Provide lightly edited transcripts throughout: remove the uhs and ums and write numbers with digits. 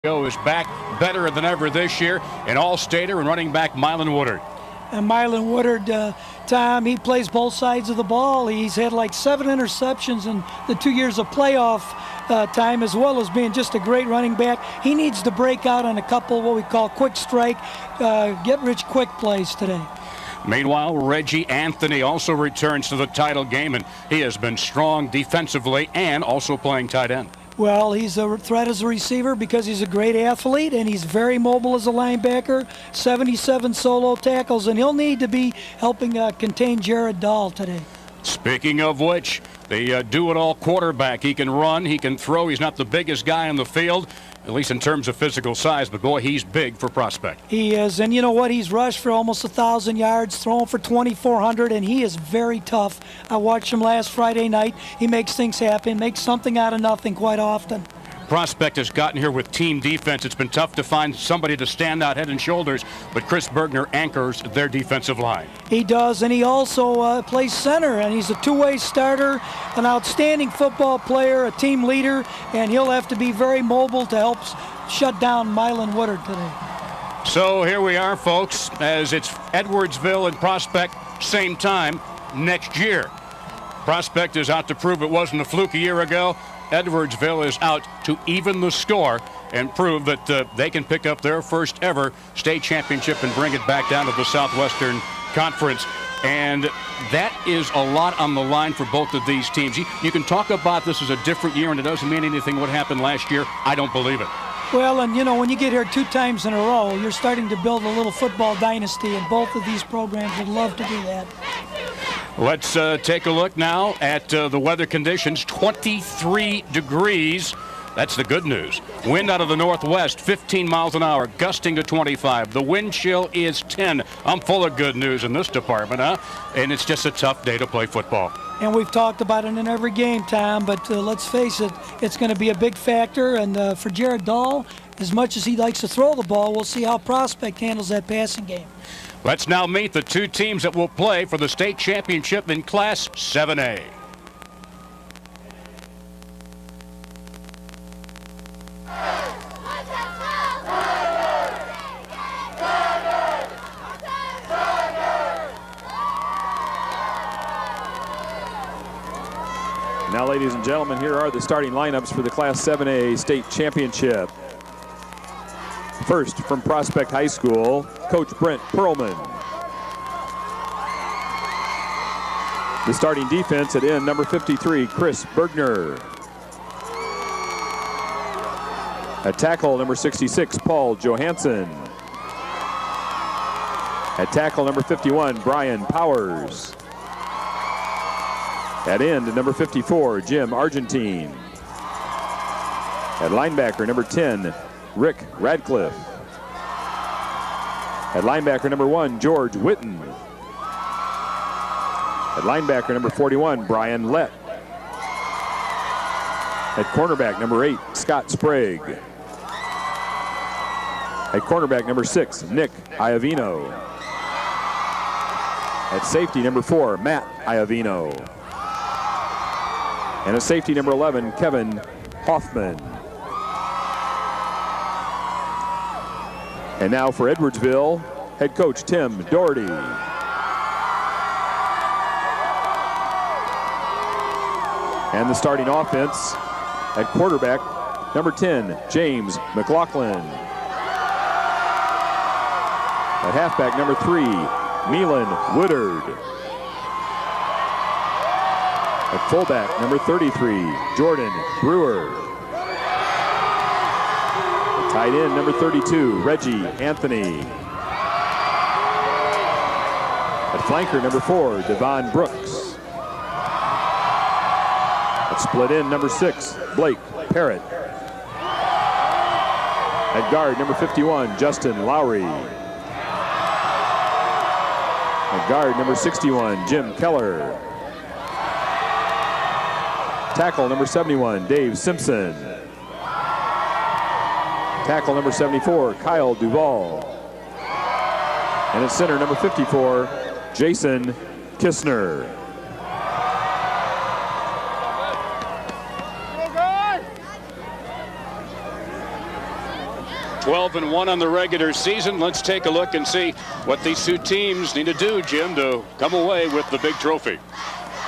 is back better than ever this year, an all-stater and running back Mylan Woodard. And Mylan Woodard, Tom, he plays both sides of the ball. He's had like 7 interceptions in the 2 years of playoff time, as well as being just a great running back. He needs to break out on a couple what we call quick strike, get-rich-quick plays today. Meanwhile, Reggie Anthony also returns to the title game, and he has been strong defensively and also playing tight end. Well, he's a threat as a receiver because he's a great athlete, and he's very mobile as a linebacker, 77 solo tackles, and he'll need to be helping contain Jared Dahl today. Speaking of which, the do-it-all quarterback. He can run, he can throw. He's not the biggest guy on the field, at least in terms of physical size, but boy, he's big for Prospect. He is, and you know what? He's rushed for almost 1,000 yards, thrown for 2,400, and he is very tough. I watched him last Friday night. He makes things happen, makes something out of nothing quite often. Prospect has gotten here with team defense. It's been tough to find somebody to stand out head and shoulders, but Chris Bergner anchors their defensive line. He does, and he also plays center, and he's a two-way starter, an outstanding football player, a team leader, and he'll have to be very mobile to help shut down Mylan Woodard today. So here we are, folks, as it's Edwardsville and Prospect, same time next year. Prospect is out to prove it wasn't a fluke a year ago. Edwardsville is out to even the score and prove that they can pick up their first ever state championship and bring it back down to the Southwestern Conference. And that is a lot on the line for both of these teams. You can talk about this as a different year, and it doesn't mean anything what happened last year. I don't believe it. Well, and you know, when you get here 2 times in a row, you're starting to build a little football dynasty, and both of these programs would love to do that. Let's take a look now at the weather conditions. 23 degrees. That's the good news. Wind out of the northwest, 15 miles an hour, gusting to 25. The wind chill is 10. I'm full of good news in this department, huh? And it's just a tough day to play football. And we've talked about it in every game, Tom, but let's face it, it's going to be a big factor. And for Jared Dahl, as much as he likes to throw the ball, we'll see how Prospect handles that passing game. Let's now meet the 2 teams that will play for the state championship in Class 7A. Now, ladies and gentlemen, here are the starting lineups for the Class 7A state championship. First, from Prospect High School, Coach Brent Perlman. The starting defense at end, number 53, Chris Bergner. At tackle, number 66, Paul Johansson. At tackle, number 51, Brian Powers. At end, number 54, Jim Argentine. At linebacker, number 10, Rick Radcliffe. At linebacker number 1, George Witten. At linebacker number 41, Brian Lett. At cornerback number 8, Scott Sprague. At cornerback number 6, Nick Iovino. At safety number 4, Matt Iovino. And at safety number 11, Kevin Hoffman. And now for Edwardsville, head coach Tim Doherty. And the starting offense at quarterback, number 10, James McLaughlin. At halfback, number 3, Mylan Woodard. At fullback, number 33, Jordan Brewer. Tight end, number 32, Reggie Anthony. At flanker, number 4, Devon Brooks. At split end, number 6, Blake Parrott. At guard, number 51, Justin Lowry. At guard, number 61, Jim Keller. Tackle, number 71, Dave Simpson. Tackle number 74, Kyle Duvall. And at center, number 54, Jason Kistner. 12-1 on the regular season. Let's take a look and see what these two teams need to do, Jim, to come away with the big trophy.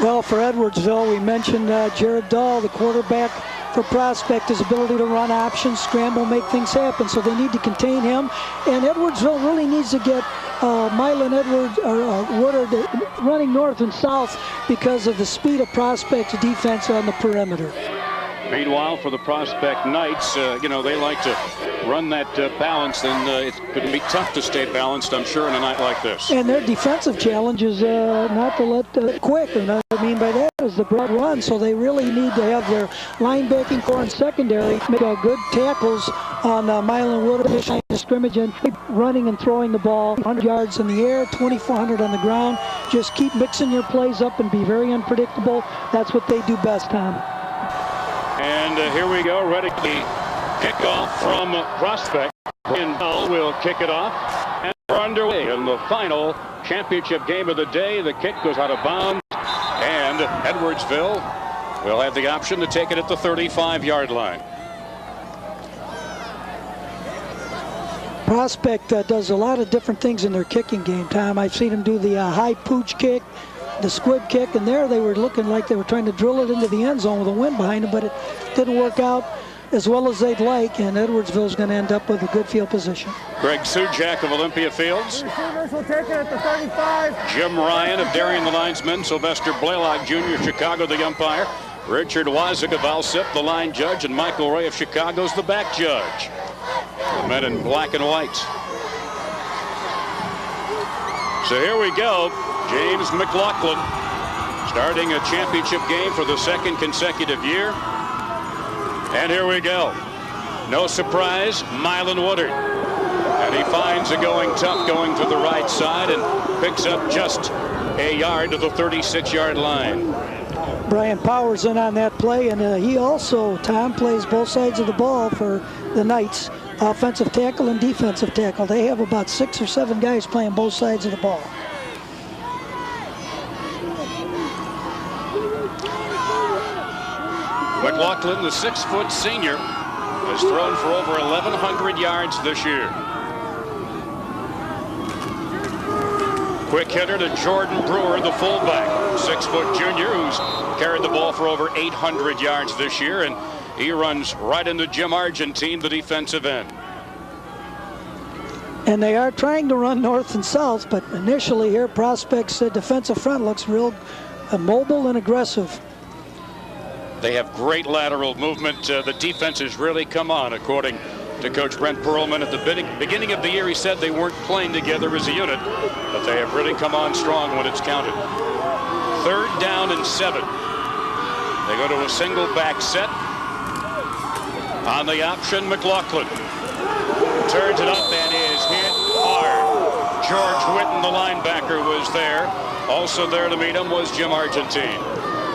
Well, for Edwardsville, we mentioned Jared Dahl, the quarterback for Prospect, his ability to run options, scramble, make things happen. So they need to contain him. And Edwardsville really needs to get Mylan Woodard running north and south because of the speed of Prospect's defense on the perimeter. Meanwhile, for the Prospect Knights, you know, they like to run that balance, and it could be tough to stay balanced, I'm sure, in a night like this. And their defensive challenge is not to let quick. And what I mean by that is the broad run, so they really need to have their linebacking core and secondary make good tackles on Mylan Woodard, line of scrimmage, and running and throwing the ball 100 yards in the air, 2,400 on the ground. Just keep mixing your plays up and be very unpredictable. That's what they do best, Tom. And here we go, ready to kickoff from Prospect. And Bell will kick it off. And we're underway in the final championship game of the day. The kick goes out of bounds. And Edwardsville will have the option to take it at the 35-yard line. Prospect does a lot of different things in their kicking game, Tom. I've seen them do the high pooch kick, the squib kick, and there they were looking like they were trying to drill it into the end zone with a wind behind them, but it didn't work out as well as they'd like, and Edwardsville's going to end up with a good field position. Greg Sujak of Olympia Fields. Receivers will take it at the 35. Jim Ryan of Darien the linesman. Sylvester Blaylock Jr. of Chicago, the umpire. Richard Wazik of Alsip, the line judge, and Michael Ray of Chicago's the back judge. The men in black and white. So here we go. James McLaughlin starting a championship game for the second consecutive year. And here we go. No surprise, Mylan Woodard. And he finds it going tough going to the right side and picks up just a yard to the 36-yard line. Brian Powers in on that play, and he also, Tom, plays both sides of the ball for the Knights, offensive tackle and defensive tackle. They have about 6 or 7 guys playing both sides of the ball. McLaughlin, the 6-foot senior, has thrown for over 1,100 yards this year. Quick hitter to Jordan Brewer, the fullback, 6-foot junior, who's carried the ball for over 800 yards this year, and he runs right into Jim Argentine, the defensive end. And they are trying to run north and south, but initially here, Prospect's defensive front looks real mobile and aggressive. They have great lateral movement. The defense has really come on, according to Coach Brent Perlman. At the beginning of the year, he said they weren't playing together as a unit, but they have really come on strong when it's counted. 3rd down and 7. They go to a single back set. On the option, McLaughlin turns it up and is hit hard. George Witten, the linebacker, was there. Also there to meet him was Jim Argentine.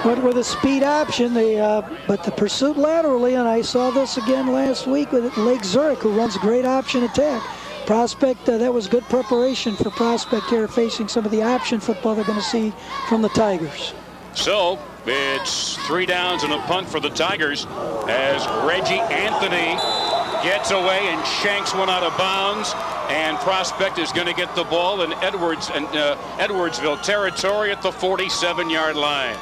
But with a speed option, but the pursuit laterally, and I saw this again last week with Lake Zurich, who runs a great option attack. Prospect, that was good preparation for Prospect here, facing some of the option football they're going to see from the Tigers. So it's 3 downs and a punt for the Tigers as Reggie Anthony gets away and shanks one out of bounds, and Prospect is going to get the ball in Edwardsville territory at the 47-yard line.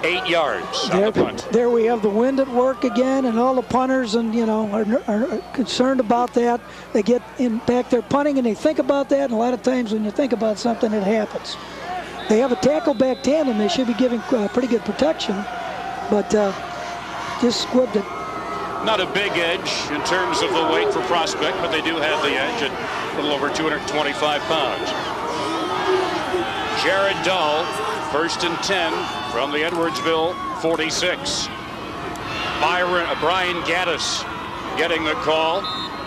8 yards on the punt. There we have the wind at work again, and all the punters and are concerned about that. They get in back there punting and they think about that, and a lot of times when you think about something, it happens. They have a tackle back tandem. They should be giving pretty good protection, but just squibbed it. Not a big edge in terms of the weight for Prospect, but they do have the edge at a little over 225 pounds. Jared Dahl, 1st and 10 from the Edwardsville 46. Brian Gaddis getting the call,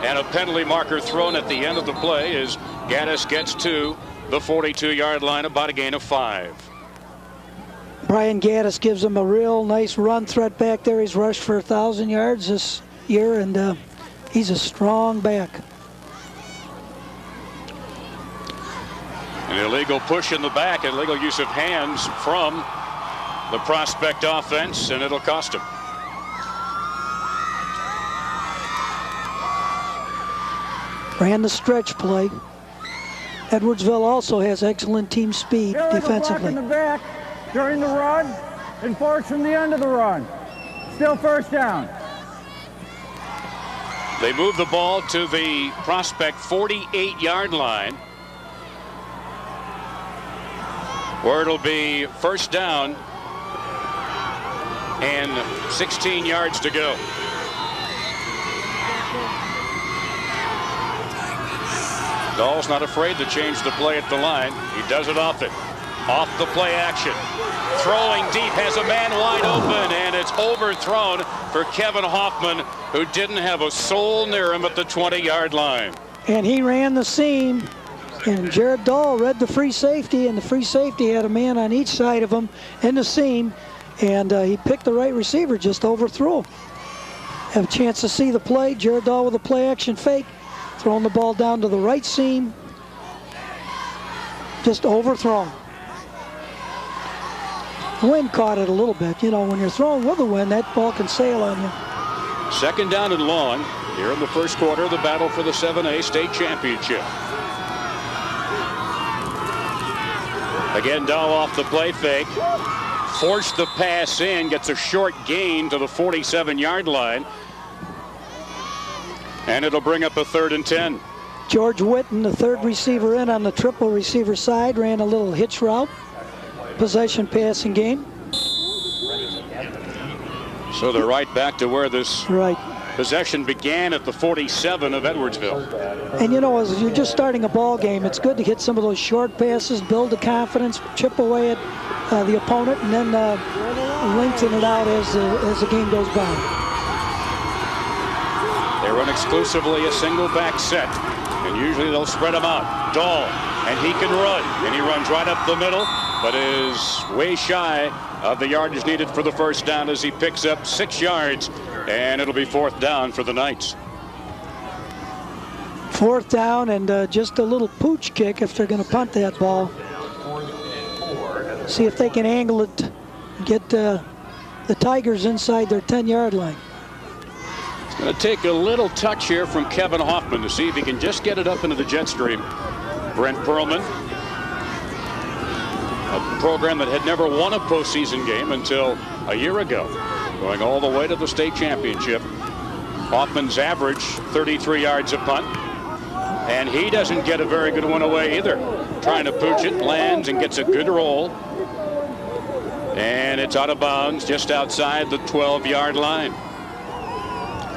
and a penalty marker thrown at the end of the play as Gaddis gets to the 42-yard line, about a gain of 5. Brian Gaddis gives him a real nice run threat back there. He's rushed for 1,000 yards this year, and he's a strong back. An illegal push in the back, illegal use of hands from the Prospect offense, and it'll cost him. Ran the stretch play. Edwardsville also has excellent team speed defensively. In the back during the run and force from the end of the run. Still first down. They move the ball to the prospect 48-yard line, where it'll be first down and 16 yards to go. Dahl's not afraid to change the play at the line. He does it often. Off the play action. Throwing deep, has a man wide open, and it's overthrown for Kevin Hoffman, who didn't have a soul near him at the 20-yard line. And he ran the seam, and Jared Dahl read the free safety, and the free safety had a man on each side of him in the seam, and he picked the right receiver, just overthrew him. Have a chance to see the play. Jared Dahl with a play action fake, throwing the ball down to the right seam, just overthrown. The wind caught it a little bit. You know, when you're throwing with the wind, that ball can sail on you. Second down and long here in the first quarter of the battle for the 7A state championship. Again, Dahl off the play fake. Forced the pass in, gets a short gain to the 47-yard line. And it'll bring up a 3rd and 10. George Witten, the third receiver in on the triple receiver side, ran a little hitch route. Possession passing game. So they're right back to where this possession began at the 47 of Edwardsville. And you know, as you're just starting a ball game, it's good to hit some of those short passes, build the confidence, chip away at the opponent, and then lengthen it out as the game goes by. They run exclusively a single back set, and usually they'll spread them out. Dahl, and he can run, and he runs right up the middle, but is way shy of the yardage needed for the first down as he picks up 6 yards, and it'll be 4th down for the Knights. 4th down, and just a little pooch kick if they're going to punt that ball. See if they can angle it, get the Tigers inside their 10-yard line. It's going to take a little touch here from Kevin Hoffman to see if he can just get it up into the jet stream. Brent Perlman, a program that had never won a postseason game until a year ago, going all the way to the state championship. Hoffman's average 33 yards a punt, and he doesn't get a very good one away either. Trying to pooch it, lands and gets a good roll, and it's out of bounds just outside the 12-yard line.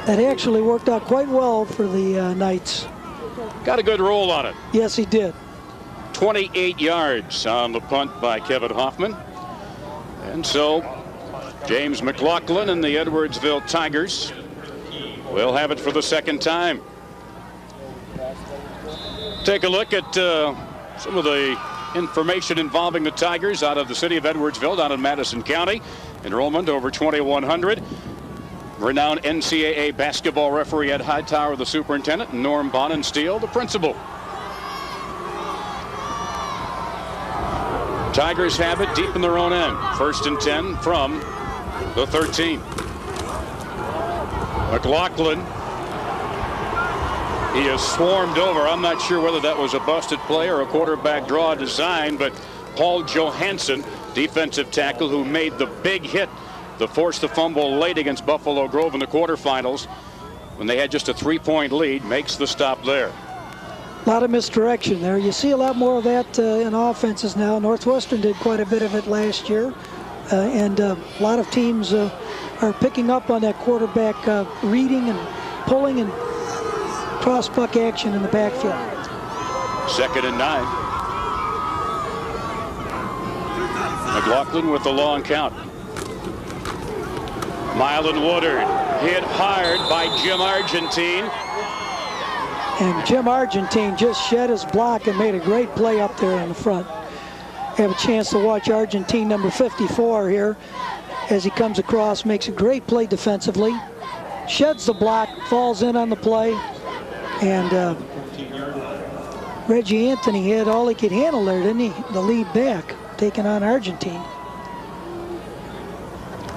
That actually worked out quite well for the Knights. Got a good roll on it. Yes, he did. 28 yards on the punt by Kevin Hoffman. And so James McLaughlin and the Edwardsville Tigers will have it for the second time. Take a look at some of the information involving the Tigers out of the city of Edwardsville down in Madison County. Enrollment over 2,100. Renowned NCAA basketball referee Ed Hightower, the superintendent, and Norm Bonensteel, the principal. Tigers have it deep in their own end. 1st and 10 from the 13. McLaughlin, he is swarmed over. I'm not sure whether that was a busted play or a quarterback draw design, but Paul Johansson, defensive tackle, who made the big hit to force the fumble late against Buffalo Grove in the quarterfinals when they had just a 3-point lead, makes the stop there. A lot of misdirection there. You see a lot more of that in offenses now. Northwestern did quite a bit of it last year, and a lot of teams are picking up on that quarterback reading and pulling and cross-buck action in the backfield. 2nd and 9. McLaughlin with the long count. Mylan Woodard hit hard by Jim Argentine. And Jim Argentine just shed his block and made a great play up there in the front. Have a chance to watch Argentine number 54 here as he comes across, makes a great play defensively, sheds the block, falls in on the play, and Reggie Anthony had all he could handle there, didn't he? The lead back taking on Argentine.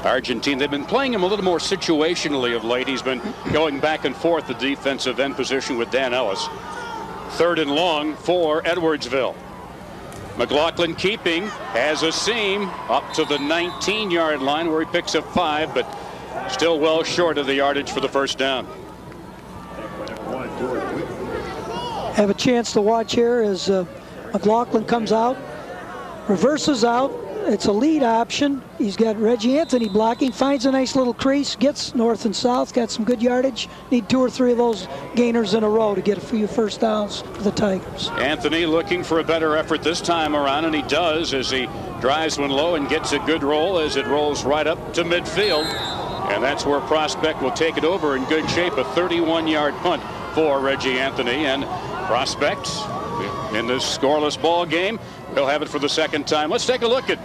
Argentina. They've been playing him a little more situationally of late. He's been going back and forth the defensive end position with Dan Ellis. 3rd and long for Edwardsville. McLaughlin keeping, has a seam up to the 19-yard line where he picks up 5, but still well short of the yardage for the first down. Have a chance to watch here as McLaughlin comes out, reverses out. It's a lead option. He's got Reggie Anthony blocking, finds a nice little crease, gets north and south, got some good yardage. Need 2 or 3 of those gainers in a row to get a few first downs for the Tigers. Anthony looking for a better effort this time around, and he does as he drives one low and gets a good roll as it rolls right up to midfield. And that's where Prospect will take it over in good shape. A 31-yard punt for Reggie Anthony. And Prospect in this scoreless ball game will have it for the second time. Let's take a look at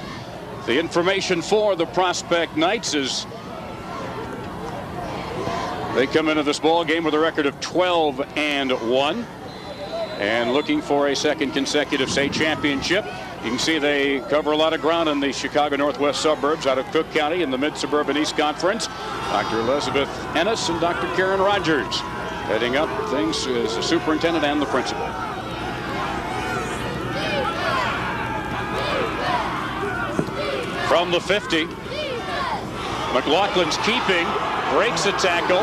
the information for the Prospect Knights as they come into this ball game with a record of 12-1 and looking for a second consecutive state championship. You can see they cover a lot of ground in the Chicago Northwest suburbs out of Cook County in the Mid-Suburban East Conference. Dr. Elizabeth Ennis and Dr. Karen Rogers heading up things as the superintendent and the principal. From the 50, McLaughlin's keeping, breaks a tackle,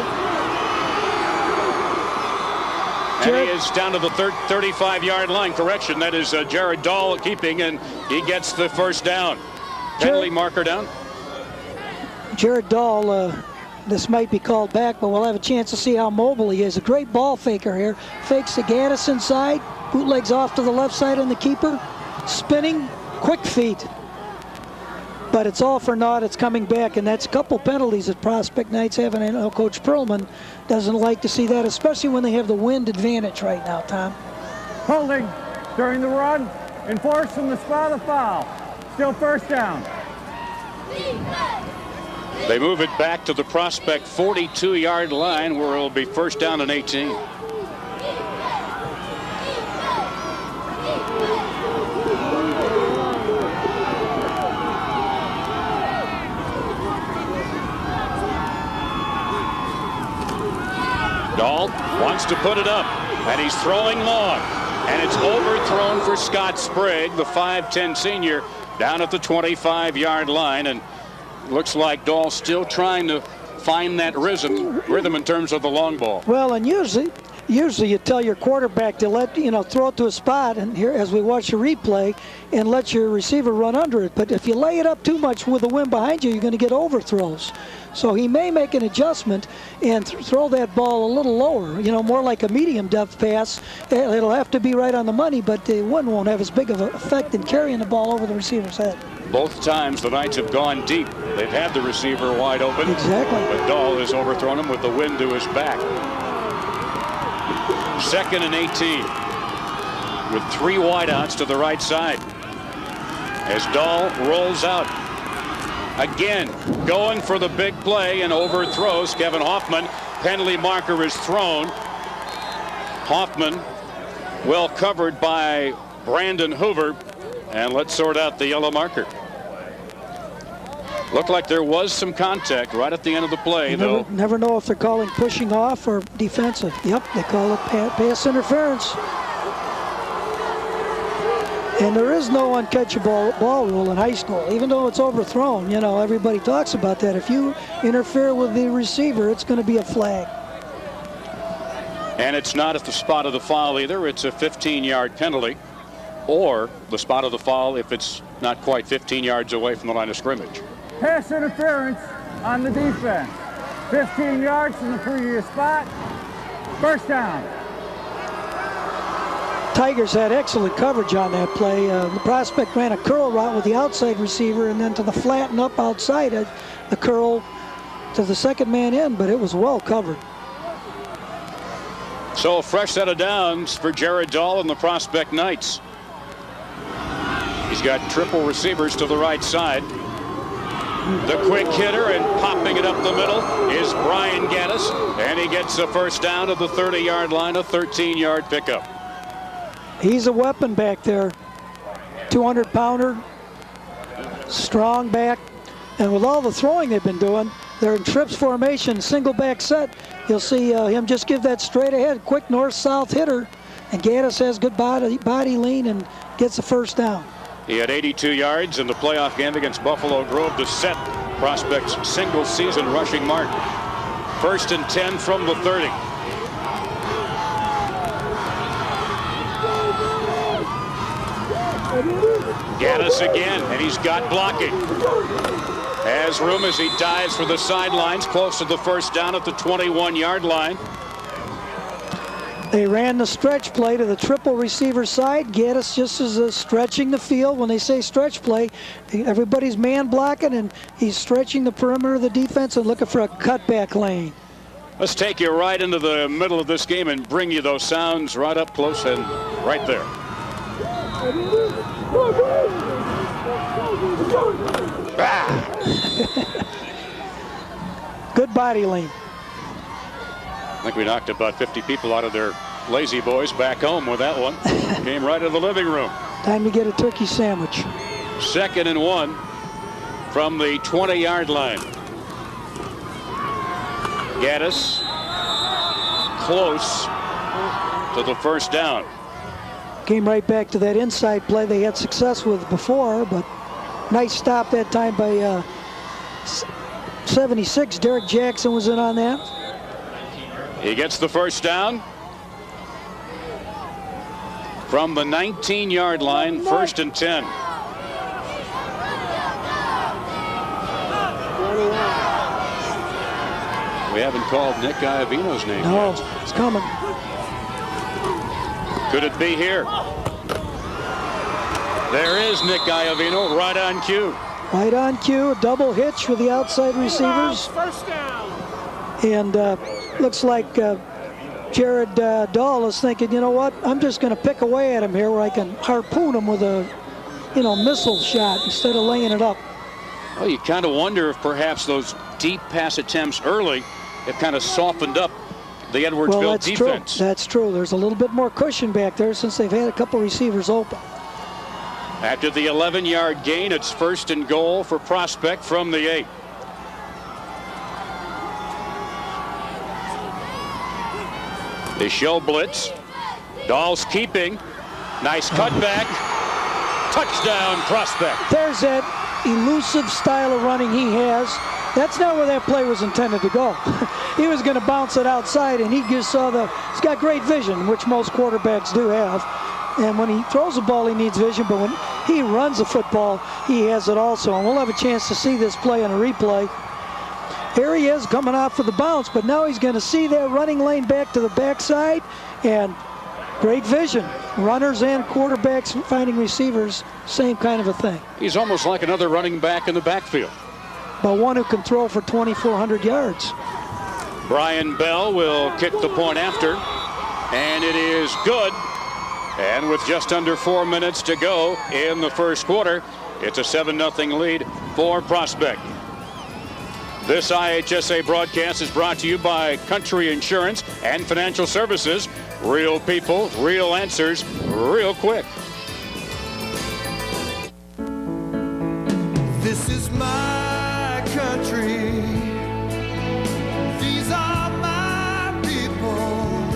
and he is down to the 35-yard line. Correction, that is Jared Dahl keeping, and he gets the first down. Penalty marker down. Jared Dahl, this might be called back, but we'll have a chance to see how mobile he is. A great ball faker here. Fakes the Gaddis inside, bootlegs off to the left side on the keeper, spinning, quick feet. But it's all for naught. It's coming back, and that's a couple penalties that Prospect Knights have, and I know Coach Perlman doesn't like to see that, especially when they have the wind advantage right now, Tom. Holding during the run, enforced from the spot of the foul. Still first down. They move it back to the Prospect 42-yard line where it'll be first down and 18. Dahl wants to put it up, and he's throwing long, and it's overthrown for Scott Sprague, the 5'10 senior, down at the 25-yard line, and looks like Dahl still trying to find that rhythm in terms of the long ball. Well, and usually you tell your quarterback to let, throw it to a spot, and here as we watch the replay, and let your receiver run under it. But if you lay it up too much with the wind behind you, you're going to get overthrows. So he may make an adjustment and throw that ball a little lower, more like a medium depth pass. It'll have to be right on the money, but the wind won't have as big of an effect in carrying the ball over the receiver's head. Both times the Knights have gone deep. They've had the receiver wide open. Exactly. But Dahl has overthrown him with the wind to his back. 2nd and 18 with 3 wideouts to the right side as Dahl rolls out. Again, going for the big play and overthrows Kevin Hoffman. Penalty marker is thrown. Hoffman well covered by Brandon Hoover. And let's sort out the yellow marker. Looked like there was some contact right at the end of the play, though. Never know if they're calling pushing off or defensive. Yep, they call it pass interference. And there is no uncatchable ball rule in high school, even though it's overthrown. Everybody talks about that. If you interfere with the receiver, it's going to be a flag. And it's not at the spot of the foul either. It's a 15-yard penalty, or the spot of the foul if it's not quite 15 yards away from the line of scrimmage. Pass interference on the defense. 15 yards from the previous spot. First down. Tigers had excellent coverage on that play. The Prospect ran a curl route with the outside receiver and then to the flat and up outside the curl to the second man in, but it was well covered. So a fresh set of downs for Jared Dahl and the Prospect Knights. He's got triple receivers to the right side. The quick hitter and popping it up the middle is Brian Gaddis, and he gets a first down to the 30-yard line, a 13-yard pickup. He's a weapon back there. 200-pounder, strong back. And with all the throwing they've been doing, they're in trips formation, single back set. You'll see him just give that straight ahead, quick north-south hitter. And Gaddis has good body lean and gets the first down. He had 82 yards in the playoff game against Buffalo Grove to set Prospect's single season rushing mark. 1st and 10 from the 30. Gaddis again, and he's got blocking. Has room as he dives for the sidelines, close to the first down at the 21-yard line. They ran the stretch play to the triple receiver side. Gaddis just is stretching the field. When they say stretch play, everybody's man blocking, and he's stretching the perimeter of the defense and looking for a cutback lane. Let's take you right into the middle of this game and bring you those sounds right up close and right there. Good body lean. I think we knocked about 50 people out of their lazy boys back home with that one. Came right to the living room. Time to get a turkey sandwich. 2nd and 1 from the 20-yard line. Gaddis close to the first down. Came right back to that inside play they had success with before, but nice stop that time by 76. Derek Jackson was in on that. He gets the first down from the 19-yard line, 1st and 10. We haven't called Nick Iovino's name yet. No, it's coming. Could it be here? There is Nick Iovino, right on cue. Right on cue, a double hitch with the outside receivers. First down. And looks like Jared Dahl is thinking, you know what, I'm just going to pick away at him here where I can harpoon him with a, missile shot instead of laying it up. Well, you kind of wonder if perhaps those deep pass attempts early have kind of softened up the Edwardsville defense. True. That's true. There's a little bit more cushion back there since they've had a couple receivers open. After the 11-yard gain, it's 1st and goal for Prospect from the 8. They show blitz. Dahl's keeping. Nice cutback. Touchdown, Prospect. There's that elusive style of running he has. That's not where that play was intended to go. He was going to bounce it outside, and he just saw he's got great vision, which most quarterbacks do have. And when he throws the ball, he needs vision, but when he runs the football, he has it also. And we'll have a chance to see this play on a replay. Here he is coming out for the bounce, but now he's going to see that running lane back to the backside, and great vision. Runners and quarterbacks finding receivers, same kind of a thing. He's almost like another running back in the backfield. But one who can throw for 2,400 yards. Brian Bell will kick the point after, and it is good. And with just under 4 minutes to go in the first quarter, it's a 7-0 lead for Prospect. This IHSA broadcast is brought to you by Country Insurance and Financial Services. Real people, real answers, real quick. This is my country. These are my people.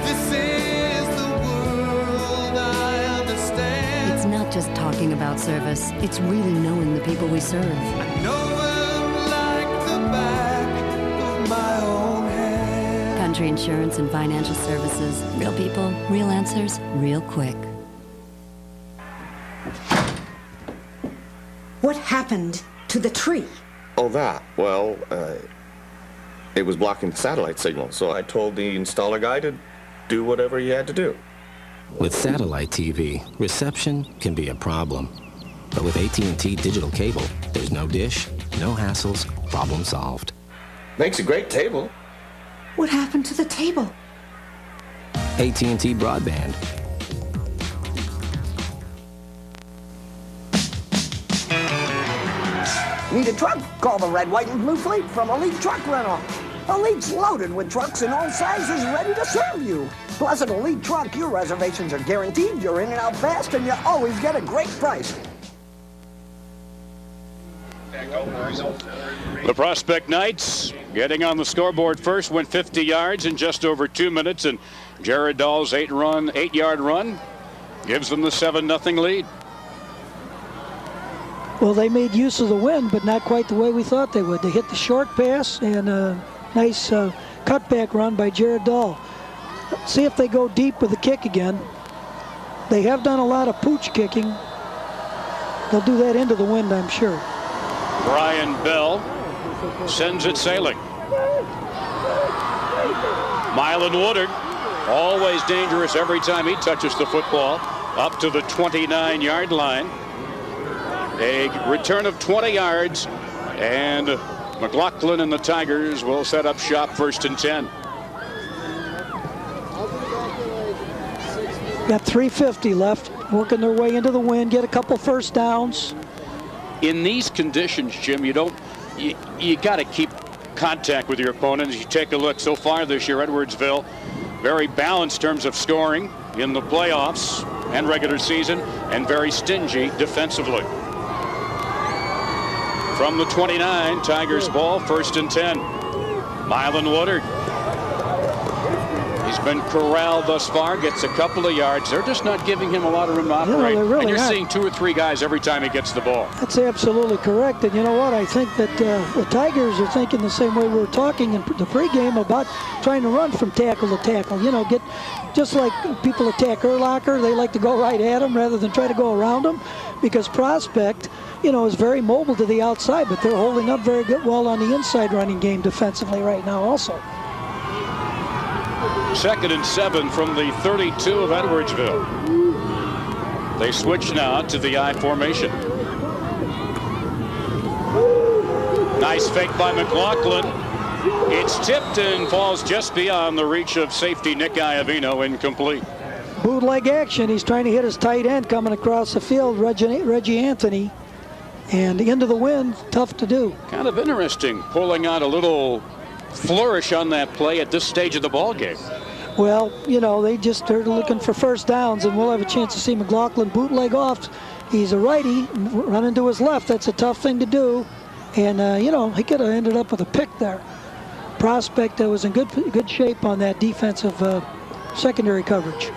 This is the world I understand. It's not just talking about service. It's really knowing the people we serve. I know them like the back of my own hand. Country Insurance and Financial Services. Real people, real answers, real quick. What happened to the tree? Oh, that? Well, it was blocking the satellite signal, so I told the installer guy to do whatever he had to do. With satellite TV, reception can be a problem. But with AT&T digital cable, there's no dish, no hassles, problem solved. Makes a great table. What happened to the table? AT&T broadband. Need a truck? Call the red, white, and blue fleet from Elite Truck Rental. Elite's loaded with trucks in all sizes ready to serve you. Plus, at Elite Truck, your reservations are guaranteed, you're in and out fast, and you always get a great price. The Prospect Knights getting on the scoreboard first, went 50 yards in just over 2 minutes, and Jared Dahl's 8-yard run gives them the 7-0 lead. Well, they made use of the wind, but not quite the way we thought they would. They hit the short pass and a nice cutback run by Jared Dahl. See if they go deep with the kick again. They have done a lot of pooch kicking. They'll do that into the wind, I'm sure. Brian Bell sends it sailing. Mylan Woodard, always dangerous every time he touches the football, up to the 29-yard line. A return of 20 yards, and McLaughlin and the Tigers will set up shop 1st and 10. Got 3:50 left, working their way into the wind, get a couple first downs. In these conditions, Jim, you got to keep contact with your opponents. You take a look so far this year, Edwardsville, very balanced in terms of scoring in the playoffs and regular season, and very stingy defensively. From the 29, Tigers ball, 1st and 10. Mylan Woodard. He's been corralled thus far, gets a couple of yards. They're just not giving him a lot of room to operate. No, really and you're not. seeing 2 or 3 guys every time he gets the ball. That's absolutely correct. And you know what? I think that the Tigers are thinking the same way we were talking in the pregame about trying to run from tackle to tackle. You know, get just like people attack Urlacher, they like to go right at him rather than try to go around him, because Prospect, you know, is very mobile to the outside, but they're holding up very well on the inside running game defensively right now also. 2nd and 7 from the 32 of Edwardsville. They switch now to the I formation. Nice fake by McLaughlin. It's tipped and falls just beyond the reach of safety Nick Iovino, incomplete. Bootleg action. He's trying to hit his tight end coming across the field, Reggie Anthony. And into the wind, tough to do. Kind of interesting, pulling out a little flourish on that play at this stage of the ball game. Well, you know, they just are looking for first downs, and we'll have a chance to see McLaughlin bootleg off. He's a righty, running to his left. That's a tough thing to do. And, you know, he could have ended up with a pick there. Prospect was in good shape on that defensive secondary coverage.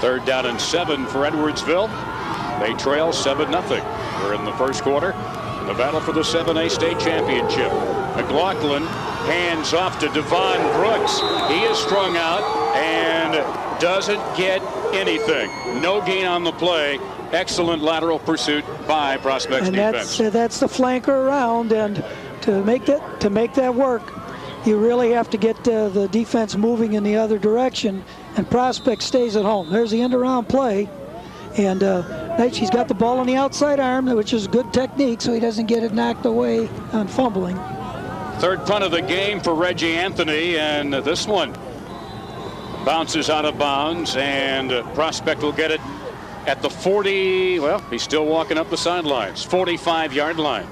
3rd down and 7 for Edwardsville. They trail 7-0. We're in the first quarter. The battle for the 7A state championship. McLaughlin hands off to Devon Brooks. He is strung out and doesn't get anything. No gain on the play. Excellent lateral pursuit by Prospect's defense. That's the flanker around, and to make that work, you really have to get the defense moving in the other direction, and Prospect stays at home. There's the end around play, and he's got the ball on the outside arm, which is good technique, so he doesn't get it knocked away on fumbling. 3rd punt of the game for Reggie Anthony, and this one bounces out of bounds, and Prospect will get it at the 40. Well, he's still walking up the sidelines. 45-yard line.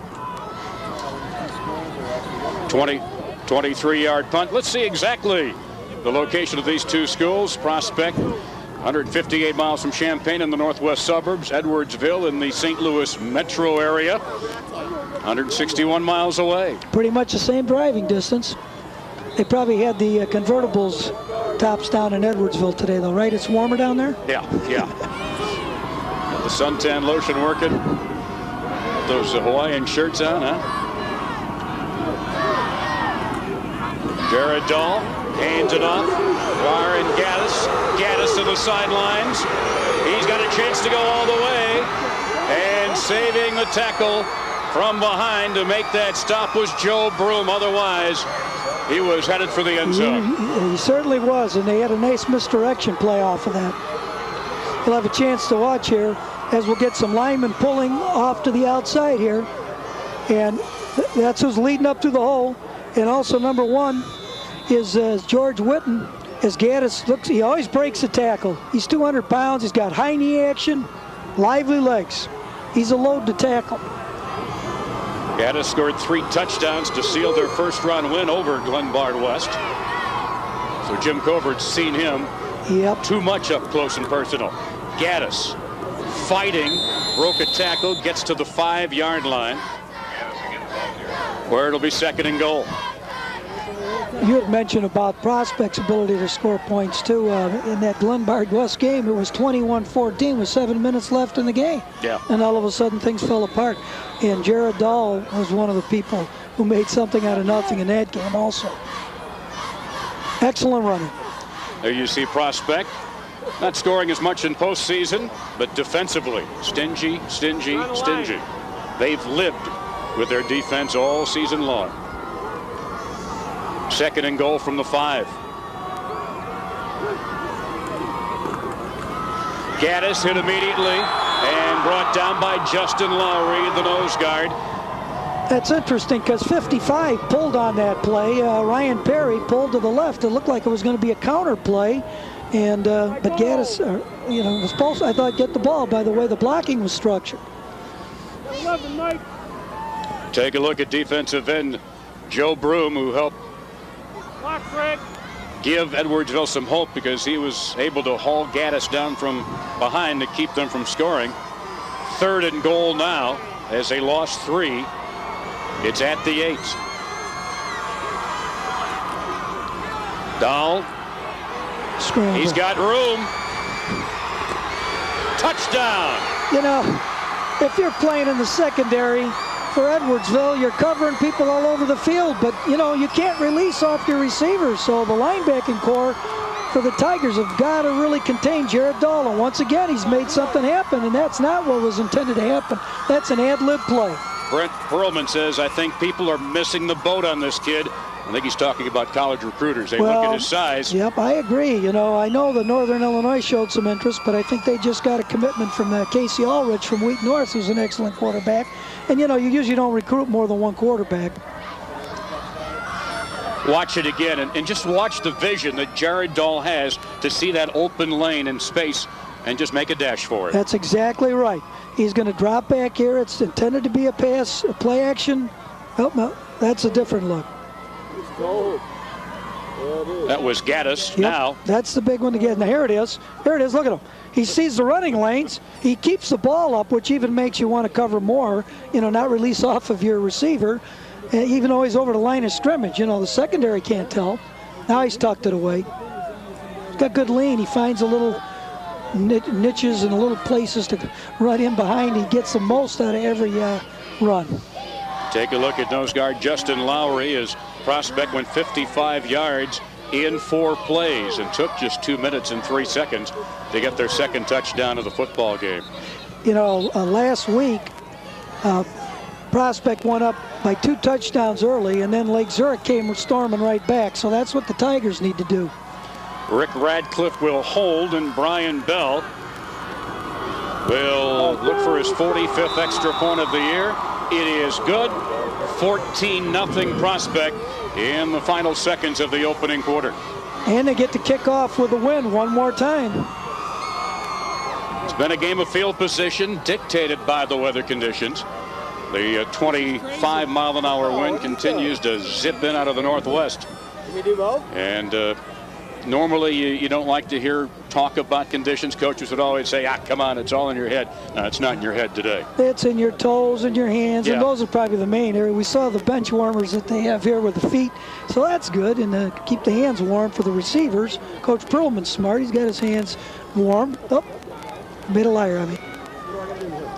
23-yard punt. Let's see exactly the location of these two schools. Prospect, 158 miles from Champaign in the northwest suburbs. Edwardsville in the St. Louis metro area, 161 miles away. Pretty much the same driving distance. They probably had the convertibles tops down in Edwardsville today, though, right? It's warmer down there? Yeah. Got the suntan lotion working. Those Hawaiian shirts on, huh? Jared Dahl hands it off. Warren Gaddis to the sidelines. He's got a chance to go all the way. And saving the tackle from behind to make that stop was Joe Broom. Otherwise, he was headed for the end zone. He certainly was, and they had a nice misdirection play off of that. We'll have a chance to watch here as we'll get some linemen pulling off to the outside here. And that's who's leading up to the hole. And also number 1 is George Witten. As Gaddis looks, he always breaks a tackle. He's 200 pounds. He's got high knee action, lively legs. He's a load to tackle. Gaddis scored 3 touchdowns to seal their first-round win over Glenbard West. So Jim Covert's seen him too much up close and personal. Gaddis fighting, broke a tackle, gets to the 5-yard line. where it'll be 2nd and goal. You had mentioned about Prospect's ability to score points, too. In that Glenbard West game, it was 21-14 with 7 minutes left in the game. Yeah. And all of a sudden, things fell apart. And Jared Dahl was one of the people who made something out of nothing in that game also. Excellent running. There you see Prospect not scoring as much in postseason, but defensively, stingy, stingy, stingy. They've lived with their defense all season long. 2nd and goal from the 5. Gaddis hit immediately and brought down by Justin Lowry, the nose guard. That's interesting because 55 pulled on that play. Ryan Perry pulled to the left. It looked like it was going to be a counter play. And but Gaddis, was supposed, I thought, get the ball by the way the blocking was structured. Take a look at defensive end Joe Broom, who helped give Edwardsville some hope because he was able to haul Gaddis down from behind to keep them from scoring. 3rd and goal now as they lost 3. It's at the 8. Dahl. Scramble. He's got room. Touchdown. You know, if you're playing in the secondary for Edwardsville, you're covering people all over the field, but you can't release off your receivers. So the linebacking core for the Tigers have got to really contain Jared Dahl. And once again, he's made something happen, and that's not what was intended to happen. That's an ad-lib play. Brent Perlman says, I think people are missing the boat on this kid. I think he's talking about college recruiters. They look at his size. Yep, I agree. I know the Northern Illinois showed some interest, but I think they just got a commitment from Casey Ulrich from Wheat North, who's an excellent quarterback. And, you usually don't recruit more than one quarterback. Watch it again, and just watch the vision that Jared Dahl has to see that open lane in space and just make a dash for it. That's exactly right. He's going to drop back here. It's intended to be a pass, a play action. Oh, no, that's a different look. That was Gaddis. Yep, now. That's the big one to get. Now here it is. Here it is. Look at him. He sees the running lanes. He keeps the ball up, which even makes you want to cover more, not release off of your receiver, even though he's over the line of scrimmage. The secondary can't tell. Now he's tucked it away. He's got good lean. He finds a little niches and little places to run in behind. He gets the most out of every run. Take a look at nose guard Justin Lowry. His Prospect went 55 yards in 4 plays and took just 2 minutes and 3 seconds to get their 2nd touchdown of the football game. Last week, Prospect went up by 2 touchdowns early, and then Lake Zurich came storming right back. So that's what the Tigers need to do. Rick Radcliffe will hold, and Brian Bell will look for his 45th extra point of the year. It is good. 14-0 Prospect in the final seconds of the opening quarter. And they get to kick off with a win one more time. It's been a game of field position dictated by the weather conditions. The 25-mile-an-hour wind continues to zip in out of the northwest. And normally you don't like to hear talk about conditions. Coaches would always say, come on, it's all in your head. No, it's not in your head today. It's in your toes and your hands, and those are probably the main area. We saw the bench warmers that they have here with the feet, so that's good, and keep the hands warm for the receivers. Coach Perlman's smart. He's got his hands warm. Oh, made a liar of me.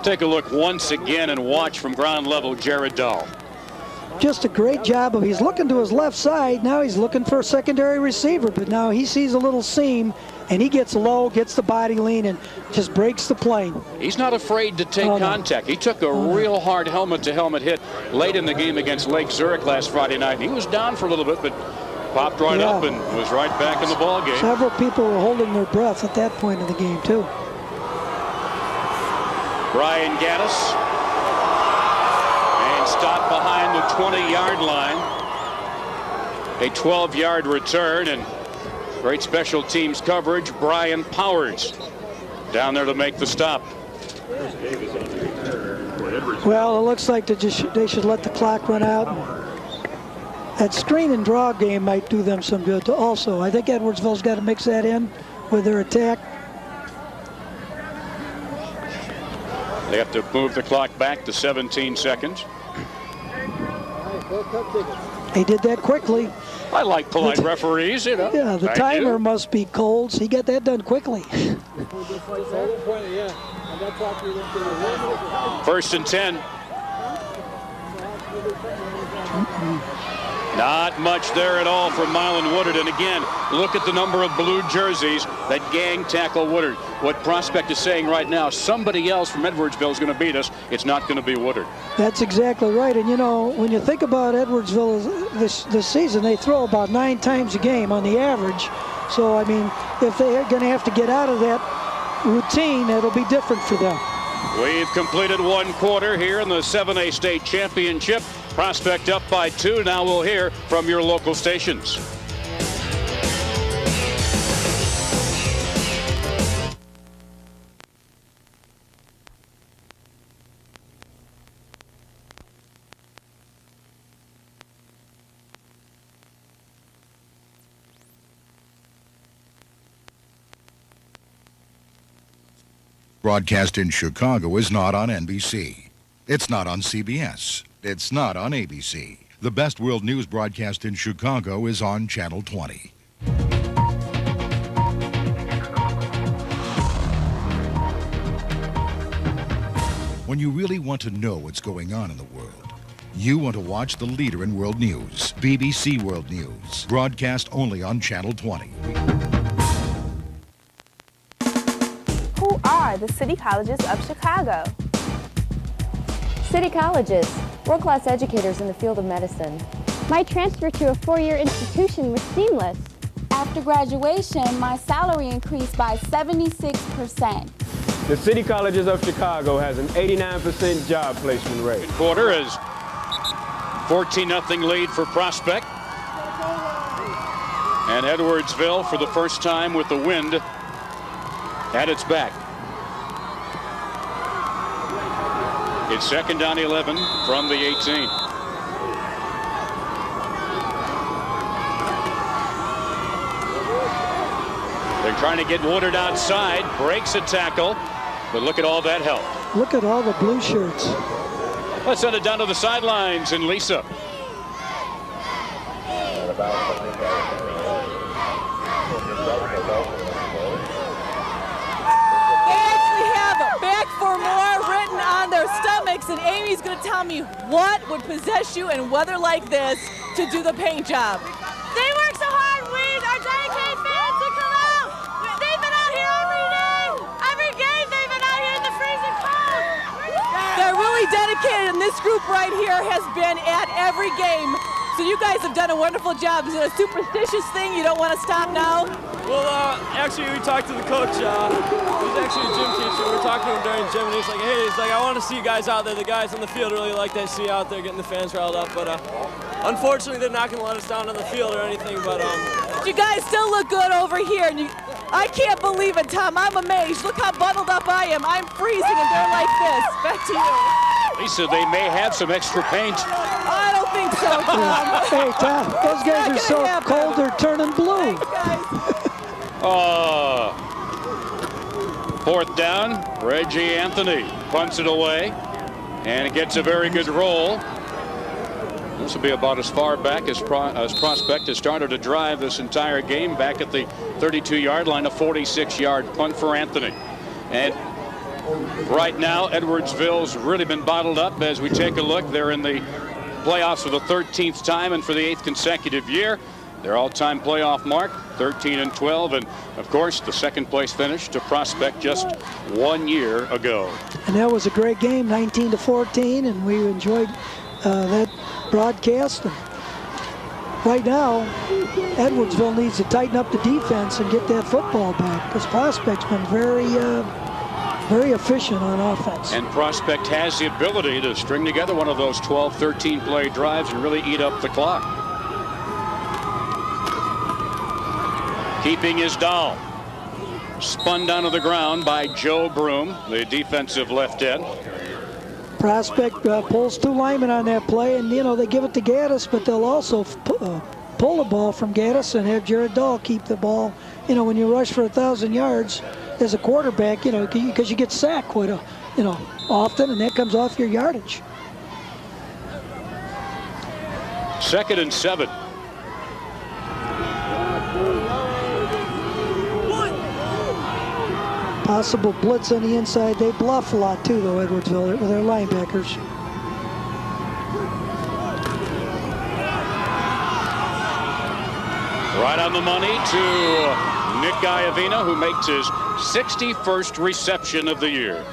Take a look once again and watch from ground level Jared Dahl. Just a great job of, he's looking to his left side. Now he's looking for a secondary receiver, but now he sees a little seam, and he gets low, gets the body lean, and just breaks the plane. He's not afraid to take contact. He took a real hard helmet-to-helmet hit late in the game against Lake Zurich last Friday night. He was down for a little bit, but popped right up and was right back in the ball game. Several people were holding their breath at that point in the game, too. Brian Gaddis. Stopped behind the 20-yard line. A 12-yard return and great special teams coverage. Brian Powers down there to make the stop. Well, it looks like they should let the clock run out. That screen and draw game might do them some good also. I think Edwardsville's got to mix that in with their attack. They have to move the clock back to 17 seconds. He did that quickly. I like polite referees, you know. Yeah, the timer must be cold, so he got that done quickly. First and 10. Not much there at all from Mylan Woodard. And again, look at the number of blue jerseys that gang tackle Woodard. What Prospect is saying right now, somebody else from Edwardsville is going to beat us. It's not going to be Woodard. That's exactly right. And, you know, when you think about Edwardsville this season, they throw about 9 times a game on the average. So, I mean, if they're going to have to get out of that routine, it'll be different for them. We've completed 1 quarter here in the 7A state championship. Prospect up by 2. Now we'll hear from your local stations. Broadcast in Chicago is not on NBC. It's not on CBS. It's not on ABC. The best world news broadcast in Chicago is on Channel 20. When you really want to know what's going on in the world, you want to watch the leader in world news, BBC World News, broadcast only on Channel 20. Who are the City Colleges of Chicago? City Colleges, world-class educators in the field of medicine. My transfer to a 4-year institution was seamless. After graduation, my salary increased by 76%. The City Colleges of Chicago has an 89% job placement rate. Quarter is 14-0 lead for Prospect. And Edwardsville, for the first time with the wind at its back. It's 2nd down 11 from the 18. They're trying to get Woodard outside, breaks a tackle, but look at all that help. Look at all the blue shirts. Let's send it down to the sidelines and Lisa. For more written on their stomachs, and Amy's going to tell me what would possess you in weather like this to do the paint job. They work so hard. We are dedicated fans to come out. They've been out here every day. Every game they've been out here in the freezing cold. They're really dedicated, and this group right here has been at every game. So you guys have done a wonderful job. Is it a superstitious thing? You don't want to stop now? Well, actually, we talked to the coach. He's actually a gym teacher. We were talking to him during gym, and he's like, hey, I want to see you guys out there. The guys on the field really like that. See you out there getting the fans riled up. But unfortunately, they're not going to let us down on the field or anything. But you guys still look good over here. And I can't believe it, Tom. I'm amazed. Look how bundled up I am. I'm freezing, and they're like this. Back to you. Lisa, they may have some extra paint. I don't think so, Tom. Hey, Tom, those guys are so cold they're turning blue. Thanks, 4th down, Reggie Anthony punts it away, and it gets a very good roll. This will be about as far back as Prospect has started to drive this entire game, back at the 32-yard line, a 46-yard punt for Anthony. And right now, Edwardsville's really been bottled up. As we take a look, they're in the playoffs for the 13th time and for the 8th consecutive year. Their all-time playoff mark, 13-12, and of course the 2nd place finish to Prospect just 1 year ago. And that was a great game, 19-14, and we enjoyed that broadcast. And right now, Edwardsville needs to tighten up the defense and get that football back, because Prospect's been very efficient on offense. And Prospect has the ability to string together one of those 12, 13 play drives and really eat up the clock. Keeping his doll. Spun down to the ground by Joe Broom, the defensive left end. Prospect pulls 2 linemen on that play, and, you know, they give it to Gaddis, but they'll also pull the ball from Gaddis and have Jared Dahl keep the ball. You know, when you rush for 1,000 yards as a quarterback, you know, because you get sacked quite often, and that comes off your yardage. 2nd and 7. Possible blitz on the inside. They bluff a lot too, though, Edwardsville, with their linebackers. Right on the money to Nick Iavino, who makes his 61st reception of the year.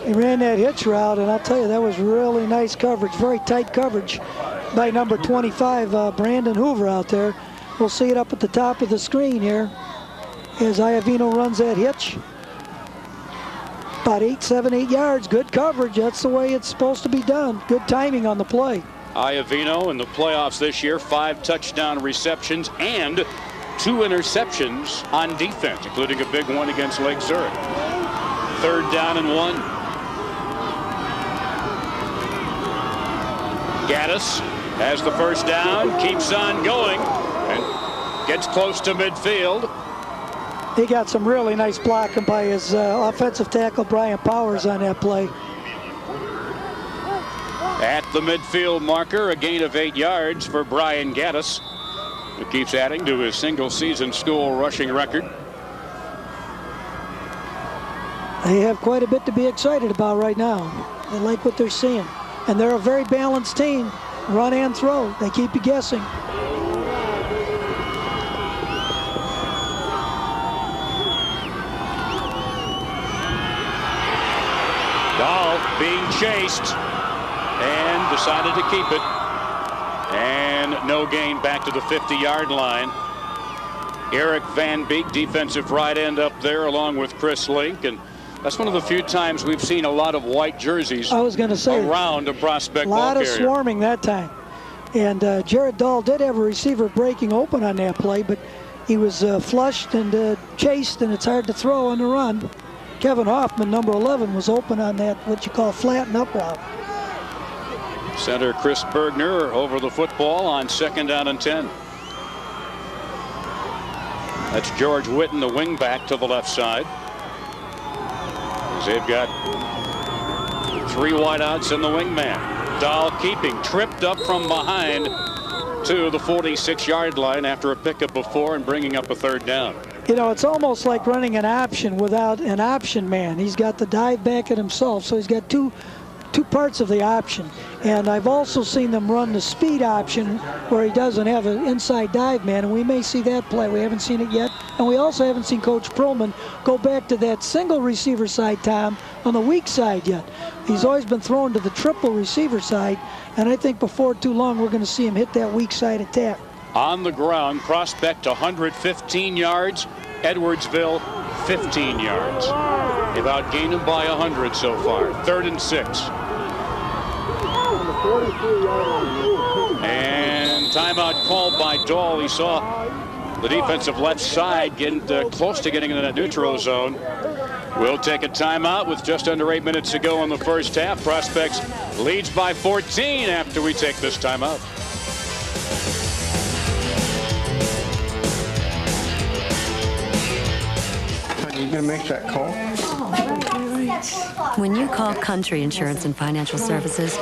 He ran that hitch route, and I'll tell you, that was really nice coverage, very tight coverage by number 25, Brandon Hoover out there. We'll see it up at the top of the screen here as Iavino runs that hitch. About 7, 8 yards, good coverage. That's the way it's supposed to be done. Good timing on the play. Iavino in the playoffs this year, 5 touchdown receptions and 2 interceptions on defense, including a big one against Lake Zurich. 3rd down and 1. Gaddis has the first down, keeps on going, and gets close to midfield. He got some really nice blocking by his offensive tackle, Brian Powers, on that play. At the midfield marker, a gain of 8 yards for Brian Gaddis, who keeps adding to his single-season school rushing record. They have quite a bit to be excited about right now. They like what they're seeing. And they're a very balanced team, run and throw. They keep you guessing. Dahl being chased and decided to keep it. And no gain back to the 50-yard line. Eric Van Beek, defensive right end up there, along with Chris Link. And that's one of the few times we've seen a lot of white jerseys I was going to say, around a Prospect a ball lot of carrier. swarming that time. And Jared Dahl did have a receiver breaking open on that play, but he was flushed and chased, and it's hard to throw on the run. Kevin Hoffman, number 11, was open on that, what you call flatten up route. Center Chris Bergner over the football on 2nd down and 10. That's George Witten, the wingback, to the left side. As they've got 3 wideouts and the wingman. Dahl keeping, tripped up from behind to the 46-yard line after a pickup of 4 and bringing up a 3rd down. You know, it's almost like running an option without an option man. He's got the dive back at himself, so he's got two parts of the option. And I've also seen them run the speed option where he doesn't have an inside dive man, and we may see that play. We haven't seen it yet. And we also haven't seen Coach Perlman go back to that single receiver side, Tom, on the weak side yet. He's always been thrown to the triple receiver side, and I think before too long we're going to see him hit that weak side attack. On the ground, Prospect 115 yards, Edwardsville 15 yards. They've outgained him by 100 so far. 3rd and 6. And timeout called by Dahl. He saw the defensive left side getting close to getting into that neutral zone. We'll take a timeout with just under 8 minutes to go in the first half. Prospects leads by 14 after we take this timeout. Are you going to make that call? When you call Country Insurance and Financial Services,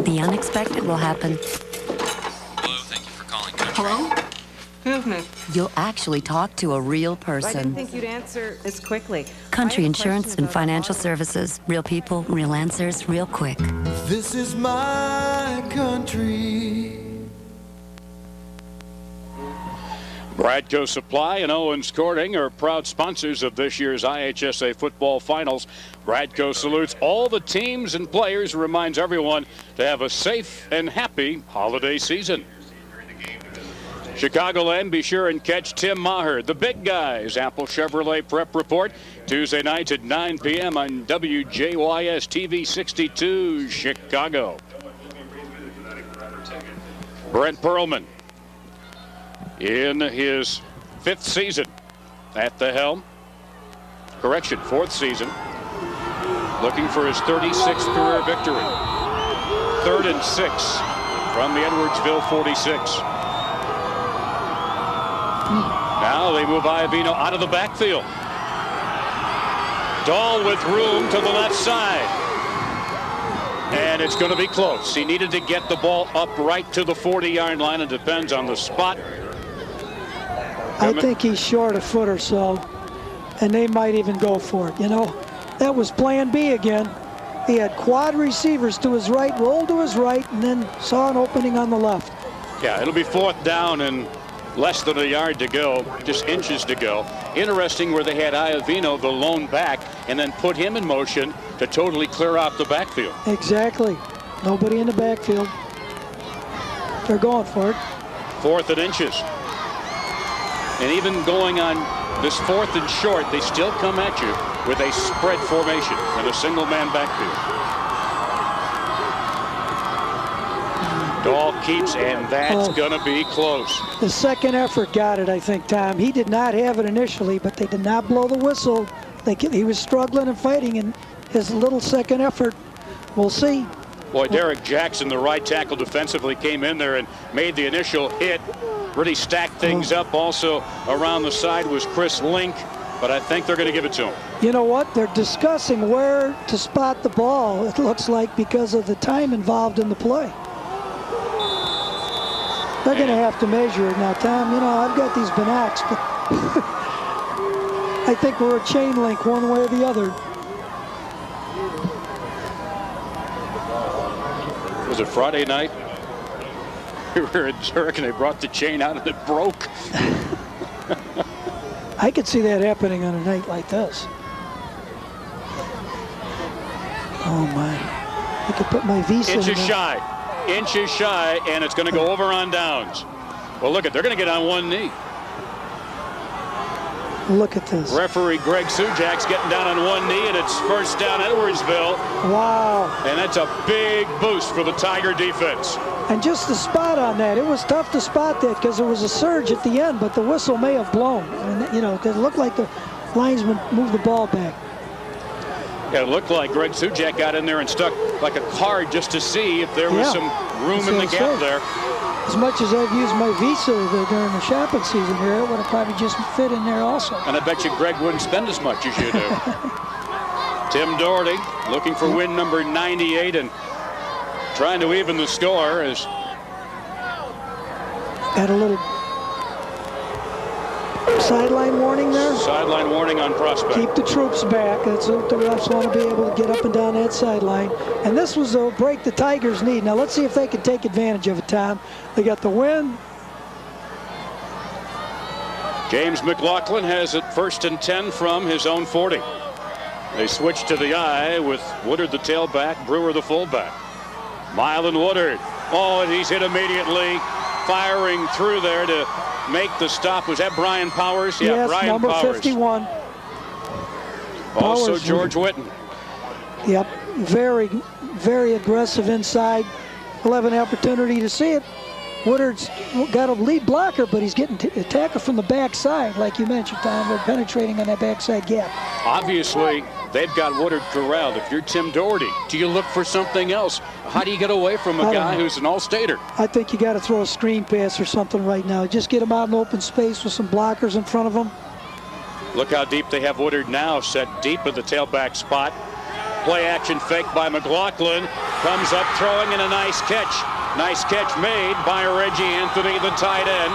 the unexpected will happen. Hello, thank you for calling Country. Hello? Who's me? You'll actually talk to a real I didn't person. think you'd answer as quickly. Country Insurance and Financial Services. Real people, real answers, real quick. This is my country. Bradco Supply and Owens Corning are proud sponsors of this year's IHSA football finals. Bradco salutes all the teams and players and reminds everyone to have a safe and happy holiday season. Chicagoland, be sure and catch Tim Maher, the Big Guys Apple Chevrolet Prep Report, Tuesday nights at 9 p.m. on WJYS TV 62 Chicago. Brent Perlman, in his 5th season at the helm. Correction, 4th season. Looking for his 36th career victory. 3rd and 6 from the Edwardsville 46. Now they move Iavino out of the backfield. Dahl with room to the left side. And it's going to be close. He needed to get the ball up right to the 40-yard line. It depends on the spot. I think he's short a foot or so, and they might even go for it. You know, that was plan B again. He had quad receivers to his right, rolled to his right, and then saw an opening on the left. Yeah, it'll be 4th down and less than a yard to go, just inches to go. Interesting where they had Iovino, the lone back, and then put him in motion to totally clear out the backfield. Exactly. Nobody in the backfield. They're going for it. 4th and inches. And even going on this 4th and short, they still come at you with a spread formation and a single-man backfield. Dahl keeps, and that's going to be close. The second effort got it, I think, Tom. He did not have it initially, but they did not blow the whistle. He was struggling and fighting, and his little second effort, we'll see. Boy, Derek Jackson, the right tackle defensively, came in there and made the initial hit. Really stacked things up. Also around the side was Chris Link, but I think they're going to give it to him. You know what? They're discussing where to spot the ball, it looks like, because of the time involved in the play. They're going to have to measure it now, Tom. You know, I've got these binocs, but I think we're a chain link one way or the other. Was it Friday night? We were at Zurich and they brought the chain out and it broke. I could see that happening on a night like this. Oh my. I could put my visa in Inches there. shy. Inches shy, and it's going to go over on downs. Well, look, they're going to get on one knee. Look at this. Referee Greg Sujak's getting down on one knee, and it's 1st down Edwardsville. Wow. And that's a big boost for the Tiger defense. And just the spot on that, it was tough to spot that because there was a surge at the end, but the whistle may have blown. And, you know, it looked like the linesman moved the ball back. Yeah, it looked like Greg Sujak got in there and stuck like a card just to see if there was some room in the gap there. As much as I've used my visa during the shopping season here, it would have probably just fit in there also. And I bet you Greg wouldn't spend as much as you do. Tim Doherty looking for win number 98 and trying to even the score as got a little sideline warning there. Sideline warning on prospect. Keep the troops back. That's what the refs want to be able to get up and down that sideline. And this was a break the Tigers need. Now let's see if they can take advantage of it, Tom. They got the win. James McLaughlin has it 1st and 10 from his own 40. They switch to the eye with Woodard the tailback, Brewer the fullback. Mylan Woodard. Oh, and he's hit immediately, firing through there to make the stop. Was that Brian Powers? Yeah, yes, Brian number Powers. 51. Also Powers. George Witten. Yep, very, very aggressive inside. We'll have an opportunity to see it. Woodard's got a lead blocker, but he's getting attacker from the backside, like you mentioned, Tom. They're penetrating on that backside gap. Obviously, they've got Woodard corralled. If you're Tim Doherty, do you look for something else? How do you get away from a guy who's an all-stater? I think you got to throw a screen pass or something right now. Just get him out in open space with some blockers in front of him. Look how deep they have Woodard now, set deep in the tailback spot. Play action fake by McLaughlin. Comes up throwing and a nice catch. Nice catch made by Reggie Anthony, the tight end.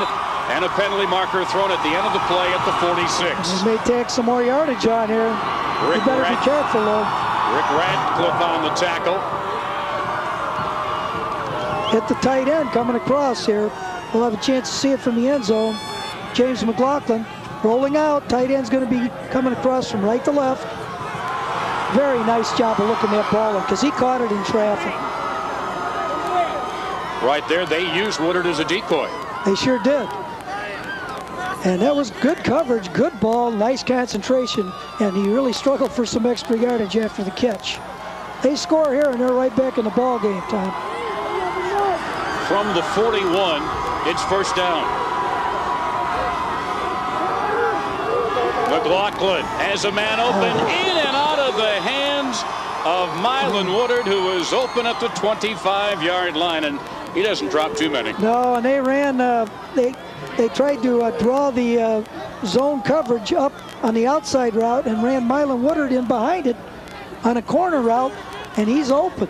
And a penalty marker thrown at the end of the play at the 46. He may take some more yardage on here. You better be careful, though. Rick Radcliffe on the tackle. Hit the tight end coming across here. We'll have a chance to see it from the end zone. James McLaughlin rolling out. Tight end's going to be coming across from right to left. Very nice job of looking that ball in because he caught it in traffic. Right there, they used Woodard as a decoy. They sure did. And that was good coverage, good ball, nice concentration, and he really struggled for some extra yardage after the catch. They score here, and they're right back in the ball game, Tom. From the 41, it's 1st down. McLaughlin has a man open, in and out of the hands of Mylan Woodard, who was open at the 25-yard line, and he doesn't drop too many. No, and they ran, they tried to draw the zone coverage up on the outside route and ran Mylan Woodard in behind it on a corner route, and he's open.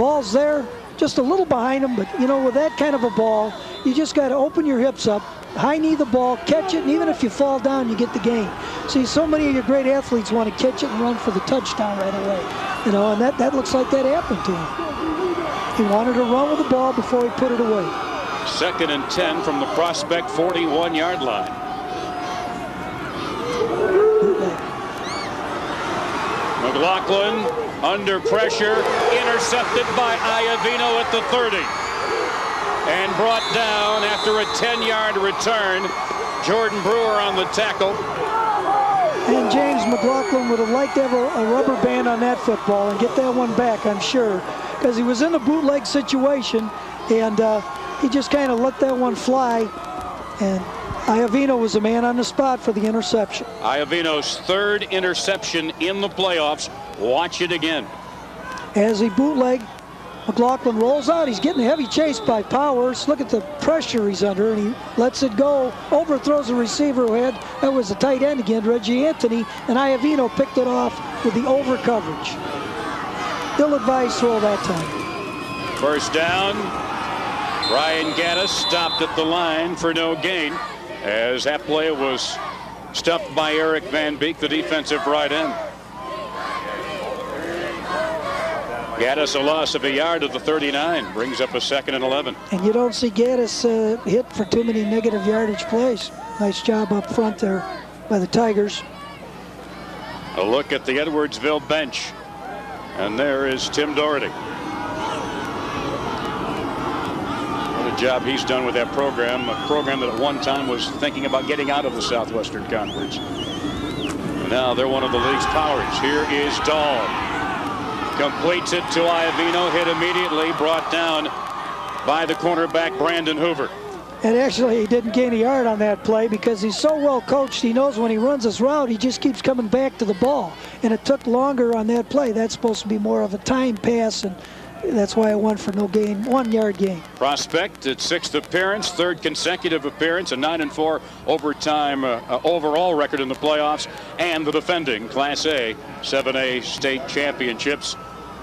ball's there, just a little behind him, but you know, with that kind of a ball, you just got to open your hips up, high knee the ball, catch it, and even if you fall down, you get the gain. See, so many of your great athletes want to catch it and run for the touchdown right away. You know, and that looks like that happened to him. He wanted to run with the ball before he put it away. 2nd and 10 from the Prospect 41-yard line. McLaughlin under pressure, intercepted by Iovino at the 30. And brought down after a 10-yard return. Jordan Brewer on the tackle. And James McLaughlin would have liked to have a rubber band on that football and get that one back, I'm sure, because he was in a bootleg situation, and he just kind of let that one fly, and Iovino was the man on the spot for the interception. Iovino's 3rd interception in the playoffs. Watch it again. As he bootleg, McLaughlin rolls out. He's getting a heavy chase by Powers. Look at the pressure he's under, and he lets it go. Overthrows the receiver who had, that was a tight end again, Reggie Anthony, and Iovino picked it off with the over coverage. Ill-advised throw that time. 1st down. Ryan Gaddis stopped at the line for no gain, as that play was stuffed by Eric Van Beek, the defensive right end. Gaddis a loss of a yard at the 39, brings up a 2nd and 11. And you don't see Gaddis hit for too many negative yardage plays. Nice job up front there by the Tigers. A look at the Edwardsville bench, and there is Tim Doherty. What a job he's done with that program, a program that at one time was thinking about getting out of the Southwestern Conference. And now they're one of the league's powers. Here is Dahl. Completes it to Iovino, hit immediately, brought down by the cornerback Brandon Hoover. And actually, he didn't gain a yard on that play because he's so well coached. He knows when he runs his route, he just keeps coming back to the ball. And it took longer on that play. That's supposed to be more of a time pass, and that's why it went for no gain, 1 yard gain. Prospect, its 6th appearance, 3rd consecutive appearance, a 9-4 overtime overall record in the playoffs, and the defending Class A 7A state championships.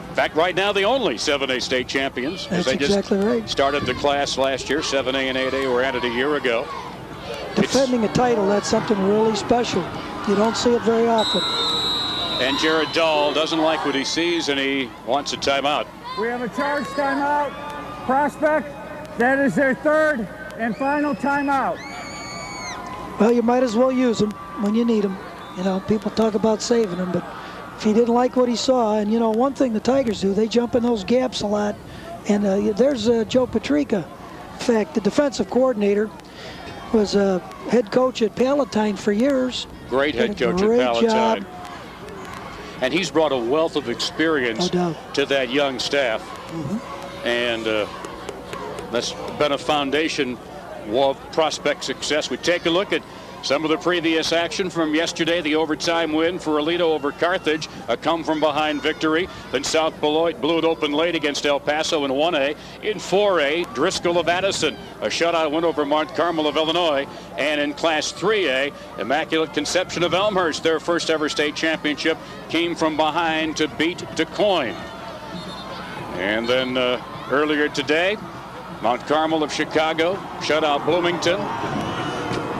In fact, right now the only 7A state champions. That's they exactly just right. Started the class last year. 7A and 8A were added a year ago. Defending a title, that's something really special. You don't see it very often. And Jared Dahl doesn't like what he sees, and he wants a timeout. We have a charge timeout. Prospect, that is their 3rd and final timeout. Well, you might as well use them when you need them. You know, people talk about saving them, but if he didn't like what he saw, and you know, one thing the Tigers do, they jump in those gaps a lot. And there's Joe Patrica. In fact, the defensive coordinator was a head coach at Palatine for years. Great head coach at Palatine. And he's brought a wealth of experience to that young staff. And that's been a foundation of Prospect success. We take a look at some of the previous action from yesterday. The overtime win for Aledo over Carthage, a come-from-behind victory. Then South Beloit blew it open late against El Paso in 1A. In 4A, Driscoll of Addison, a shutout win over Mount Carmel of Illinois. And in Class 3A, Immaculate Conception of Elmhurst, their first ever state championship, came from behind to beat DuQuoin. And then earlier today, Mount Carmel of Chicago shut out Bloomington.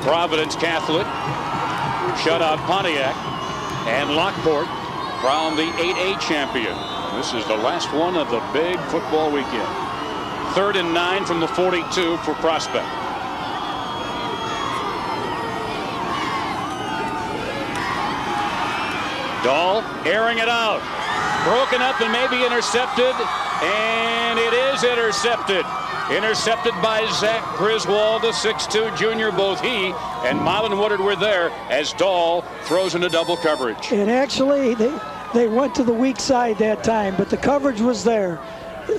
Providence Catholic shut out Pontiac, and Lockport crowned the 8A champion. This is the last one of the big football weekend. 3rd and 9 from the 42 for Prospect. Dahl airing it out, broken up and maybe intercepted, and it is intercepted. Intercepted by Zach Griswold, a 6'2 junior. Both he and Marlon Woodard were there as Dahl throws into double coverage. And actually, they went to the weak side that time, but the coverage was there.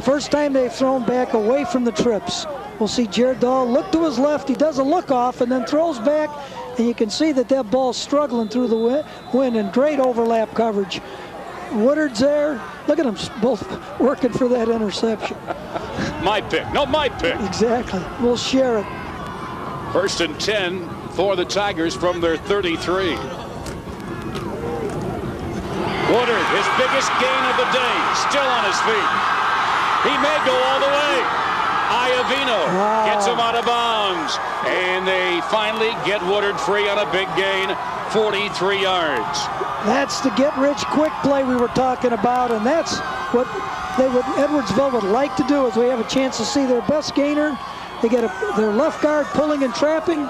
First time they've thrown back away from the trips. We'll see Jared Dahl look to his left. He does a look off and then throws back, and you can see that ball's struggling through the wind, and great overlap coverage. Woodard's there. Look at them both working for that interception. My pick. No, my pick. Exactly. We'll share it. 1st and 10 for the Tigers from their 33. Woodard, his biggest gain of the day, still on his feet. He may go all the way. Iovino gets him out of bounds. And they finally get Woodard free on a big gain, 43 yards. That's the get-rich-quick play we were talking about, and that's what Edwardsville would like to do, is we have a chance to see their best gainer. They get their left guard pulling and trapping.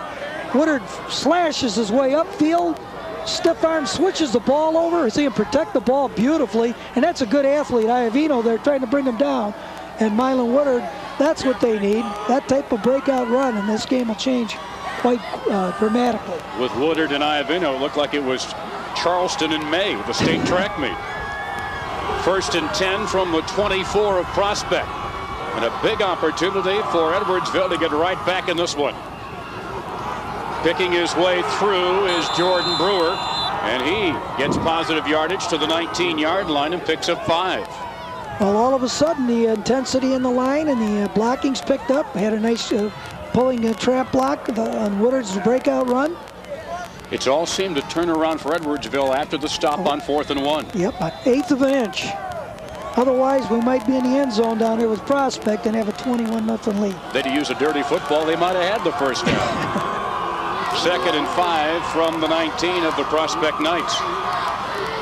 Woodard slashes his way upfield. Stiff arm switches the ball over. See him protect the ball beautifully, and that's a good athlete. Iovino, they're trying to bring him down. And Milan Woodard, that's what they need. That type of breakout run, and this game will change quite dramatically. With Woodard and Iovino, it looked like it was Charleston in May, the state track meet. 1st and 10 from the 24 of Prospect. And a big opportunity for Edwardsville to get right back in this one. Picking his way through is Jordan Brewer, and he gets positive yardage to the 19-yard line and picks up 5. Well, all of a sudden, the intensity in the line and the blocking's picked up. Had a nice pulling a trap block on Woodard's breakout run. It's all seemed to turn around for Edwardsville after the stop on 4th and 1. Yep, an 1/8 of an inch. Otherwise, we might be in the end zone down there with Prospect and have a 21-0 lead. They'd use a dirty football, they might have had the first down. 2nd and 5 from the 19 of the Prospect Knights.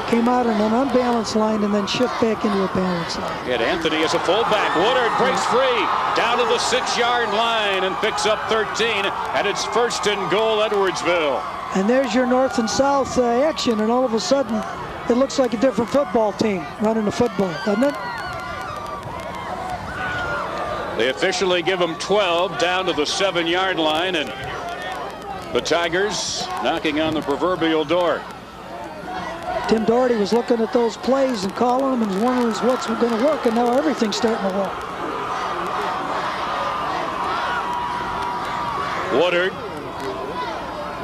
Came out on an unbalanced line and then shift back into a balanced line. He had Anthony as a fullback. Woodard breaks free down to the 6-yard line and picks up 13. And it's 1st and goal, Edwardsville. And there's your north and south action, and all of a sudden it looks like a different football team running the football, doesn't it? They officially give them 12 down to the 7-yard line, and the Tigers knocking on the proverbial door. Tim Doherty was looking at those plays and calling them and was wondering what's going to work, and now everything's starting to work. Woodard,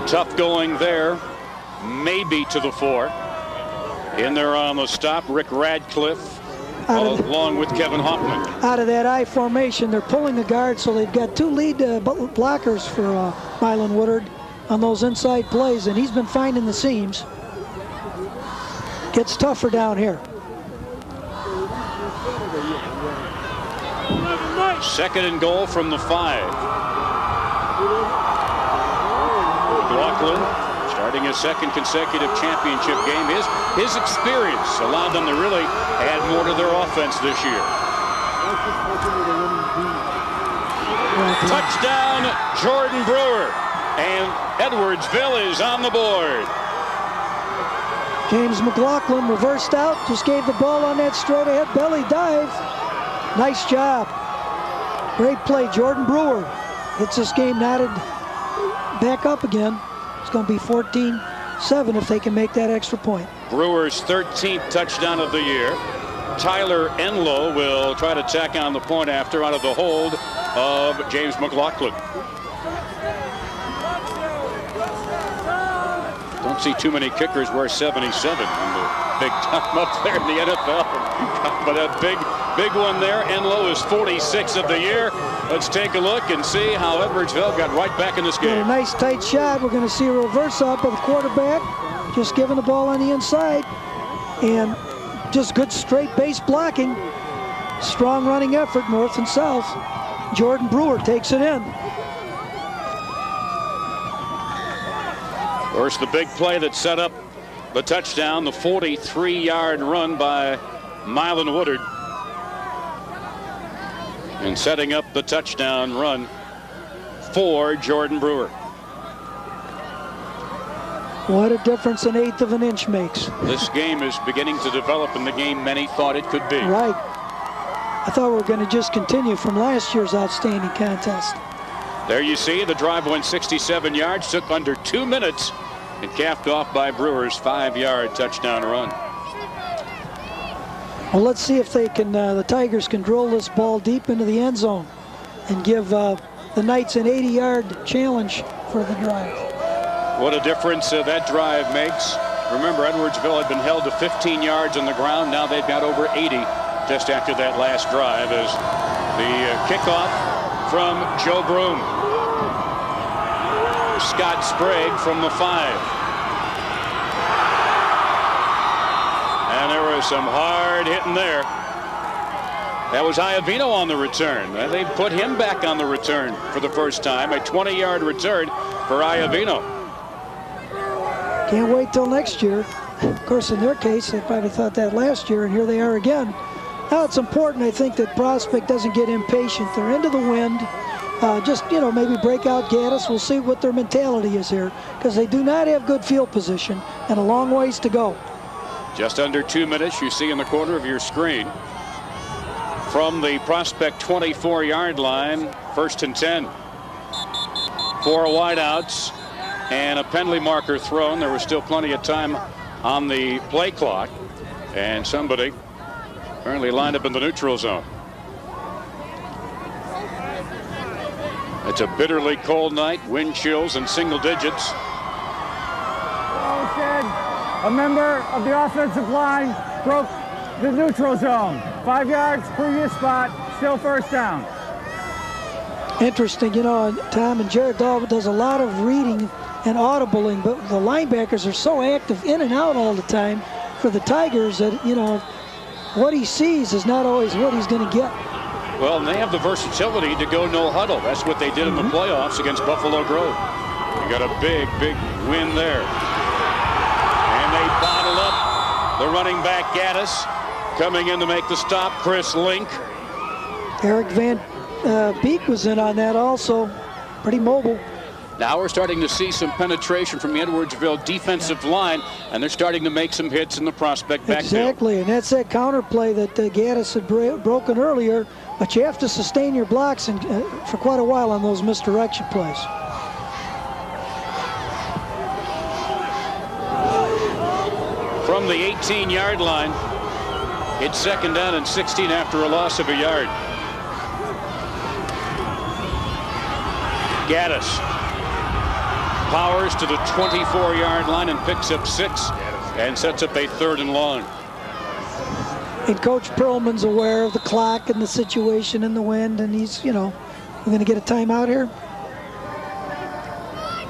tough going there, maybe to the 4. In there on the stop, Rick Radcliffe, along with Kevin Hoffman. Out of that I formation, they're pulling the guard, so they've got 2 lead blockers for Milan Woodard on those inside plays, and he's been finding the seams. Gets tougher down here. 2nd and goal from the 5. McLaughlin starting his 2nd consecutive championship game. His experience allowed them to really add more to their offense this year. Touchdown, Jordan Brewer. And Edwardsville is on the board. James McLaughlin reversed out, just gave the ball on that straight ahead belly dive. Nice job. Great play. Jordan Brewer gets this game knotted back up again. It's going to be 14-7 if they can make that extra point. Brewer's 13th touchdown of the year. Tyler Enlow will try to tack on the point after out of the hold of James McLaughlin. Don't see too many kickers wear 77 in the big time up there in the NFL. But a big one there. Enlow is 46 of the year. Let's take a look and see how Edwardsville got right back in this game. A nice tight shot. We're going to see a reverse up of the quarterback. Just giving the ball on the inside. And just good straight base blocking. Strong running effort, north and south. Jordan Brewer takes it in. Of course, the big play that set up the touchdown, the 43-yard run by Milan Woodard. And setting up the touchdown run for Jordan Brewer. What a difference an 1/8 of an inch makes. This game is beginning to develop in the game many thought it could be. Right. I thought we were going to just continue from last year's outstanding contest. There you see the drive went 67 yards, took under 2 minutes, and capped off by Brewer's 5-yard touchdown run. Well, let's see if they can, the Tigers can drill this ball deep into the end zone and give the Knights an 80-yard challenge for the drive. What a difference that drive makes. Remember, Edwardsville had been held to 15 yards on the ground. Now they've got over 80 just after that last drive as the kickoff from Joe Broom. Scott Sprague from the 5. And there was some hard hitting there. That was Iovino on the return. They put him back on the return for the first time. A 20-yard return for Iovino. Can't wait till next year. Of course, in their case, they probably thought that last year, and here they are again. Now, it's important, I think, that Prospect doesn't get impatient. They're into the wind. Just, you know, maybe break out Gaddis. We'll see what their mentality is here, because they do not have good field position and a long ways to go. Just under 2 minutes, you see in the corner of your screen. From the Prospect 24-yard line, 1st and 10. 4 wideouts and a penalty marker thrown. There was still plenty of time on the play clock, and somebody apparently lined up in the neutral zone. It's a bitterly cold night, wind chills in single digits. A member of the offensive line broke the neutral zone. 5 yards, previous spot, still 1st down. Interesting, you know, Tom, and Jared Dahl does a lot of reading and audibling, but the linebackers are so active in and out all the time for the Tigers that, you know, what he sees is not always what he's going to get. Well, and they have the versatility to go no huddle. That's what they did in the playoffs against Buffalo Grove. You got a big, big win there. And they bottle up the running back Gaddis. Coming in to make the stop, Chris Link. Eric Van Beek was in on that also. Pretty mobile. Now we're starting to see some penetration from the Edwardsville defensive line, and they're starting to make some hits in the Prospect backfield. Exactly, and that's that counter play that Gaddis had broken earlier, but you have to sustain your blocks and, for quite a while on those misdirection plays. From the 18-yard line, it's 2nd down and 16 after a loss of a yard. Gaddis powers to the 24-yard line and picks up 6 and sets up a 3rd and long. And Coach Perlman's aware of the clock and the situation and the wind, and he's, you know, we're going to get a timeout here.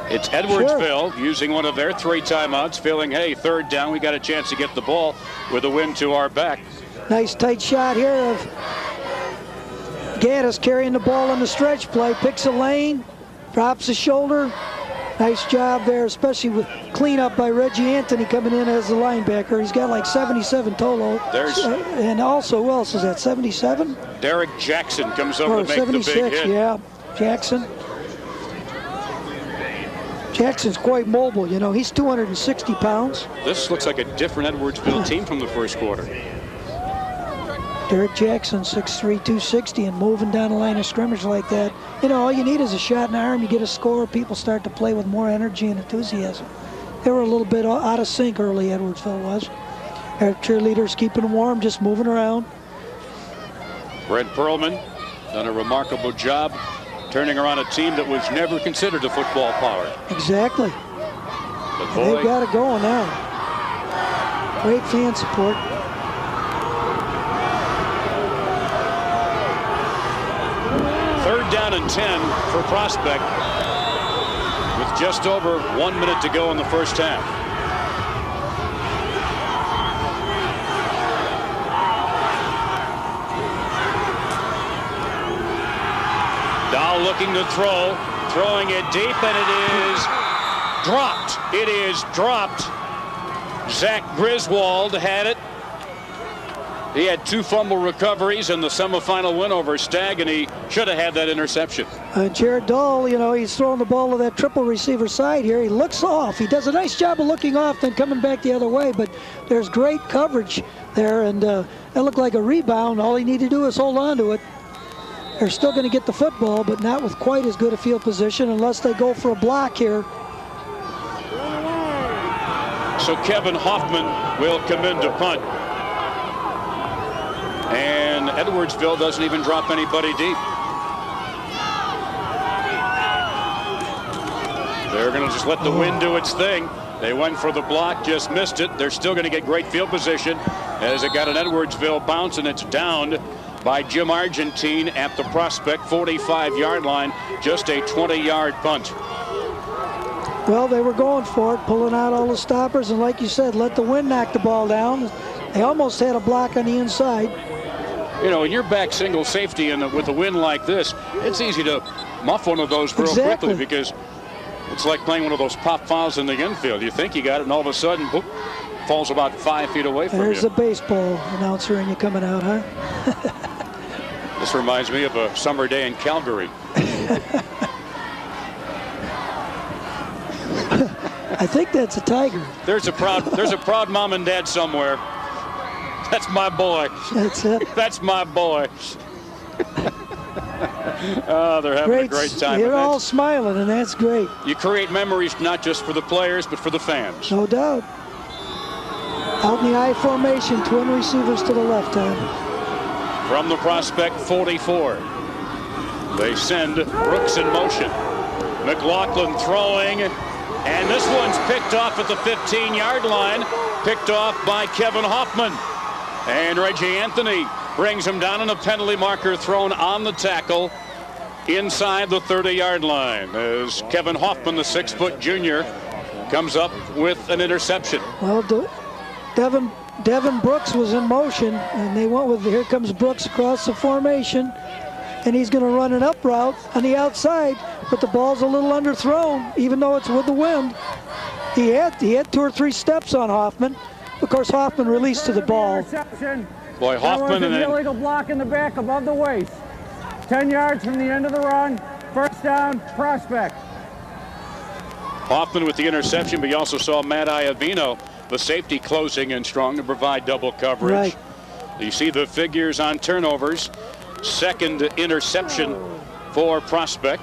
It's Edwardsville using one of their 3 timeouts, feeling, hey, 3rd down, we got a chance to get the ball with a wind to our back. Nice tight shot here of Gaddis carrying the ball on the stretch play, picks a lane, drops his shoulder. Nice job there, especially with cleanup by Reggie Anthony coming in as the linebacker. He's got like 77 total. And also, who else is that, 77? Derek Jackson comes over to make 76, the big hit. Yeah, Jackson. Jackson's quite mobile, you know. He's 260 pounds. This looks like a different Edwardsville team from the first quarter. Derek Jackson, 6'3", 260, and moving down the line of scrimmage like that. You know, all you need is a shot in the arm. You get a score. People start to play with more energy and enthusiasm. They were a little bit out of sync early, Edwardsville was. Our cheerleaders keeping them warm, just moving around. Brent Perlman done a remarkable job turning around a team that was never considered a football power. Exactly. But boy, they've got it going now. Great fan support. Third down and 10 for Prospect with just over 1 minute to go in the first half. Dahl looking to throw, throwing it deep, and it is dropped. It is dropped. Zach Griswold had it. He had 2 fumble recoveries in the semifinal win over Stagg, and he should have had that interception. Jared Dahl, you know, he's throwing the ball to that triple receiver side here. He looks off. He does a nice job of looking off, then coming back the other way, but there's great coverage there, and it looked like a rebound. All he needed to do is hold on to it. They're still going to get the football, but not with quite as good a field position unless they go for a block here. So Kevin Hoffman will come in to punt. And Edwardsville doesn't even drop anybody deep. They're going to just let the wind do its thing. They went for the block, just missed it. They're still going to get great field position as it got an Edwardsville bounce, and it's downed by Jim Argentine at the Prospect 45-yard line. Just a 20-yard punt. Well, they were going for it, pulling out all the stoppers, and like you said, let the wind knock the ball down. They almost had a block on the inside. You know, when you're back single safety and with a wind like this, it's easy to muff one of those real quickly because it's like playing one of those pop fouls in the infield. You think you got it, and all of a sudden, boop, falls about 5 feet away from you. There's a baseball announcer and you coming out, huh? This reminds me of a summer day in Calgary. I think that's a tiger. There's a proud mom and dad somewhere. That's my boy. That's it. That's my boy. Oh, they're having a great time. You're all smiling, and that's great. You create memories not just for the players, but for the fans. No doubt. Out in the I formation, twin receivers to the left hand. From the prospect 44, they send Brooks in motion. McLaughlin throwing, and this one's picked off at the 15-yard line, picked off by Kevin Hoffman. And Reggie Anthony brings him down, and a penalty marker thrown on the tackle inside the 30-yard line as Kevin Hoffman, the 6-foot junior, comes up with an interception. Well, Devin Brooks was in motion, and they went with, here comes Brooks across the formation, and he's going to run an up route on the outside, but the ball's a little underthrown, even though it's with the wind. He had 2 or 3 steps on Hoffman. Of course, Hoffman released to the ball. Boy, Hoffman and an illegal block in the back above the waist. 10 yards from the end of the run. First down, prospect. Hoffman with the interception, but you also saw Matt Iavino, the safety, closing and strong to provide double coverage. Right. You see the figures on turnovers. Second interception for prospect.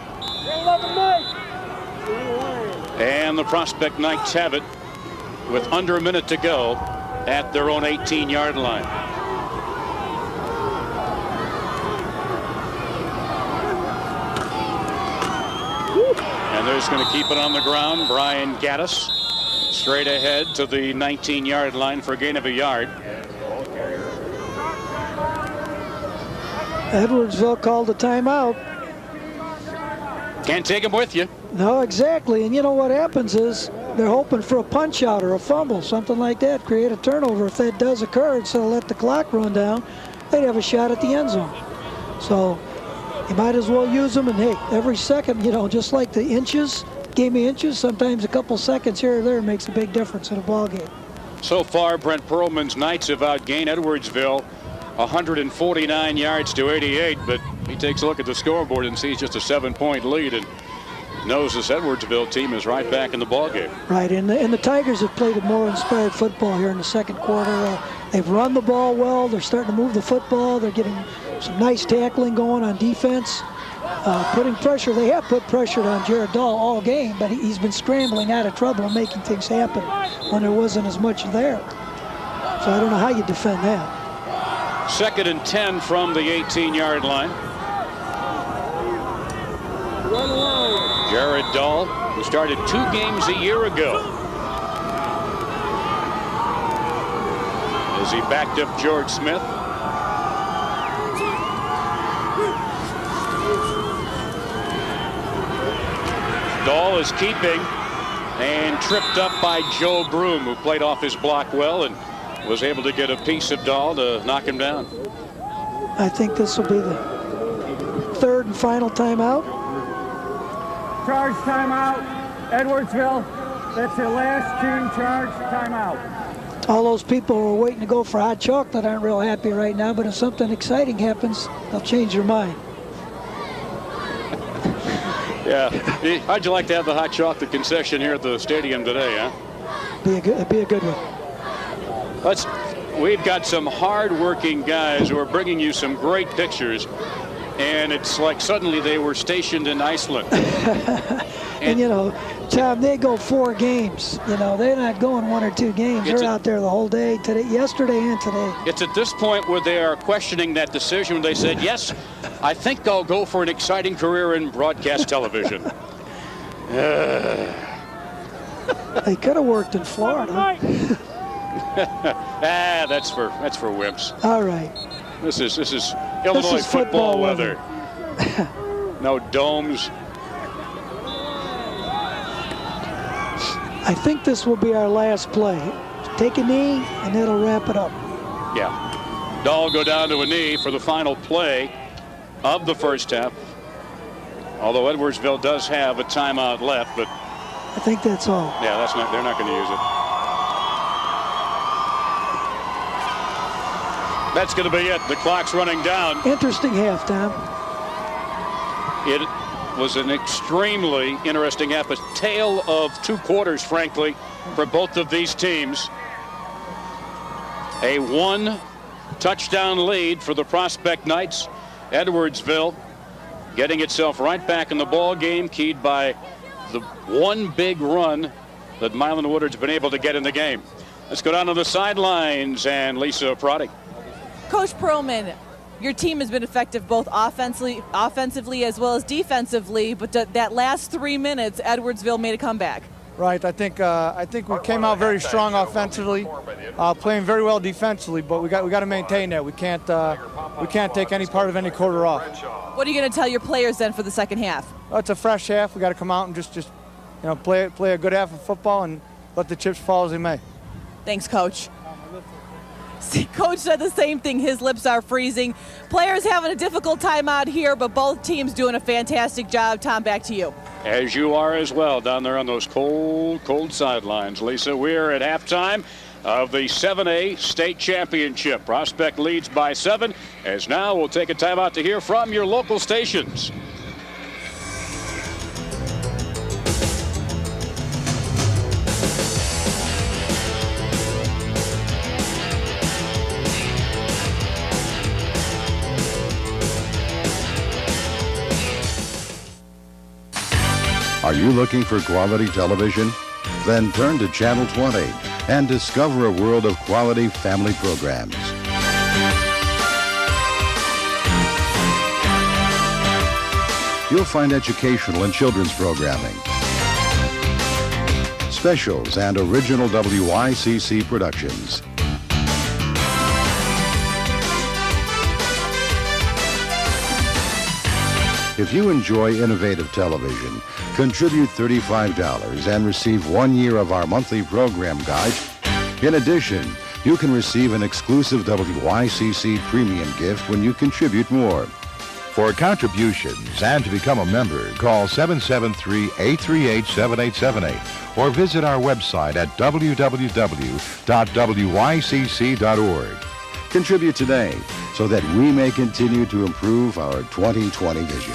And the prospect Knights have it with under a minute to go at their own 18-yard line. And they're just going to keep it on the ground. Brian Gaddis straight ahead to the 19-yard line for a gain of a yard. Edwardsville called a timeout. Can't take him with you. No, exactly. And you know what happens is they're hoping for a punch out or a fumble, something like that, create a turnover. If that does occur, instead of let the clock run down, they'd have a shot at the end zone. So you might as well use them. And hey, every second, you know, just like the inches, game of inches, sometimes a couple seconds here or there makes a big difference in a ball game. So far, Brent Perlman's Knights have outgained Edwardsville 149 yards to 88, but he takes a look at the scoreboard and sees just a 7-point lead and knows this Edwardsville team is right back in the ballgame. Right, and the Tigers have played a more inspired football here in the second quarter. They've run the ball well. They're starting to move the football. They're getting some nice tackling going on defense. Putting pressure. They have put pressure on Jared Dahl all game, but he's been scrambling out of trouble and making things happen when there wasn't as much there. So I don't know how you defend that. 2nd and 10 from the 18-yard line. Jared Dahl, who started 2 games a year ago, as he backed up George Smith. Dahl is keeping and tripped up by Joe Broom, who played off his block well and was able to get a piece of Dahl to knock him down. I think this will be the 3rd and final timeout. Charge timeout, Edwardsville. That's their last team charge timeout. All those people who are waiting to go for hot chocolate aren't real happy right now, but if something exciting happens, they'll change their mind. Yeah. How'd you like to have the hot chocolate concession here at the stadium today, huh? It'd be a good one. We've got some hard-working guys who are bringing you some great pictures, and it's like suddenly they were stationed in Iceland. And you know, Tom, they go 4 games. You know, they're not going 1 or 2 games. They're out there the whole day, yesterday and today. It's at this point where they are questioning that decision when they said, yes, I think I'll go for an exciting career in broadcast television. They could have worked in Florida. That's for wimps. All right. This is Illinois football weather. No domes. I think this will be our last play. Take a knee, and that'll wrap it up. Yeah. Dahl go down to a knee for the final play of the first half. Although Edwardsville does have a timeout left, but I think that's all. Yeah, they're not going to use it. That's going to be it. The clock's running down. Interesting half, Tom. It was an extremely interesting half. A tale of two quarters, frankly, for both of these teams. A 1-touchdown lead for the Prospect Knights. Edwardsville getting itself right back in the ball game, keyed by the one big run that Milan Woodard's been able to get in the game. Let's go down to the sidelines and Lisa Prodi. Coach Perlman, your team has been effective both offensively as well as defensively, but that last 3 minutes, Edwardsville made a comeback. Right. I think we came out very strong offensively, playing very well defensively, but we got to maintain that. We can't take any part of any quarter off. What are you going to tell your players then for the second half? It's a fresh half. We got to come out and just play a good half of football and let the chips fall as they may. Thanks, Coach. See, Coach said the same thing. His lips are freezing. Players having a difficult time out here, but both teams doing a fantastic job. Tom, back to you. As you are as well down there on those cold sidelines. Lisa, we're at halftime of the 7A state championship. Prospect leads by 7, as now we'll take a timeout to hear from your local stations. Are you looking for quality television? Then turn to Channel 20 and discover a world of quality family programs. You'll find educational and children's programming, specials, and original WICC productions. If you enjoy innovative television, contribute $35 and receive 1 year of our monthly program guide. In addition, you can receive an exclusive WICC premium gift when you contribute more. For contributions and to become a member, call 773-838-7878 or visit our website at www.wicc.org. Contribute today so that we may continue to improve our 2020 vision.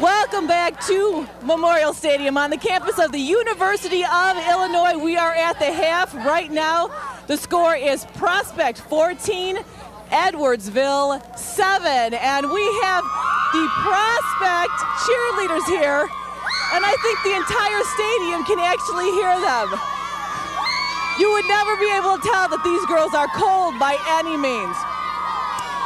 Welcome back to Memorial Stadium on the campus of the University of Illinois. We are at the half right now. The score is Prospect 14, Edwardsville 7. And we have the Prospect cheerleaders here. And I think the entire stadium can actually hear them. You would never be able to tell that these girls are cold by any means.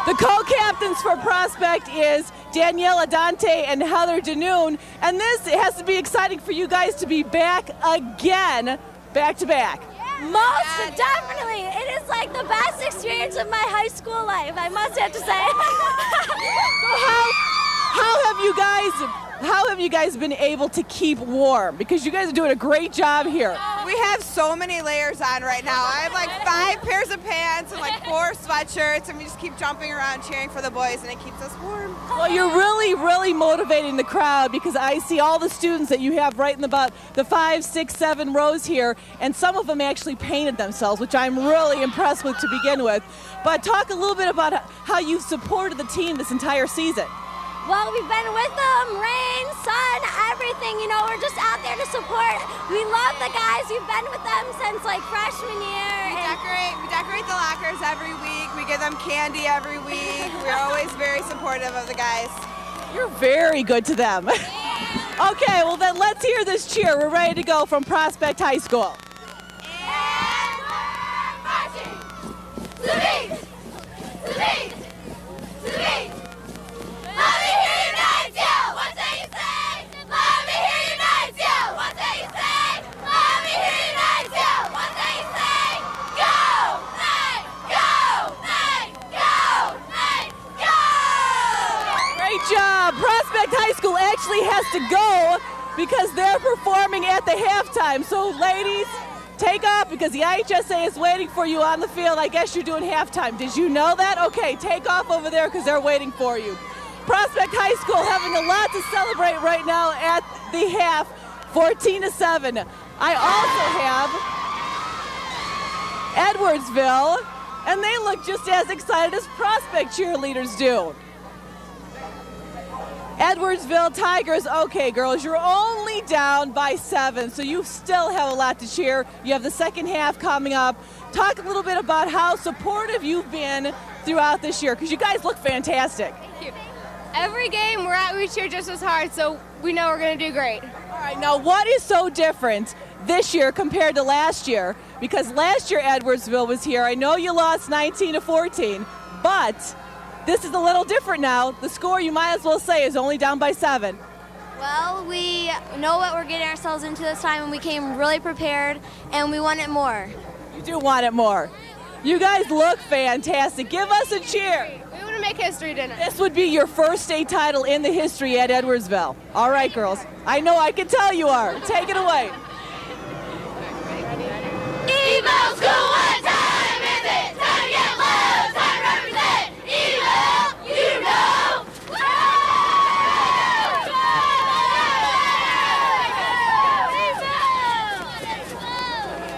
The co-captains for Prospect is Danielle Adante and Heather Danoon. And this has to be exciting for you guys to be back again, back to back. Most definitely. It is like the best experience of my high school life, I must have to say. How have you guys been able to keep warm? Because you guys are doing a great job here. We have so many layers on right now. I have like 5 pairs of pants and like 4 sweatshirts, and we just keep jumping around cheering for the boys, and it keeps us warm. Well, you're really, really motivating the crowd, because I see all the students that you have right in about the 5, 6, 7 rows here, and some of them actually painted themselves, which I'm really impressed with to begin with. But talk a little bit about how you've supported the team this entire season. Well, we've been with them, rain, sun, everything. You know, we're just out there to support. We love the guys. We've been with them since like freshman year. We decorate the lockers every week. We give them candy every week. We're always very supportive of the guys. You're very good to them. Okay, well then let's hear this cheer. We're ready to go from Prospect High School. And we're marching. To beat. Let me hear you nights yell. What do you say? Let me hear you nights yell. What do you say? Let me hear you nights yell. What do you say? Go, Knights! Go, Knights! to go because they're performing at the halftime. So ladies, take off because the IHSA is waiting for you on the field. I guess you're doing halftime. Did you know that? Okay, take off over there because they're waiting for you. Prospect High School having a lot to celebrate right now at the half, 14-7. I also have Edwardsville, and they look just as excited as Prospect cheerleaders do. Edwardsville Tigers, okay girls, you're only down by 7, so you still have a lot to cheer. You have the second half coming up. Talk a little bit about how supportive you've been throughout this year, because you guys look fantastic. Thank you. Every game we're at, we cheer just as hard, so we know we're going to do great. All right, now what is so different this year compared to last year? Because last year Edwardsville was here. I know you lost 19-14, but this is a little different now. The score, you might as well say, is only down by 7. Well, we know what we're getting ourselves into this time, and we came really prepared, and we want it more. You do want it more. You guys look fantastic. Give us a cheer. We want to make history tonight. This would be your first state title in the history at Edwardsville. All right, girls. I know, I can tell you are. Take it away. Evo School, what time is it? Time to get low, time to represent. Evo, you know.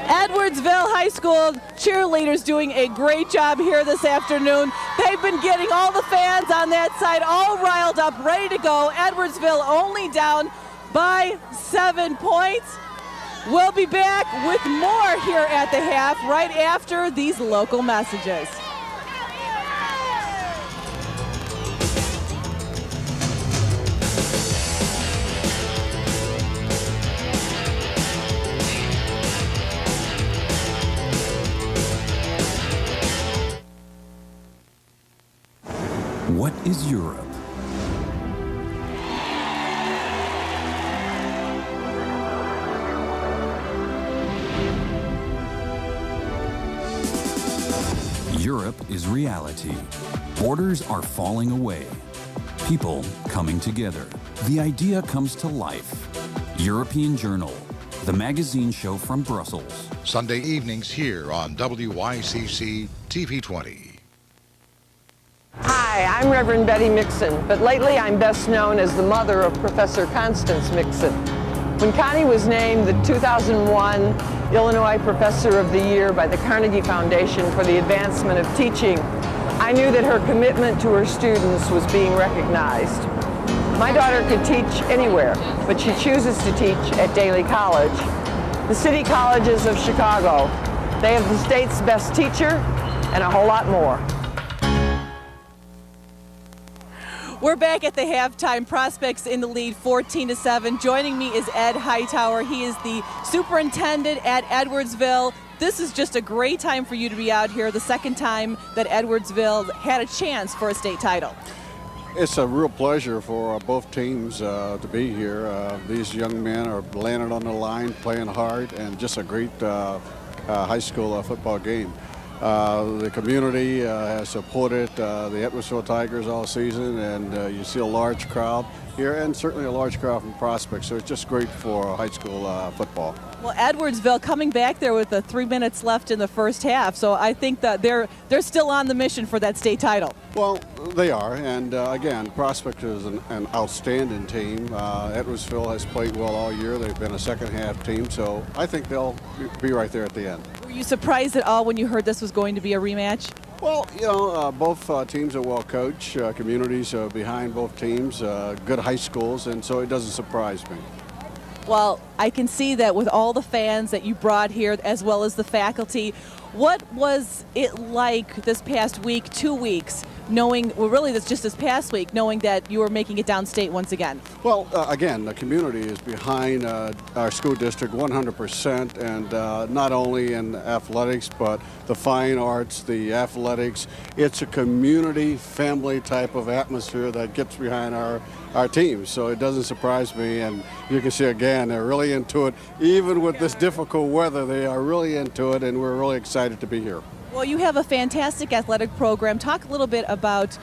Edwardsville High School cheerleaders doing a great job here this afternoon. They've been getting all the fans on that side all riled up, ready to go. Edwardsville only down by 7 points. We'll be back with more here at the half right after these local messages. What is Europe? Europe is reality. Borders are falling away. People coming together. The idea comes to life. European Journal, the magazine show from Brussels. Sunday evenings here on WYCC TV 20. Hi, I'm Reverend Betty Mixon, but lately I'm best known as the mother of Professor Constance Mixon. When Connie was named the 2001 Illinois Professor of the Year by the Carnegie Foundation for the Advancement of Teaching, I knew that her commitment to her students was being recognized. My daughter could teach anywhere, but she chooses to teach at Daly College. The City Colleges of Chicago. They have the state's best teacher and a whole lot more. We're back at the halftime. Prospects in the lead, 14-7. Joining me is Ed Hightower. He is the superintendent at Edwardsville. This is just a great time for you to be out here, the second time that Edwardsville had a chance for a state title. It's a real pleasure for both teams to be here. These young men are landing on the line, playing hard, and just a great high school football game. The community has supported the Edwardsville Tigers all season, and you see a large crowd here, and certainly a large crowd from Prospect, so it's just great for high school football. Well, Edwardsville coming back there with 3 minutes left in the first half, so I think that they're still on the mission for that state title. Well, they are, and again, Prospect is an outstanding team. Edwardsville has played well all year. They've been a second half team, so I think they'll be right there at the end. Were you surprised at all when you heard this was going to be a rematch? Well, you know, both teams are well coached. Communities are behind both teams, good high schools, and so it doesn't surprise me. Well, I can see that with all the fans that you brought here, as well as the faculty. What was it like this past week, 2 weeks, knowing, well, really that's just this past week, knowing that you were making it downstate once again? Well, again, the community is behind our school district 100%, and not only in athletics, but the fine arts, the athletics. It's a community, family type of atmosphere that gets behind our teams, so it doesn't surprise me, and you can see again, they're really into it. Even with this difficult weather, they are really into it, and we're really excited to be here. Well, you have a fantastic athletic program. Talk a little bit about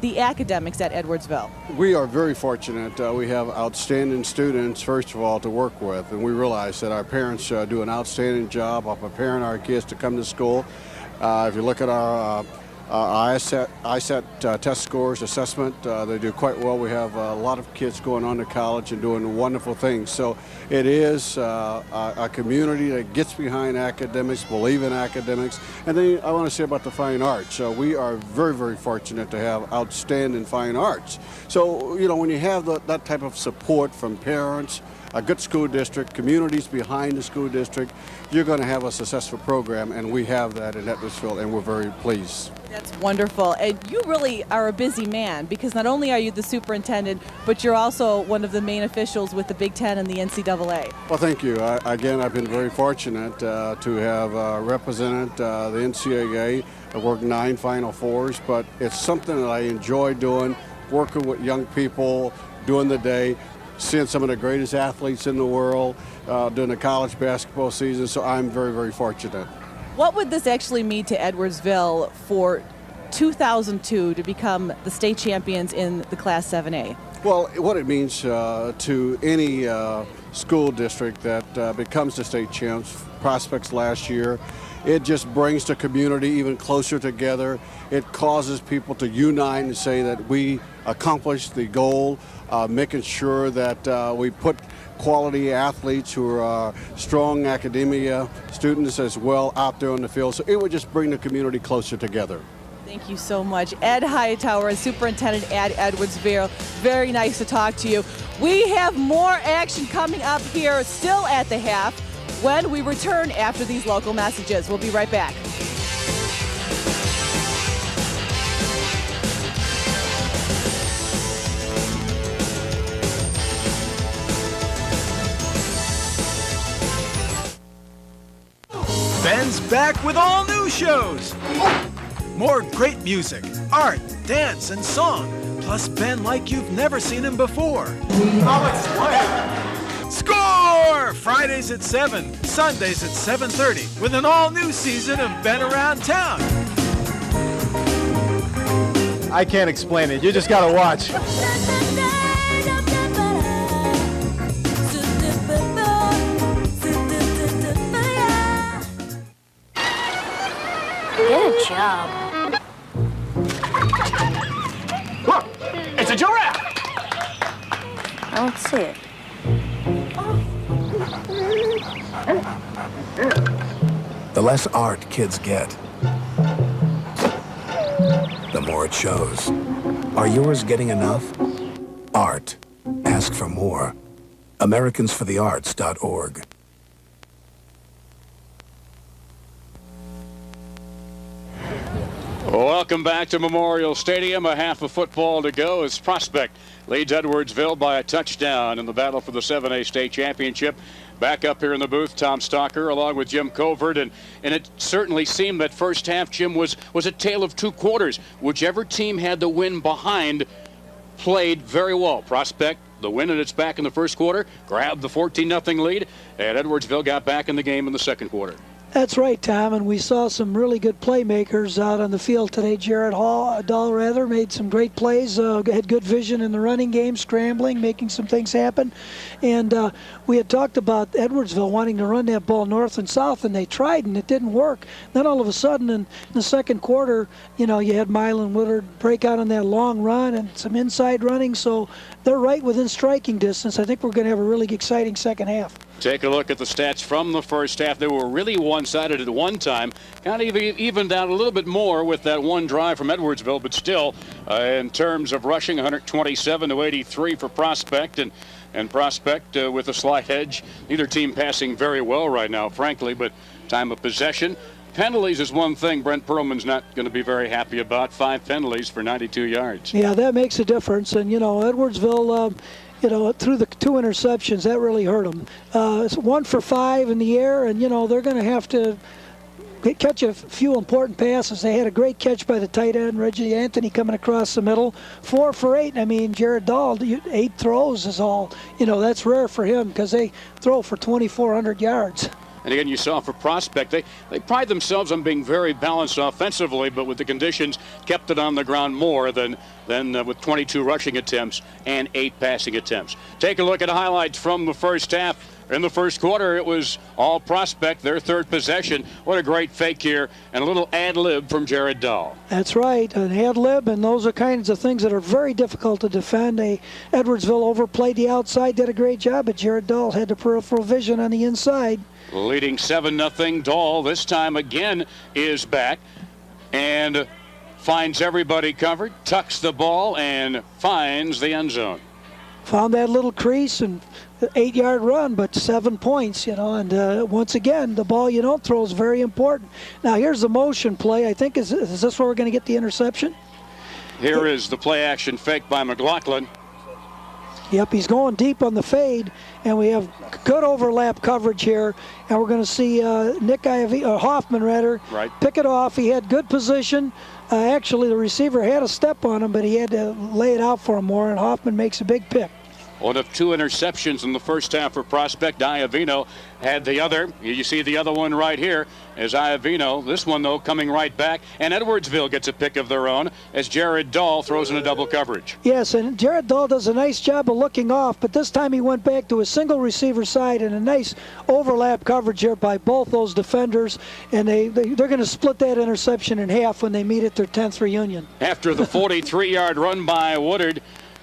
the academics at Edwardsville. We are very fortunate. We have outstanding students, first of all, to work with, and we realize that our parents do an outstanding job of preparing our kids to come to school. If you look at our ISET test scores assessment, they do quite well. We have a lot of kids going on to college and doing wonderful things. So it is a community that gets behind academics, believe in academics. And then I want to say about the fine arts. We are very, very fortunate to have outstanding fine arts. So, you know, when you have that type of support from parents, a good school district, communities behind the school district, you're going to have a successful program, and we have that in Edwardsville, and we're very pleased. That's wonderful. And you really are a busy man, because not only are you the superintendent, but you're also one of the main officials with the Big Ten and the NCAA. Well, thank you. Again, I've been very fortunate to have represented the NCAA. I worked 9 Final Fours, but it's something that I enjoy doing, working with young people during the day, seeing some of the greatest athletes in the world during the college basketball season, so I'm very, very fortunate. What would this actually mean to Edwardsville for 2002 to become the state champions in the Class 7A? Well, what it means to any school district that becomes the state champs, Prospects last year, it just brings the community even closer together. It causes people to unite and say that we accomplished the goal, making sure that we put quality athletes who are strong academia students as well out there on the field. So it would just bring the community closer together. Thank you so much. Ed Hightower, Superintendent at Edwardsville. Very nice to talk to you. We have more action coming up here still at the half when we return after these local messages. We'll be right back. Ben's back with all new shows. More great music, art, dance, and song. Plus Ben like you've never seen him before. Score! Fridays at 7, Sundays at 7:30 with an all-new season of Ben Around Town. I can't explain it. You just gotta watch. Good job. Look, it's a giraffe. I don't see it. The less art kids get, the more it shows. Are yours getting enough? Art. Ask for more. AmericansForTheArts.org. Welcome back to Memorial Stadium. A half of football to go as Prospect leads Edwardsville by a touchdown in the battle for the 7A state championship. Back up here in the booth, Tom Stalker along with Jim Covert, and it certainly seemed that first half, Jim, was a tale of 2 quarters. Whichever team had the win behind played very well. Prospect, the win at its back in the first quarter, grabbed the 14-0 lead, and Edwardsville got back in the game in the second quarter. That's right, Tom, and we saw some really good playmakers out on the field today. Jared Dahl made some great plays, had good vision in the running game, scrambling, making some things happen. And we had talked about Edwardsville wanting to run that ball north and south, and they tried, and it didn't work. Then all of a sudden, in the second quarter, you know, you had Mylan Woodard break out on that long run and some inside running, so they're right within striking distance. I think we're going to have a really exciting second half. Take a look at the stats from the first half. They were really one-sided at one time. Kind of evened out a little bit more with that one drive from Edwardsville, but still, in terms of rushing, 127 to 83 for Prospect, and Prospect with a slight edge. Neither team passing very well right now, frankly, but time of possession. Penalties is one thing Brent Perlman's not going to be very happy about. 5 penalties for 92 yards. Yeah, that makes a difference. And, you know, Edwardsville, you know, through the 2 interceptions, that really hurt them. It's 1 for 5 in the air, and, you know, they're going to have to catch a few important passes. They had a great catch by the tight end, Reggie Anthony, coming across the middle. 4 for 8. I mean, Jared Dahl, 8 throws is all. You know, that's rare for him because they throw for 2,400 yards. And again, you saw for Prospect, they pride themselves on being very balanced offensively, but with the conditions, kept it on the ground more than with 22 rushing attempts and 8 passing attempts. Take a look at highlights from the first half. In the first quarter, it was all Prospect, their third possession. What a great fake here, and a little ad-lib from Jared Dahl. That's right, an ad-lib, and those are kinds of things that are very difficult to defend. Edwardsville overplayed the outside, did a great job, but Jared Dahl had the peripheral vision on the inside. Leading 7-0, Dahl this time again is back and finds everybody covered, tucks the ball, and finds the end zone. Found that little crease and 8-yard run, but 7 points, you know, and once again, the ball you don't throw is very important. Now, here's the motion play. I think, is this where we're going to get the interception? Here is the play action fake by McLaughlin. Yep, he's going deep on the fade, and we have good overlap coverage here, and we're going to see Hoffman, right, pick it off. He had good position. Actually, the receiver had a step on him, but he had to lay it out for him more, and Hoffman makes a big pick. One of 2 interceptions in the first half for Prospect. Iovino had the other. You see the other one right here as Iovino. This one, though, coming right back. And Edwardsville gets a pick of their own as Jared Dahl throws in a double coverage. Yes, and Jared Dahl does a nice job of looking off, but this time he went back to a single receiver side and a nice overlap coverage here by both those defenders. And they're going to split that interception in half when they meet at their 10th reunion. After the 43-yard run by Woodard,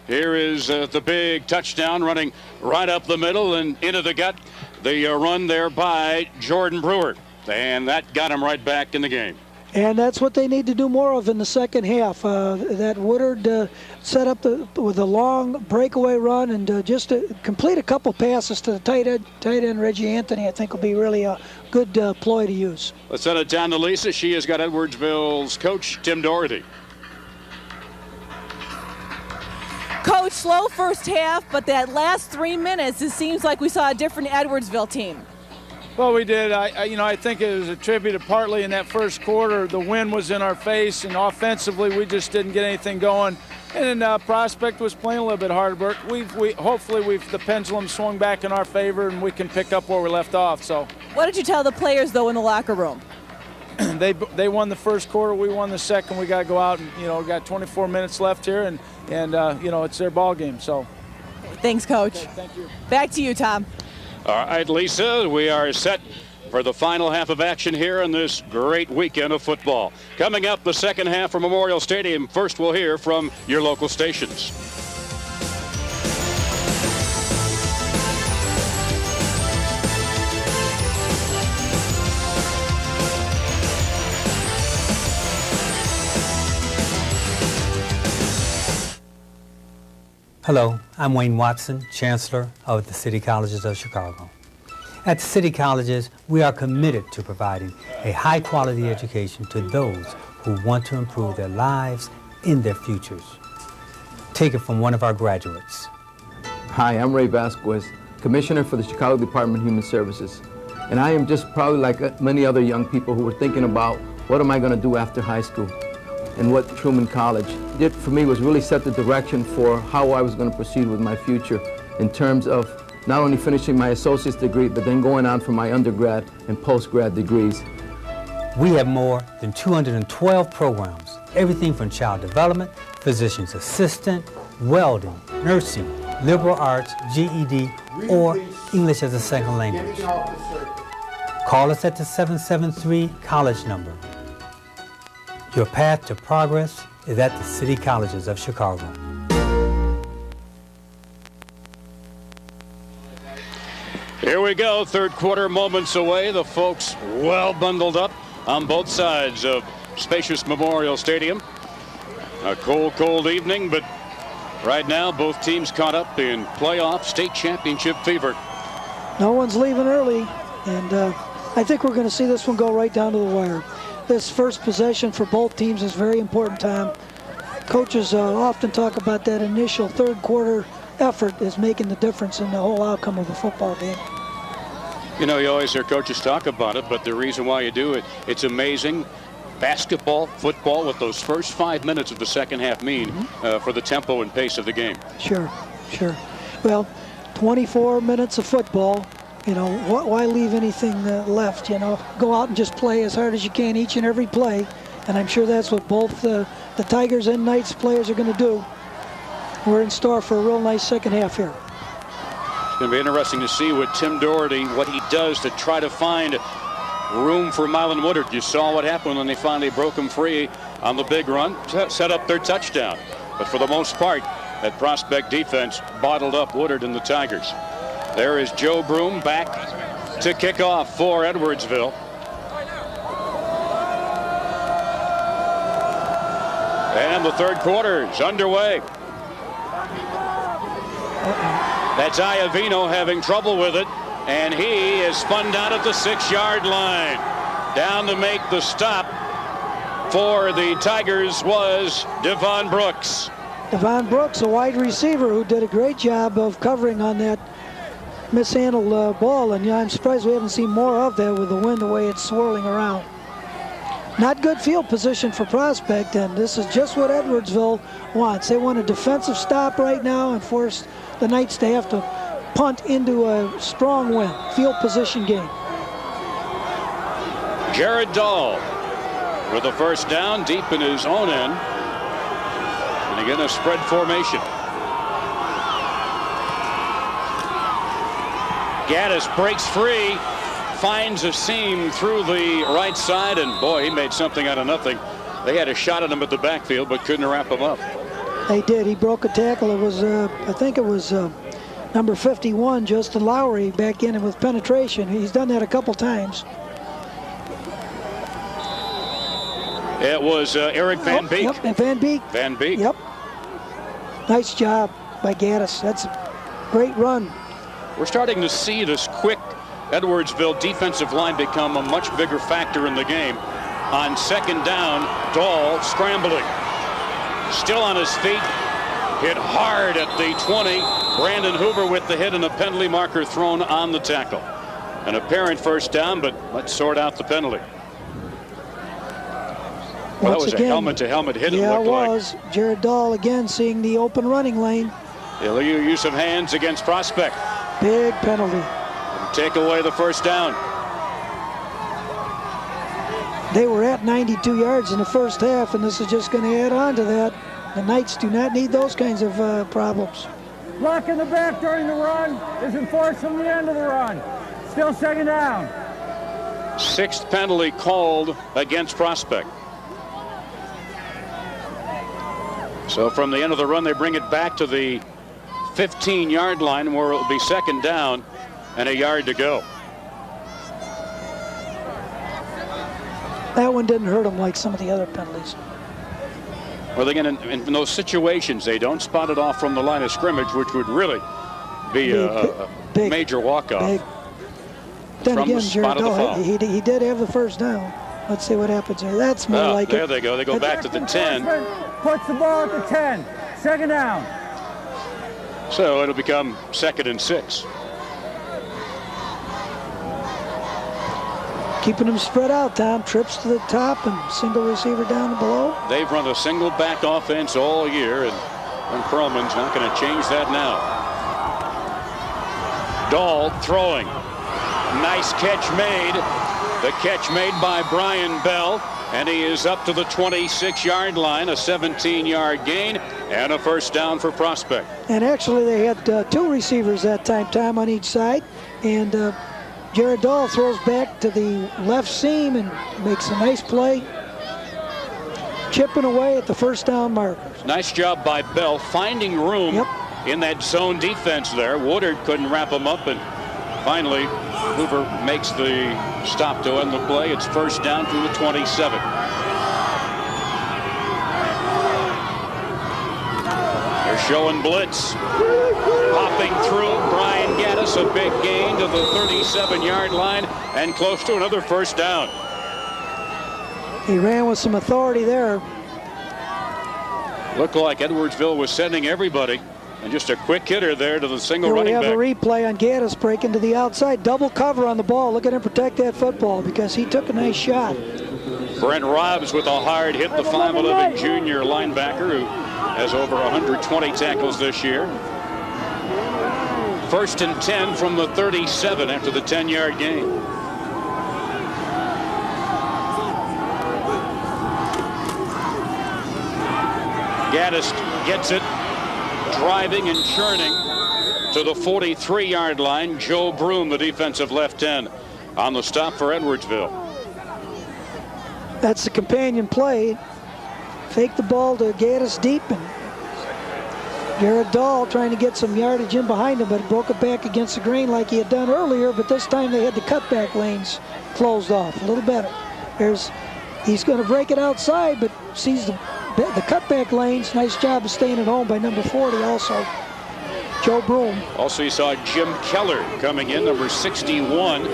here is the big touchdown running right up the middle and into the gut. The run there by Jordan Brewer. And that got him right back in the game. And that's what they need to do more of in the second half. That Woodard set up with a long breakaway run and just to complete a couple passes to the tight end Reggie Anthony, I think will be really a good ploy to use. Let's send it down to Lisa. She has got Edwardsville's coach, Tim Doherty. Coach, slow first half, but that last 3 minutes, it seems like we saw a different Edwardsville team. Well, we did. I think it was attributed partly in that first quarter. The wind was in our face, and offensively, we just didn't get anything going. And then Prospect was playing a little bit harder. Hopefully the pendulum swung back in our favor, and we can pick up where we left off. So, what did you tell the players though in the locker room? They won the first quarter. We won the second. We got to go out and got 24 minutes left here, and it's their ball game. So, thanks, Coach. Okay, thank you. Back to you, Tom. All right, Lisa, we are set for the final half of action here in this great weekend of football. Coming up, the second half from Memorial Stadium. First, we'll hear from your local stations. Hello, I'm Wayne Watson, Chancellor of the City Colleges of Chicago. At the City Colleges, we are committed to providing a high-quality education to those who want to improve their lives and their futures. Take it from one of our graduates. Hi, I'm Ray Vasquez, Commissioner for the Chicago Department of Human Services. And I am just probably like many other young people who were thinking about what am I going to do after high school and what Truman College did for me was really set the direction for how I was going to proceed with my future in terms of not only finishing my associate's degree, but then going on for my undergrad and postgrad degrees. We have more than 212 programs, everything from child development, physician's assistant, welding, nursing, liberal arts, GED, or English as a second language. Call us at the 773 college number. Your path to progress is at the City Colleges of Chicago. Here we go, third quarter moments away. The folks well bundled up on both sides of spacious Memorial Stadium. A cold, cold evening, but right now both teams caught up in playoff state championship fever. No one's leaving early, and I think we're going to see this one go right down to the wire. This first possession for both teams is very important time. Coaches often talk about that initial third quarter effort is making the difference in the whole outcome of a football game. You know, you always hear coaches talk about it, but the reason why you do it, it's amazing. Basketball, football, what those first 5 minutes of the second half mean for the tempo and pace of the game. Sure, sure. Well, 24 minutes of football, You know, why leave anything left? You know, go out and just play as hard as you can each and every play. And I'm sure that's what both the Tigers and Knights players are going to do. We're in store for a real nice second half here. It's going to be interesting to see what Tim Doherty, what he does to try to find room for Mylan Woodard. You saw what happened when they finally broke him free on the big run, set up their touchdown. But for the most part, that Prospect defense bottled up Woodard and the Tigers. There is Joe Broom back to kick off for Edwardsville. And the third quarter is underway. That's Iavino having trouble with it, and he is spun down at the 6-yard line. Down to make the stop for the Tigers was Devon Brooks. Devon Brooks, a wide receiver who did a great job of covering on that mishandled ball, and I'm surprised we haven't seen more of that with the wind the way it's swirling around. Not good field position for Prospect, and this is just what Edwardsville wants. They want a defensive stop right now and force the Knights to have to punt into a strong win, field position game. Jared Dahl with the first down deep in his own end. And again, a spread formation. Gaddis breaks free, finds a seam through the right side, and boy, he made something out of nothing. They had a shot at him at the backfield, but couldn't wrap him up. They did. He broke a tackle. It was, I think it was number 51, Justin Lowry, back in with penetration. He's done that a couple times. It was Eric Van Beek. Yep, Van Beek. Van Beek. Yep. Nice job by Gaddis. That's a great run. We're starting to see this quick Edwardsville defensive line become a much bigger factor in the game. On second down, Dahl scrambling. Still on his feet. Hit hard at the 20. Brandon Hoover with the hit and a penalty marker thrown on the tackle. An apparent first down, but let's sort out the penalty. Well, that was again, a helmet-to-helmet hit. Yeah, it was. Like. Jared Dahl again seeing the open running lane. He'll use some hands against Prospect. Big penalty. Take away the first down. They were at 92 yards in the first half, and this is just going to add on to that. The Knights do not need those kinds of problems. Block in the back during the run is enforced from the end of the run. Still second down. Sixth penalty called against Prospect. So from the end of the run, they bring it back to the 15-yard line where it will be second down and a yard to go. That one didn't hurt them like some of the other penalties. Well, again, in those situations, they don't spot it off from the line of scrimmage, which would really be a major walk-off. Then again, Jared Dahl, he did have the first down. Let's see what happens there. That's more like there it. There they go. They go back to the 10. Puts the ball at the 10. Second down. So it'll become 2nd and 6. Keeping them spread out, Tom. Trips to the top and single receiver down and below. They've run a single back offense all year, and Perlman's not going to change that now. Dahl throwing. Nice catch made. The catch made by Brian Bell, and he is up to the 26-yard line, a 17-yard gain, and a first down for Prospect. And actually, they had two receivers that time, Tom, on each side, and Jared Dahl throws back to the left seam and makes a nice play, chipping away at the first down markers. Nice job by Bell finding room in that zone defense there. Woodard couldn't wrap him up, and finally Hoover makes the stop to end the play. It's first down through the 27. They're showing blitz. Popping through, Brian Gaddis, a big gain to the 37-yard line and close to another first down. He ran with some authority there. Looked like Edwardsville was sending everybody. And just a quick hitter there to the single running back. We have a replay on Gaddis breaking to the outside. Double cover on the ball. Look at him protect that football because he took a nice shot. Brent Robbs with a hard hit, the 5'11" junior linebacker who has over 120 tackles this year. 1st and 10 from the 37 after the 10-yard gain. Gaddis gets it, driving and churning to the 43-yard line. Joe Broom, the defensive left end, on the stop for Edwardsville. That's the companion play. Fake the ball to Gaddis deep, and Jared Dahl trying to get some yardage in behind him, but broke it back against the grain like he had done earlier, but this time they had the cutback lanes closed off a little better. He's going to break it outside, but sees the cutback lanes. Nice job of staying at home by number 40 also, Joe Broom. Also, you saw Jim Keller coming in, number 61,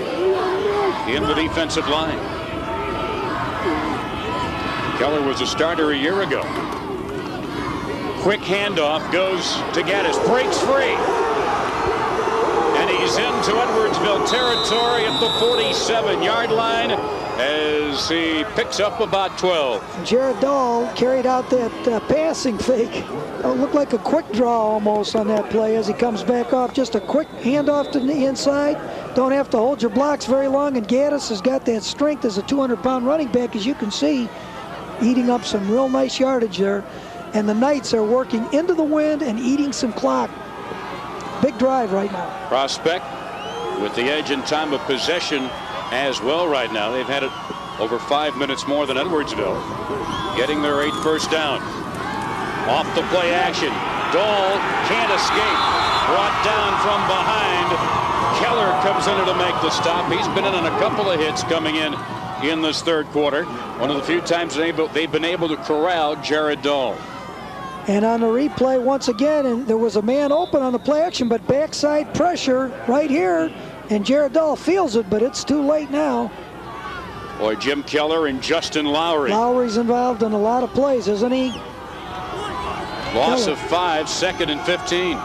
in the defensive line. Keller was a starter a year ago. Quick handoff goes to Gaddis, breaks free. And he's into Edwardsville territory at the 47-yard line as he picks up about 12. Jared Dahl carried out that passing fake. It looked like a quick draw almost on that play as he comes back off. Just a quick handoff to the inside. Don't have to hold your blocks very long, and Gaddis has got that strength as a 200-pound running back, as you can see, eating up some real nice yardage there. And the Knights are working into the wind and eating some clock. Big drive right now. Prospect with the edge in time of possession as well right now. They've had it over 5 minutes more than Edwardsville, getting their 8th first down. Off the play action. Dahl can't escape. Brought down from behind. Keller comes in to make the stop. He's been in on a couple of hits coming in this third quarter. One of the few times they've been able to corral Jared Dahl. And on the replay, once again, and there was a man open on the play action, but backside pressure right here, and Jared Dahl feels it, but it's too late now. Boy, Jim Keller and Justin Lowry. Lowry's involved in a lot of plays, isn't he? Loss of 5, 2nd and 15.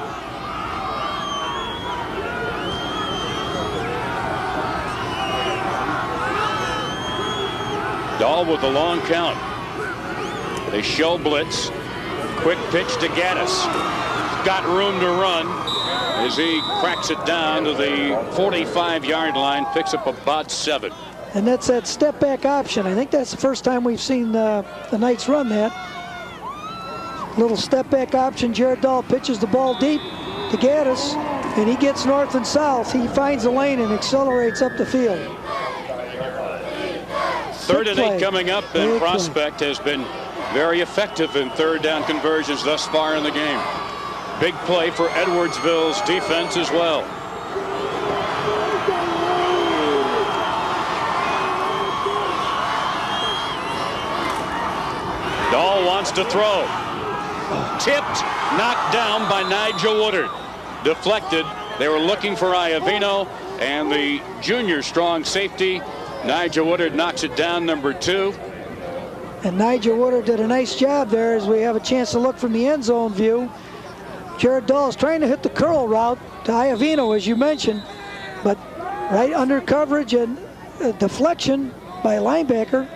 Dahl with the long count. They show blitz. Quick pitch to Gaddis. Got room to run as he cracks it down to the 45-yard line, picks up about 7. And that's that step back option. I think that's the first time we've seen the Knights run that. Little step back option. Jared Dahl pitches the ball deep to Gaddis, and he gets north and south. He finds the lane and accelerates up the field. 3rd and 8 coming up, and Prospect has been very effective in 3rd down conversions thus far in the game. Big play for Edwardsville's defense as well. Dahl wants to throw. Tipped, knocked down by Nigel Woodard. Deflected. They were looking for Iovino, and the junior strong safety, Nigel Woodard, knocks it down, number 2. And Nigel Woodard did a nice job there as we have a chance to look from the end zone view. Jared Dahl is trying to hit the curl route to Iovino, as you mentioned, but right under coverage and deflection by a linebacker,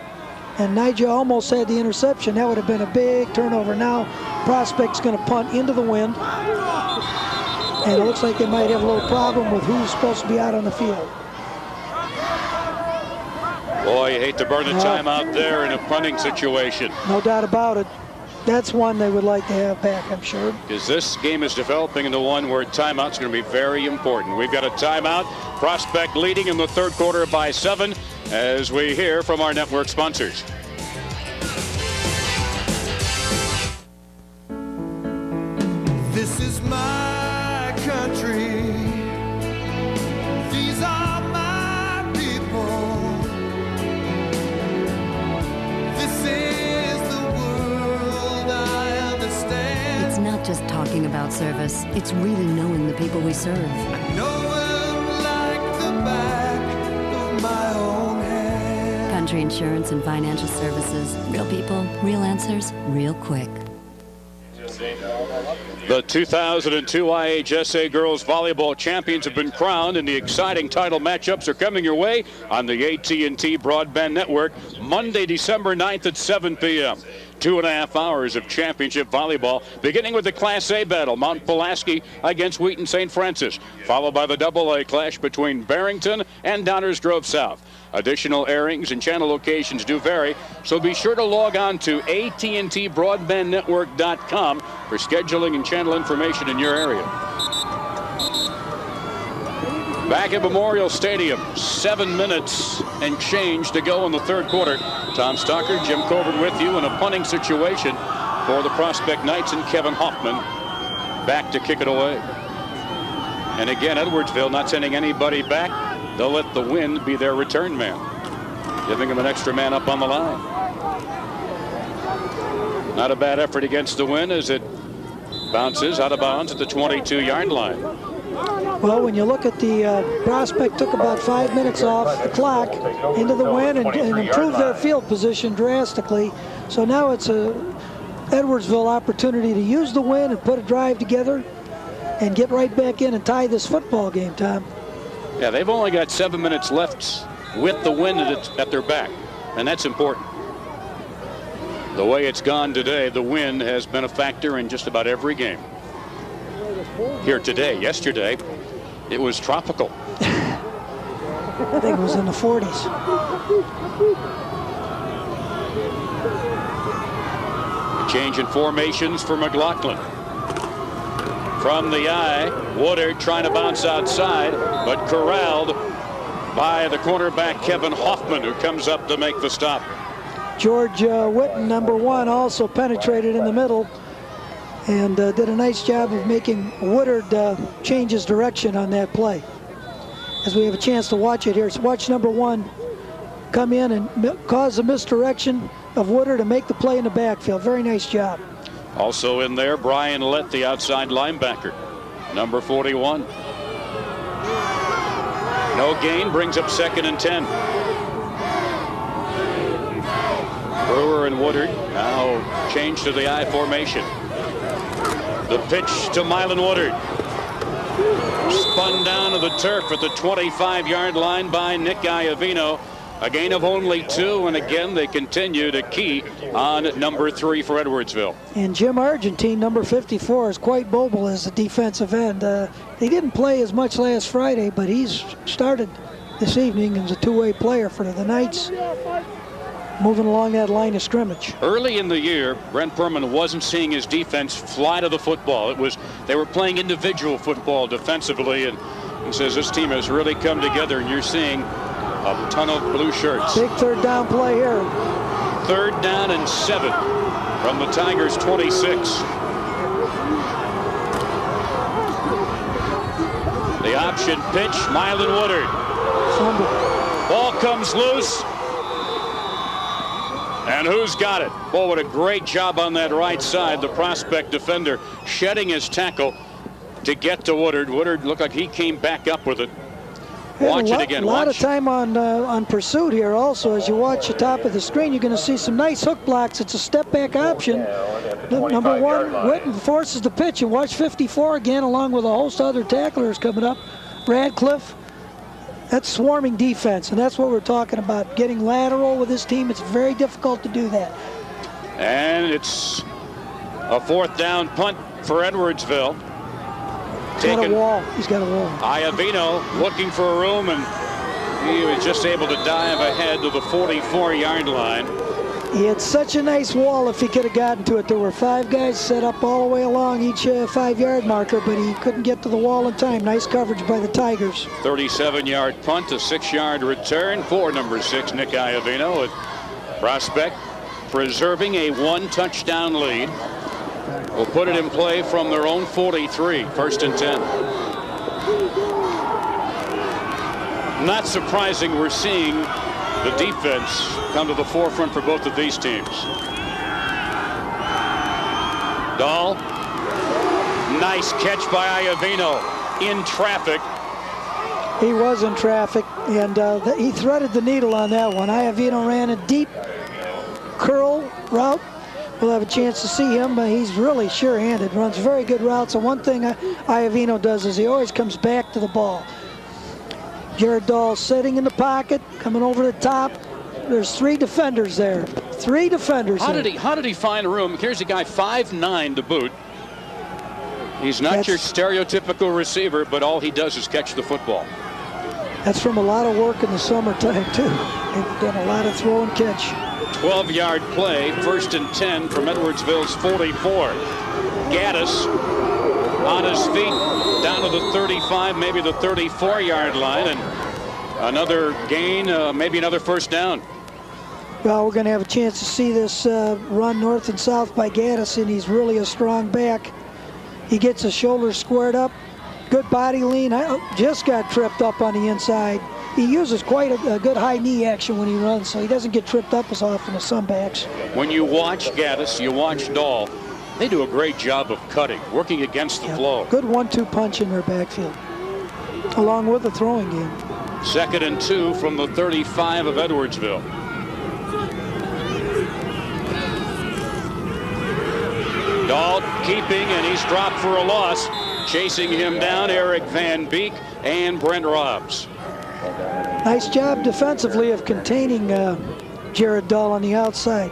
and Nigel almost had the interception. That would have been a big turnover. Now Prospect's going to punt into the wind, and it looks like they might have a little problem with who's supposed to be out on the field. Boy, you hate to burn the time out there in a punting situation. No doubt about it. That's one they would like to have back, I'm sure. Because this game is developing into one where timeout's going to be very important. We've got a timeout. Prospect leading in the 3rd quarter by 7 as we hear from our network sponsors. This is my country. These are my people. This is the world I understand. It's not just talking about service, it's really knowing the people we serve. I know them like the back of my own hand. Country Insurance and Financial Services. Real people, real answers, real quick. The 2002 IHSA Girls Volleyball Champions have been crowned, and the exciting title matchups are coming your way on the AT&T Broadband Network Monday, December 9th at 7 p.m. 2.5 hours of championship volleyball, beginning with the Class A battle, Mount Pulaski against Wheaton St. Francis, followed by the AA clash between Barrington and Downers Grove South. Additional airings and channel locations do vary, so be sure to log on to AT&TBroadbandNetwork.com for scheduling and channel information in your area. Back at Memorial Stadium, 7 minutes and change to go in the third quarter. Tom Stalker, Jim Coburn with you in a punting situation for the Prospect Knights, and Kevin Hoffman back to kick it away. And again, Edwardsville not sending anybody back. They'll let the wind be their return man, giving him an extra man up on the line. Not a bad effort against the wind as it bounces out of bounds at the 22-yard line. Well, when you look at the Prospect took about 5 minutes off the clock into the wind and improved their field position drastically. So now it's a Edwardsville opportunity to use the wind and put a drive together and get right back in and tie this football game, Tom. Yeah, they've only got 7 minutes left with the wind at their back, and that's important. The way it's gone today, the wind has been a factor in just about every game. Here today, yesterday, it was tropical. I think it was in the 40s. Change in formations for McLaughlin. From the eye, Woodard trying to bounce outside, but corralled by the cornerback Kevin Hoffman, who comes up to make the stop. George Witten, number 1, also penetrated in the middle and did a nice job of making Woodard change his direction on that play. As we have a chance to watch it here, so watch number 1 come in and cause a misdirection of Woodard and make the play in the backfield. Very nice job. Also in there, Brian Lett, the outside linebacker, number 41. No gain, brings up 2nd and 10. Brewer and Woodard now change to the I formation. The pitch to Mylan Woodard. Spun down to the turf at the 25-yard line by Nick Iavino. A gain of only 2, and again they continue to key on number 3 for Edwardsville. And Jim Argentine, number 54, is quite mobile as a defensive end. He didn't play as much last Friday, but he's started this evening as a two-way player for the Knights, moving along that line of scrimmage. Early in the year, Brent Perman wasn't seeing his defense fly to the football. They were playing individual football defensively, and he says this team has really come together, and you're seeing a ton of blue shirts. Big third down play here. 3rd down and 7 from the Tigers' 26. The option pitch, Mylan Woodard. Ball comes loose. And who's got it? Boy, what a great job on that right side. The Prospect defender shedding his tackle to get to Woodard. Woodard looked like he came back up with it. Watch it again. A lot of time on pursuit here also. As you watch the top of the screen, you're going to see some nice hook blocks. It's a step back option. Number 1, Witten forces the pitch, and watch 54 again, along with a host of other tacklers coming up. Radcliffe. That's swarming defense, and that's what we're talking about. Getting lateral with this team, it's very difficult to do that. And it's a 4th down punt for Edwardsville. He's got a wall. He's got a wall. Iavino looking for a room, and he was just able to dive ahead to the 44-yard line. He had such a nice wall if he could have gotten to it. There were 5 guys set up all the way along each 5-yard marker, but he couldn't get to the wall in time. Nice coverage by the Tigers. 37-yard punt, a 6-yard return for number 6, Nick Iavino. At Prospect preserving a 1-touchdown lead. Will put it in play from their own 43, 1st and 10. Not surprising we're seeing the defense come to the forefront for both of these teams. Dahl, nice catch by Iavino in traffic. He was in traffic, and he threaded the needle on that one. Iavino ran a deep curl route. We'll have a chance to see him, but he's really sure-handed, runs very good routes. And one thing Iavino does is he always comes back to the ball. Jared Dahl sitting in the pocket, coming over the top. There's 3 defenders there. 3 defenders. How did he find room? Here's a guy 5'9" to boot. He's not your stereotypical receiver, but all he does is catch the football. That's from a lot of work in the summertime, too. They've done a lot of throw and catch. 12-yard play, 1st and 10 from Edwardsville's 44. Gaddis on his feet down to the 35, maybe the 34-yard line, and another gain, maybe another first down. Well, we're going to have a chance to see this run north and south by Gaddis, and he's really a strong back. He gets his shoulders squared up, good body lean. I just got tripped up on the inside. He uses quite a good high knee action when he runs, so he doesn't get tripped up as often as some backs. When you watch Gaddis, you watch Dahl, they do a great job of cutting, working against the flow. Good 1-2 punch in their backfield, along with the throwing game. 2nd and 2 from the 35 of Edwardsville. Dahl keeping, and he's dropped for a loss. Chasing him down, Eric Van Beek and Brent Robbs. Nice job defensively of containing Jared Dahl on the outside.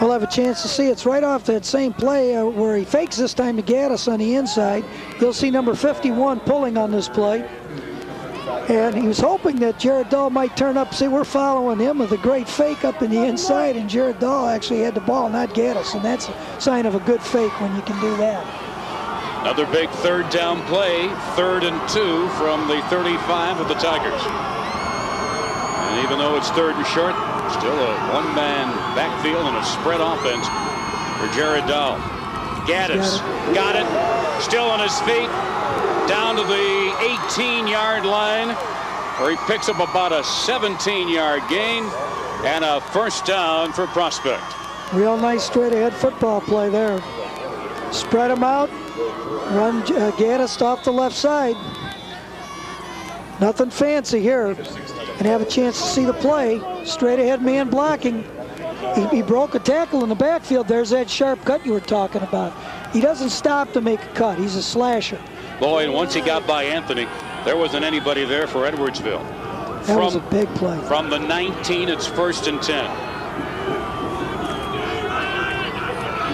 We'll have a chance to see. It's right off that same play where he fakes this time to Gaddis on the inside. You'll see number 51 pulling on this play. And he was hoping that Jared Dahl might turn up. See, we're following him with a great fake up in the inside, and Jared Dahl actually had the ball, not Gaddis, and that's a sign of a good fake when you can do that. Another big 3rd down play, 3rd and 2 from the 35 of the Tigers. And even though it's 3rd and short, still a one-man backfield and a spread offense for Jared Dahl. Gaddis got it, still on his feet, down to the 18-yard line, where he picks up about a 17-yard gain and a first down for Prospect. Real nice straight-ahead football play there. Spread him out, run Gaddis off the left side. Nothing fancy here. And have a chance to see the play. Straight-ahead man blocking. He broke a tackle in the backfield. There's that sharp cut you were talking about. He doesn't stop to make a cut. He's a slasher. Boy, and once he got by Anthony, there wasn't anybody there for Edwardsville. That was a big play. From the 19, it's 1st and 10.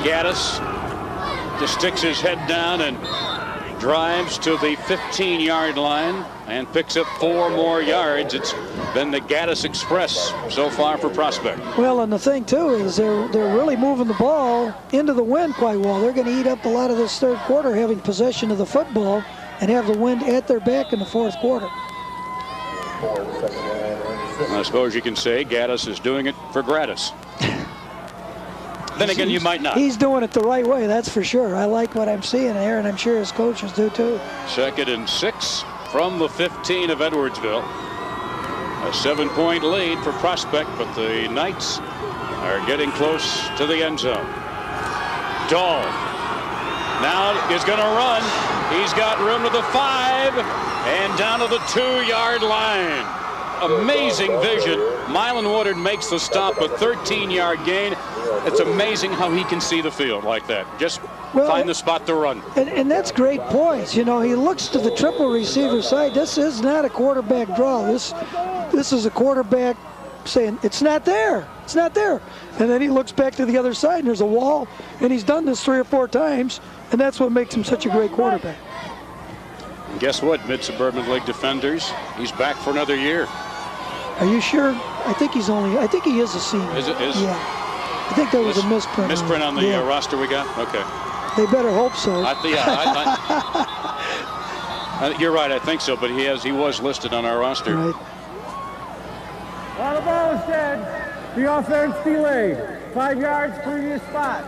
Gaddis just sticks his head down and drives to the 15-yard line and picks up 4 more yards. It's been the Gaddis Express so far for Prospect. Well, and the thing, too, is they're really moving the ball into the wind quite well. They're going to eat up a lot of this 3rd quarter, having possession of the football and have the wind at their back in the 4th quarter. I suppose you can say Gaddis is doing it for gratis. Then again, you might not. He's doing it the right way, that's for sure. I like what I'm seeing there, and I'm sure his coaches do too. 2nd and 6 from the 15 of Edwardsville. A 7-point lead for Prospect, but the Knights are getting close to the end zone. Dahl now is going to run. He's got room to the 5 and down to the 2-yard line. Amazing vision. Mylan Woodard makes the stop, a 13-yard gain. It's amazing how he can see the field like that. Just find the spot to run. And that's great points. You know, he looks to the triple receiver side. This is not a quarterback draw. This is a quarterback saying, it's not there. It's not there. And then he looks back to the other side, and there's a wall. And he's done this 3 or 4 times, and that's what makes him such a great quarterback. And guess what, Mid-Suburban League defenders? He's back for another year. Are you sure? I think he is a senior. Is it? Yeah. I think there was a misprint. Misprint on the roster we got? Okay. They better hope so. You're right, I think so, but he was listed on our roster. Right. Well, the ball is dead. The offense delayed. 5 yards, previous spot.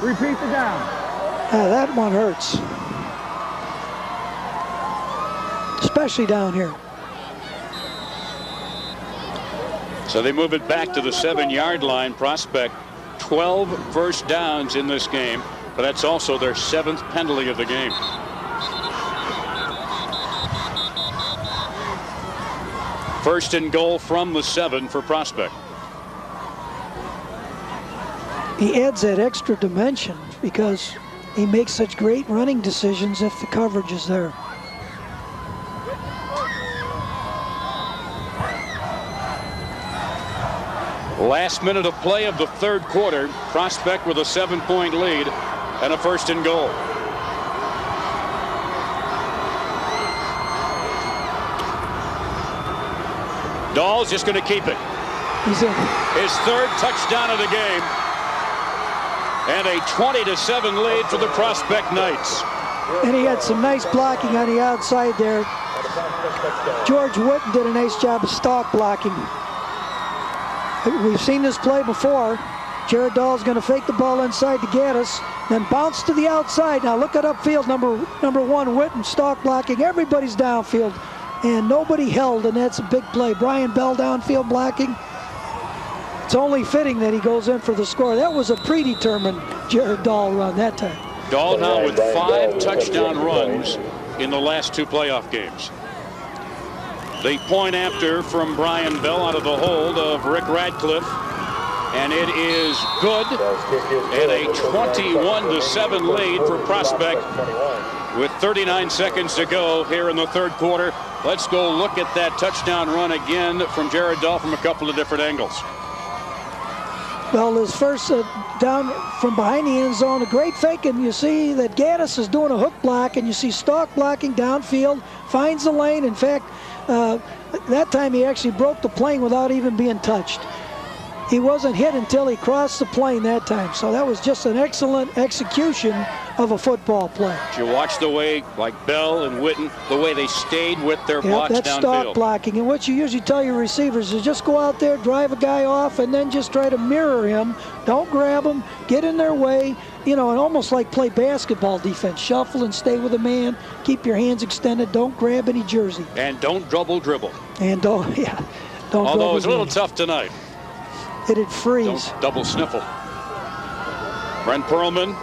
Repeat the down. That one hurts. Especially down here. So they move it back to the 7-yard line. Prospect 12 first downs in this game, but that's also their 7th penalty of the game. First and goal from the 7 for Prospect. He adds that extra dimension because he makes such great running decisions if the coverage is there. Last minute of play of the third quarter. Prospect with a 7-point lead and a 1st and goal. Dahl's just going to keep it. He's in. His 3rd touchdown of the game. And a 20-7 lead for the Prospect Knights. And he had some nice blocking on the outside there. George Witten did a nice job of stalk blocking. We've seen this play before. Jared Dahl's going to fake the ball inside to Gaddis, then bounce to the outside. Now look at upfield, number 1, Witten, stalk blocking. Everybody's downfield, and nobody held, and that's a big play. Brian Bell downfield blocking. It's only fitting that he goes in for the score. That was a predetermined Jared Dahl run that time. Dahl now with 5 touchdown runs in the last 2 playoff games. The point after from Brian Bell out of the hold of Rick Radcliffe, and it is good, and a 21-7 lead for Prospect with 39 seconds to go here in the third quarter. Let's go look at that touchdown run again from Jared Dahl from a couple of different angles. Well, his first down from behind the end zone, a great fake, and you see that Gaddis is doing a hook block, and you see stalk blocking downfield, finds the lane. In fact, that time he actually broke the plane without even being touched. He wasn't hit until he crossed the plane that time. So that was just an excellent execution of a football play. Did you watch the way, like Bell and Witten, the way they stayed with their blocks that's downfield? stalk blocking. And what you usually tell your receivers is just go out there, drive a guy off, and then just try to mirror him. Don't grab him, get in their way, you know, and almost like play basketball defense. Shuffle and stay with a man. Keep your hands extended. Don't grab any jersey. And don't double dribble. And don't Although it's a little tough tonight. It'd freeze. Don't double sniffle. Brent Perlman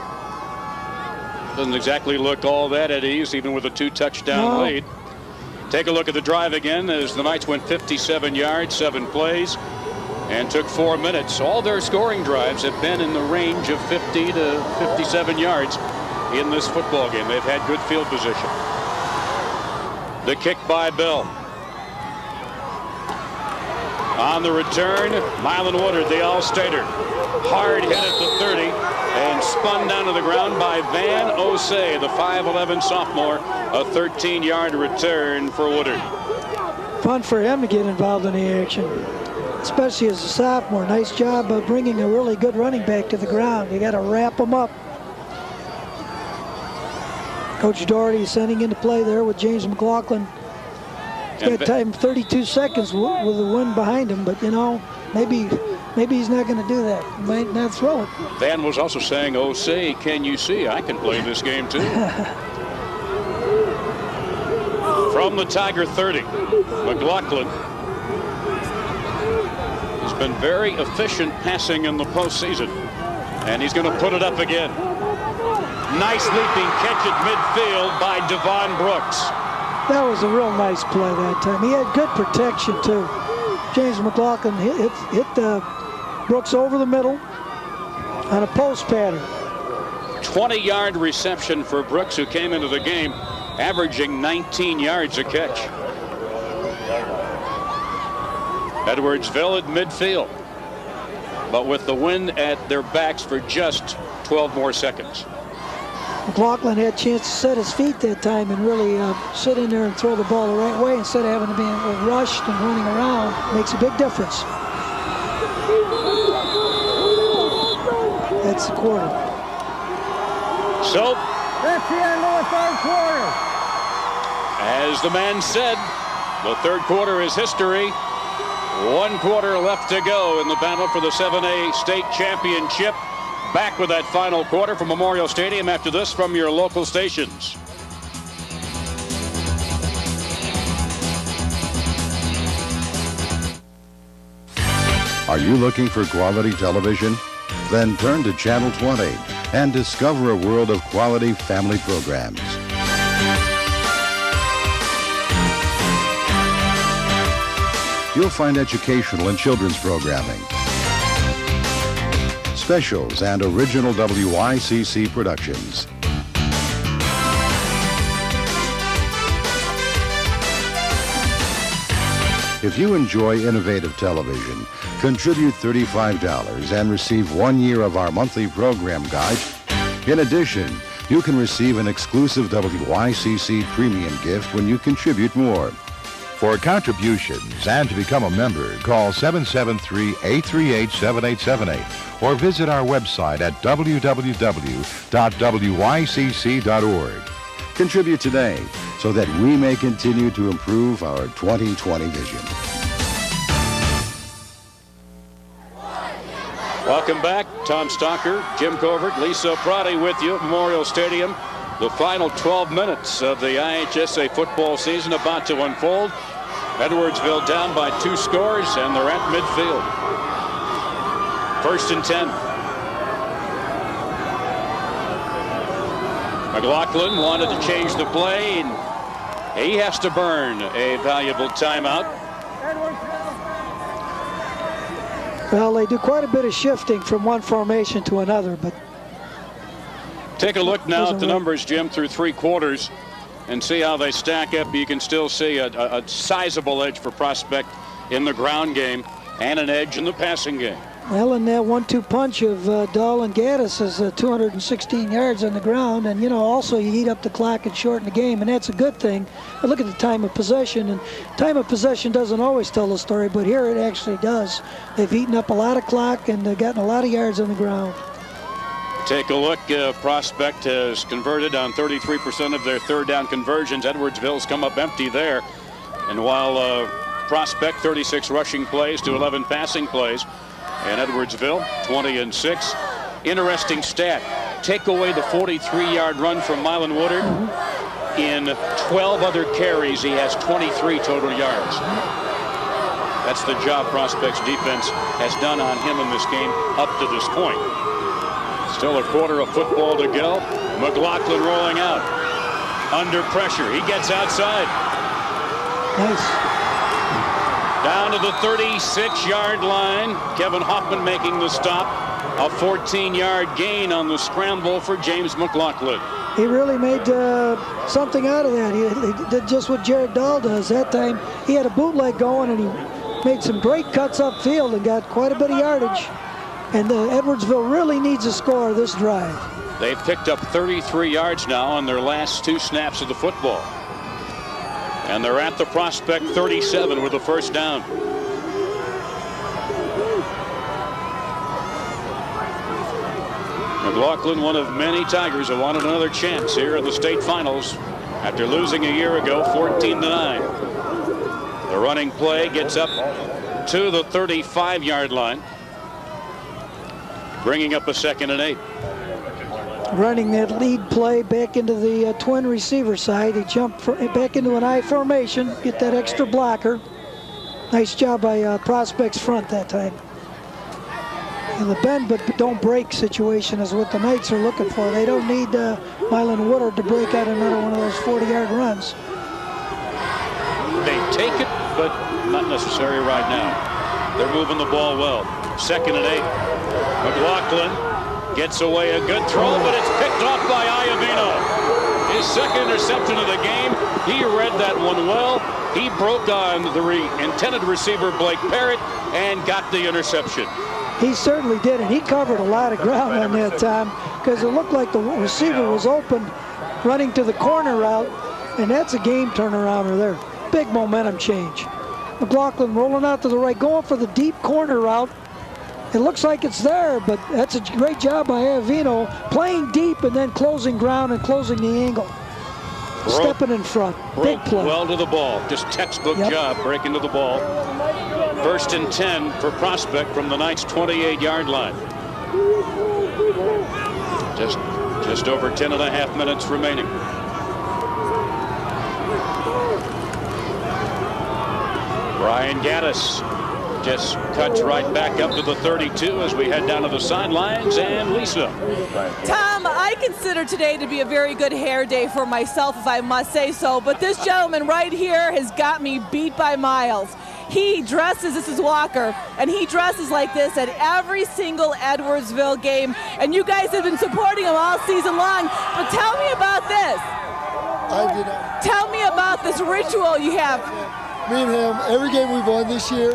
doesn't exactly look all that at ease, even with a 2-touchdown lead. Take a look at the drive again as the Knights went 57 yards, 7 plays, and took 4 minutes. All their scoring drives have been in the range of 50 to 57 yards in this football game. They've had good field position. The kick by Bell. On the return, Mylan Woodard, the All-Stater. Hard hit at the 30 and spun down to the ground by Van Osei, the 5'11 sophomore. A 13-yard return for Woodard. Fun for him to get involved in the action, especially as a sophomore. Nice job of bringing a really good running back to the ground. You got to wrap him up. Coach Doherty sending into play there with James McLaughlin. He's got time 32 seconds with the wind behind him, but you know, maybe he's not going to do that. He might not throw it. Van was also saying, "Oh, say, can you see? I can play this game too." From the Tiger 30, McLaughlin has been very efficient passing in the postseason, and he's going to put it up again. Nice leaping catch at midfield by Devon Brooks. That was a real nice play that time. He had good protection too. James McLaughlin hit Brooks over the middle on a post pattern. 20-yard reception for Brooks, who came into the game averaging 19 yards a catch. Edwardsville at midfield, but with the wind at their backs for just 12 more seconds. McLaughlin had a chance to set his feet that time and really sit in there and throw the ball the right way instead of having to be rushed and running around. Makes a big difference. That's the quarter. So that's the end of the third quarter. As the man said, the third quarter is history. 1 quarter left to go in the battle for the 7A state championship. Back with that final quarter from Memorial Stadium after this from your local stations. Are you looking for quality television? Then turn to Channel 20 and discover a world of quality family programs. You'll find educational and children's programming, specials, and original WICC productions. If you enjoy innovative television, Contribute $35 and receive 1 year of our monthly program guide. In addition, you can receive an exclusive WYCC premium gift when you contribute more. For contributions and to become a member, call 773-838-7878 or visit our website at www.wycc.org. Contribute today so that we may continue to improve our 2020 vision. Welcome back. Tom Stalker, Jim Covert, Lisa Prati with you at Memorial Stadium. The final 12 minutes of the IHSA football season about to unfold. Edwardsville down by 2 scores, and they're at midfield. 1st and 10. McLaughlin wanted to change the play, and he has to burn a valuable timeout. Well, they do quite a bit of shifting from one formation to another, but take a look now at the numbers, Jim, through 3 quarters and see how they stack up. You can still see a sizable edge for Prospect in the ground game and an edge in the passing game. Well, and that 1-2 punch of Dahl and Gaddis is 216 yards on the ground, and you know, also you heat up the clock and shorten the game, and that's a good thing. But look at the time of possession, and time of possession doesn't always tell the story, but here it actually does. They've eaten up a lot of clock and they've gotten a lot of yards on the ground. Take a look. Prospect has converted on 33% of their 3rd down conversions. Edwardsville's come up empty there, and while Prospect 36 rushing plays to 11 passing plays. And Edwardsville, 20-6. Interesting stat. Take away the 43-yard run from Mylan Woodard. In 12 other carries, he has 23 total yards. That's the job Prospect's defense has done on him in this game up to this point. Still a quarter of football to go. McLaughlin rolling out. Under pressure. He gets outside. Nice. Down to the 36-yard line. Kevin Hoffman making the stop. A 14-yard gain on the scramble for James McLaughlin. He really made something out of that. He did just what Jared Dahl does. That time he had a bootleg going and he made some great cuts upfield and got quite a bit of yardage. And Edwardsville really needs a score this drive. They've picked up 33 yards now on their last 2 snaps of the football. And they're at the Prospect 37 with the 1st down. McLaughlin, one of many Tigers who wanted another chance here in the state finals after losing a year ago, 14-9. The running play gets up to the 35-yard line, bringing up a 2nd and 8. Running that lead play back into the twin receiver side. He jumped back into an I formation, get that extra blocker. Nice job by Prospect's front that time. And the bend but don't break situation is what the Knights are looking for. They don't need Mylan Woodard to break out another one of those 40-yard runs. They take it, but not necessary right now. They're moving the ball well. 2nd and 8. McLaughlin gets away a good throw, but it's picked off by Iovino. His 2nd interception of the game. He read that one well. He broke on the intended receiver, Blake Parrott, and got the interception. He certainly did, and he covered a lot of ground on that time because it looked like the receiver was open, running to the corner route, and that's a game turnarounder there. Big momentum change. McLaughlin rolling out to the right, going for the deep corner route. It looks like it's there, but that's a great job by Avino, playing deep and then closing ground and closing the angle. Stepping in front. Big play. Well to the ball. Just textbook job breaking to the ball. 1st and 10 for Prospect from the Knights' 28-yard line. Just over 10.5 minutes remaining. Brian Gaddis just cuts right back up to the 32 as we head down to the sidelines. And Lisa. Tom, I consider today to be a very good hair day for myself, if I must say so. But this gentleman right here has got me beat by miles. He dresses, this is Walker, and he dresses like this at every single Edwardsville game. And you guys have been supporting him all season long. But tell me about this. Tell me about this ritual you have. Me and him, every game we've won this year,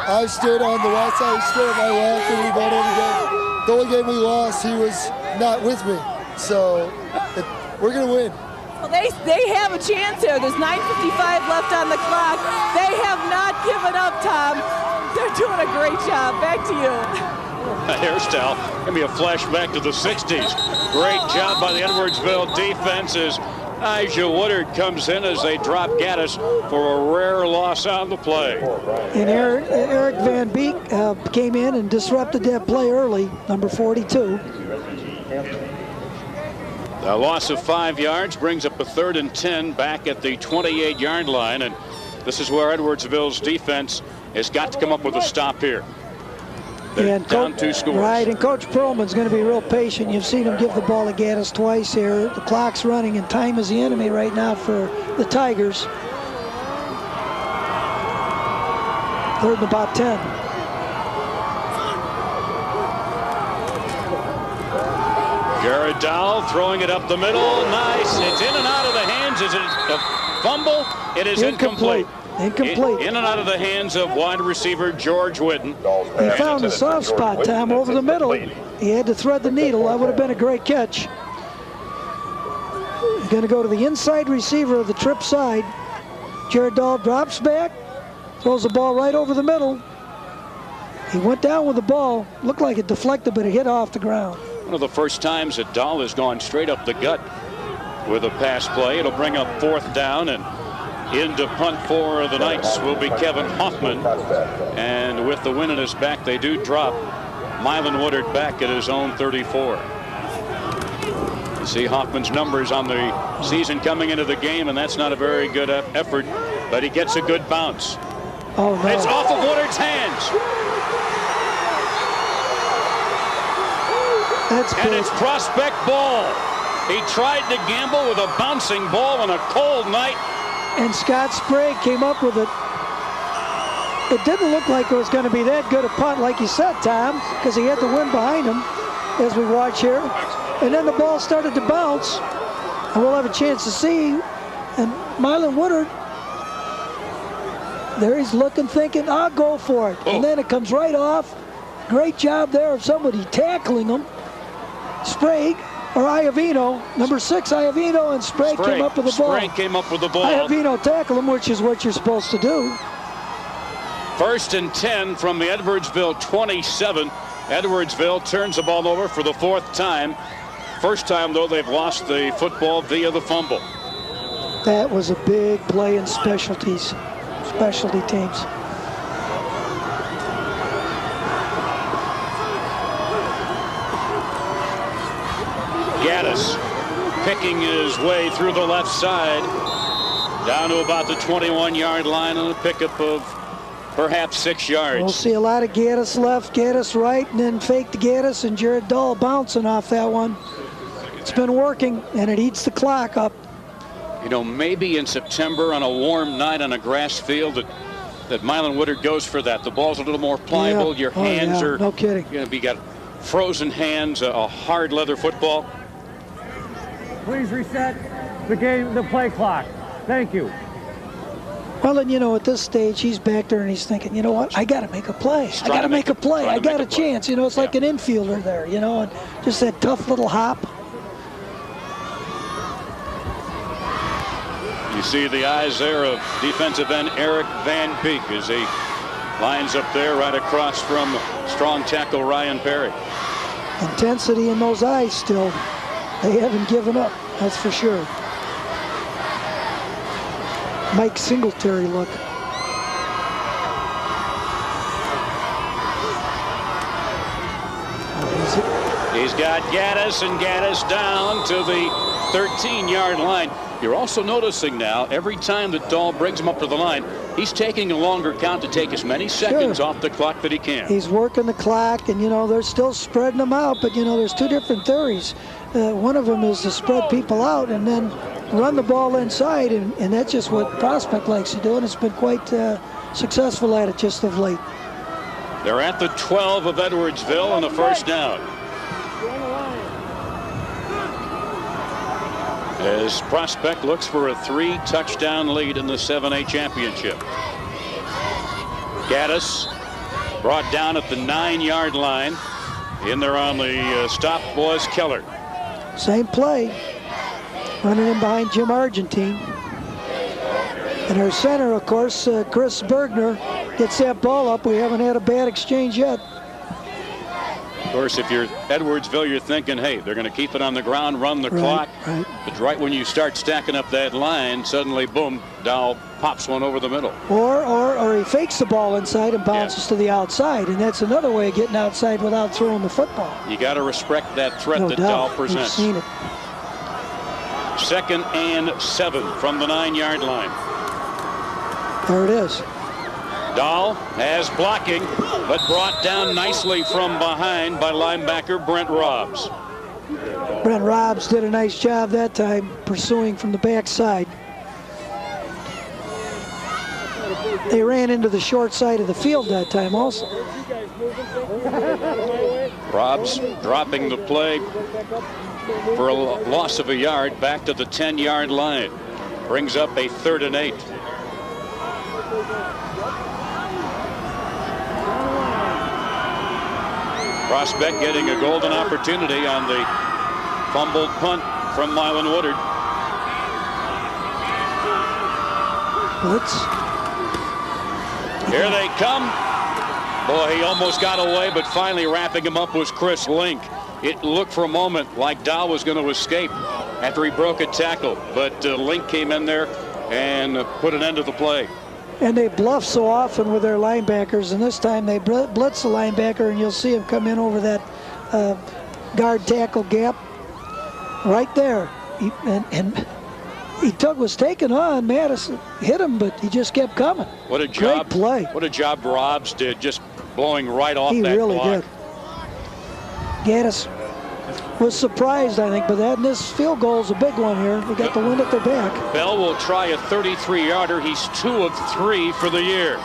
I stood on the right side, he stood on my left, and we won every game. The only game we lost, he was not with me. So we're going to win. Well, they have a chance here. There's 9:55 left on the clock. They have not given up, Tom. They're doing a great job. Back to you. A hairstyle. Give me a flashback to the 60s. Great job by the Edwardsville defense as Elijah Woodard comes in as they drop Gaddis for a rare loss on the play. And Eric Van Beek came in and disrupted that play early, number 42. A loss of 5 yards brings up a 3rd and 10 back at the 28-yard line, and this is where Edwardsville's defense has got to come up with a stop here. They're down 2 scores. Right, and Coach Perlman's going to be real patient. You've seen him give the ball to Gaddis twice here. The clock's running, and time is the enemy right now for the Tigers. 3rd and about 10. Jared Dahl throwing it up the middle. Nice. It's in and out of the hands. Is it a fumble? It is incomplete. Incomplete. In and out of the hands of wide receiver George Whitten. He found a soft spot, Tom, over the middle. He had to thread the needle. That would have been a great catch. Going to go to the inside receiver of the trip side. Jared Dahl drops back, throws the ball right over the middle. He went down with the ball. Looked like it deflected, but it hit off the ground. One of the first times that Dahl has gone straight up the gut with a pass play. It'll bring up 4th down, and into punt for the Knights will be Kevin Hoffman. And with the win in his back, they do drop Mylan Woodard back at his own 34. You see Hoffman's numbers on the season coming into the game, and that's not a very good effort, but he gets a good bounce. Oh, no. It's off of Woodard's hands. And it's prospect ball. He tried to gamble with a bouncing ball on a cold night. And Scott Sprague came up with it. It didn't look like it was going to be that good a punt, like you said, Tom, because he had the wind behind him, as we watch here. And then the ball started to bounce, and we'll have a chance to see. And Mylan Woodard, there he's looking, thinking, I'll go for it. And then it comes right off. Great job there of somebody tackling him. Sprague, or Iovino, number 6, Iovino, and Sprague came up with the ball. Sprague came up with the ball. Iovino tackled him, which is what you're supposed to do. 1st and 10 from the Edwardsville 27. Edwardsville turns the ball over for the 4th time. First time, though, they've lost the football via the fumble. That was a big play in specialty teams. Gaddis picking his way through the left side down to about the 21-yard line on a pickup of perhaps 6 yards. We'll see a lot of Gaddis left, Gaddis right, and then fake to Gaddis, and Jared Dahl bouncing off that one. It's been working, and it eats the clock up. You know, maybe in September on a warm night on a grass field that Mylan Woodard goes for that. The ball's a little more pliable. Yeah. Your hands are no kidding. You got frozen hands, a hard leather football. Please reset the play clock. Thank you. Well, and you know, at this stage, he's back there and he's thinking, you know what? I got to make a play. I got to make a play. I got a chance. You know, it's like an infielder there, you know, and just that tough little hop. You see the eyes there of defensive end Eric Van Beek as he lines up there right across from strong tackle Ryan Perry. Intensity in those eyes still. They haven't given up, that's for sure. Mike Singletary look. He's got Gaddis, and Gaddis down to the 13-yard line. You're also noticing now, every time that Dahl brings him up to the line, he's taking a longer count to take as many seconds off the clock that he can. He's working the clock, and, you know, they're still spreading them out, but, you know, there's 2 different theories. One of them is to spread people out and then run the ball inside, and that's just what Prospect likes to do, and it's been quite successful at it just of late. They're at the 12 of Edwardsville on the first down. As Prospect looks for a 3-touchdown lead in the 7A championship. Gaddis Brought down at the 9-yard line. In there on the stop was Keller. Same play. Running in behind Jim Argentine. And our center, of course, Chris Bergner, gets that ball up. We haven't had a bad exchange yet. Of course, if you're Edwardsville, you're thinking, hey, they're going to keep it on the ground, run the clock. Right. But right when you start stacking up that line, suddenly, boom, Dow pops one over the middle. Or he fakes the ball inside and bounces to the outside, and that's another way of getting outside without throwing the football. You got to respect that threat No that doubt. Dow presents. We've seen it. 2nd and 7 from the 9-yard line. There it is. Dahl has blocking, but brought down nicely from behind by linebacker Brent Robbs. Brent Robbs did a nice job that time, pursuing from the backside. They ran into the short side of the field that time also. Robbs dropping the play for a loss of a yard back to the 10-yard line. Brings up a 3rd and 8. Prospect getting a golden opportunity on the fumbled punt from Mylan Woodard. Blitz. Here they come. Boy, he almost got away, but finally wrapping him up was Chris Link. It looked for a moment like Dow was going to escape after he broke a tackle, but Link came in there and put an end to the play. And they bluff so often with their linebackers, and this time they blitz the linebacker, and you'll see him come in over that guard tackle gap right there. He was taken on. Madison hit him, but he just kept coming. What a job! Great play. What a job Robbs did, just blowing right off He that really block. did. Gaddis was surprised, I think, but this field goal is a big one here. They got the wind at their back. Bell will try a 33-yarder. He's 2 of 3 for the year.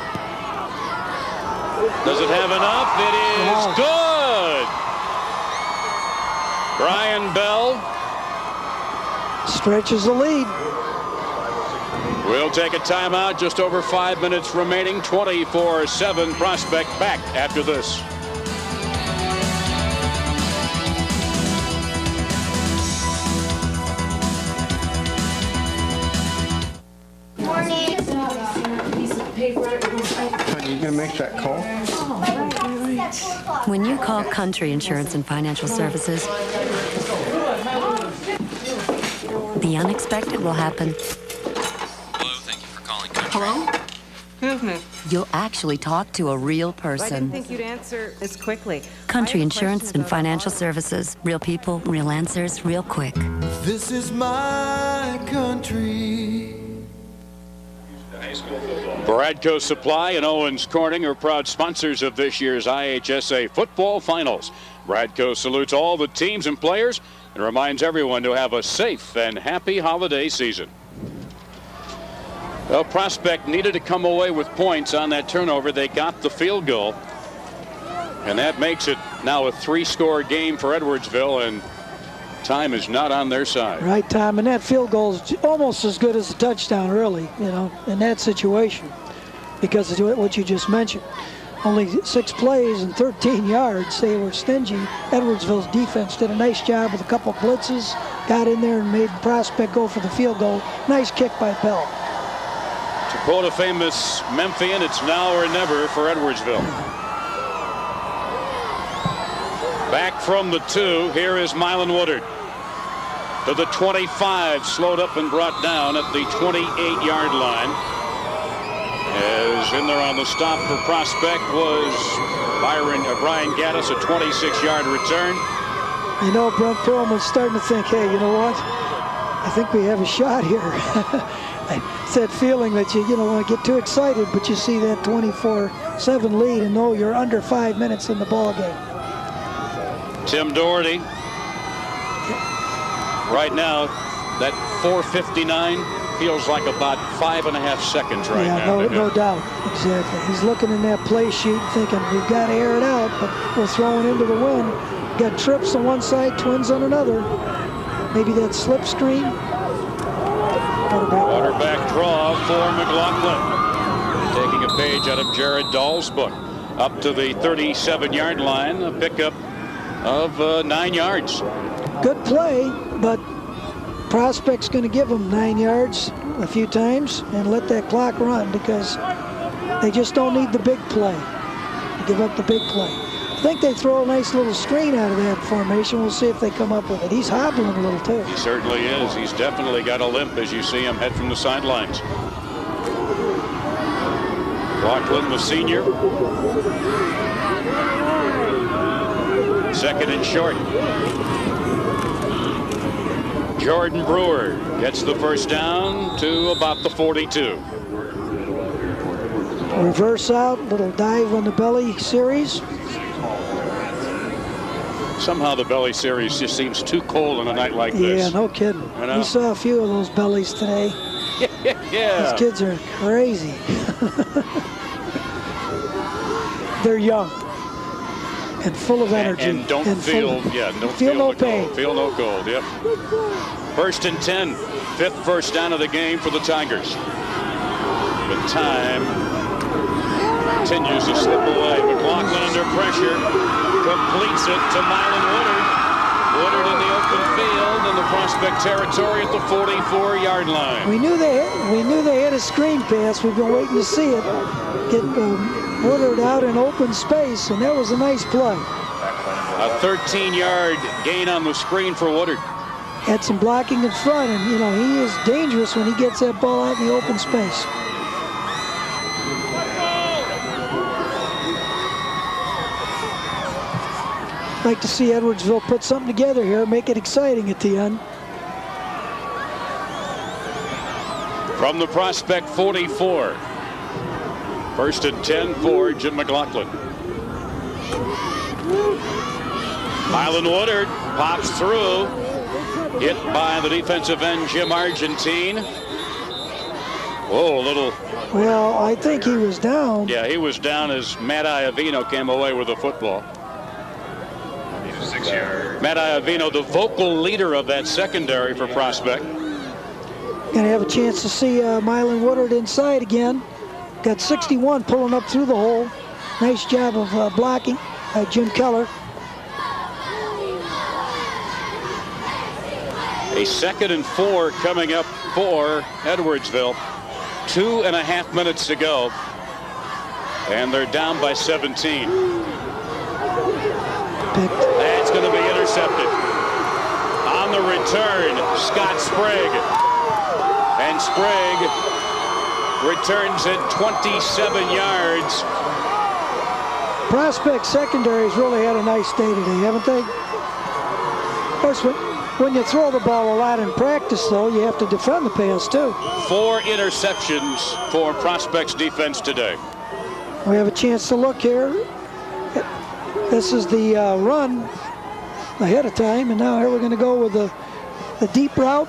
Does it have enough? It is good. Brian Bell stretches the lead. We'll take a timeout. Just over 5 minutes remaining. 24-7. Prospect back after this. Are you going to make that call? When you call Country Insurance and Financial Services, the unexpected will happen. Hello, thank you for calling Country. Hello? Who's me? You'll actually talk to a real I didn't person. think you'd answer as quickly. Country Insurance and Financial Services. Real people, real answers, real quick. This is my country. Bradco Supply and Owens Corning are proud sponsors of this year's IHSA Football Finals. Bradco salutes all the teams and players and reminds everyone to have a safe and happy holiday season. Well, Prospect needed to come away with points on that turnover. They got the field goal, and that makes it now a 3-score game for Edwardsville, and time is not on their side. Right, Tom, and that field goal is almost as good as a touchdown, really, in that situation, because of what you just mentioned. Only 6 plays and 13 yards. They were stingy. Edwardsville's defense did a nice job with a couple blitzes, got in there and made Prospect go for the field goal. Nice kick by Bell. To quote a famous Memphian, it's now or never for Edwardsville. Back from the 2, here is Mylan Woodard. To the 25, slowed up and brought down at the 28-yard line. As in there on the stop for Prospect was Brian Gaddis, a 26-yard return. I know Brent Perlman's starting to think, hey, you know what? I think we have a shot here. It's that feeling that you don't want to get too excited, but you see that 24-7 lead and know you're under 5 minutes in the ball game. Tim Doherty. Right now, that 4:59 feels like about 5.5 seconds right now. No doubt. Exactly. He's looking in that play sheet thinking, we've got to air it out, but we're throwing into the wind. Got trips on one side, twins on another. Maybe that slipstream. Quarterback draw for McLaughlin. Taking a page out of Jared Dahl's book. up to the 37-yard line, a pickup of 9 yards. Good play, but Prospect's going to give them 9 yards a few times and let that clock run because they just don't need the big play. Give up the big play. I think they throw a nice little screen out of that formation. We'll see if they come up with it. He's hobbling a little too. He certainly is. He's definitely got a limp as you see him head from the sidelines. Laughlin, the senior. Second and short. Jordan Brewer gets the first down to about the 42. Reverse out, little dive on the belly series. Somehow the belly series just seems too cold on a night like this. Yeah, no kidding. You know? We saw a few of those bellies today. Yeah. These kids are crazy. They're young and full of energy. And don't feel no pain. Cold. Feel no cold, yep. First and 10, fifth first down of the game for the Tigers. But time continues to slip away. McLaughlin under pressure, completes it to Mylan Woodard. Woodard in the open field in the Prospect territory at the 44-yard line. We knew they had a screen pass. We've been waiting to see it. Get Woodard out in open space, and that was a nice play. A 13-yard gain on the screen for Woodard. Had some blocking in front, and you know he is dangerous when he gets that ball out in the open space. Like to see Edwardsville put something together here, make it exciting at the end. From the Prospect 44. First and 10 for Jim McLaughlin. Mylan Woodard pops through. Hit by the defensive end, Jim Argentine. Oh, a little. Well, I think he was down. Yeah, he was down as Matt Iavino came away with the football. Matt Iavino, the vocal leader of that secondary for Prospect. Gonna have a chance to see Mylan Woodard inside again. Got 61 pulling up through the hole. Nice job of blocking by Jim Keller. A 2nd and 4 coming up for Edwardsville. 2.5 minutes to go. And they're down by 17. That's going to be intercepted. On the return, Scott Sprague. And Sprague returns it 27 yards. Prospect secondary's really had a nice day today, haven't they? Of course, when you throw the ball a lot in practice, though, you have to defend the pass, too. 4 interceptions for Prospect's defense today. We have a chance to look here. This is the run ahead of time, and now here we're going to go with the deep route.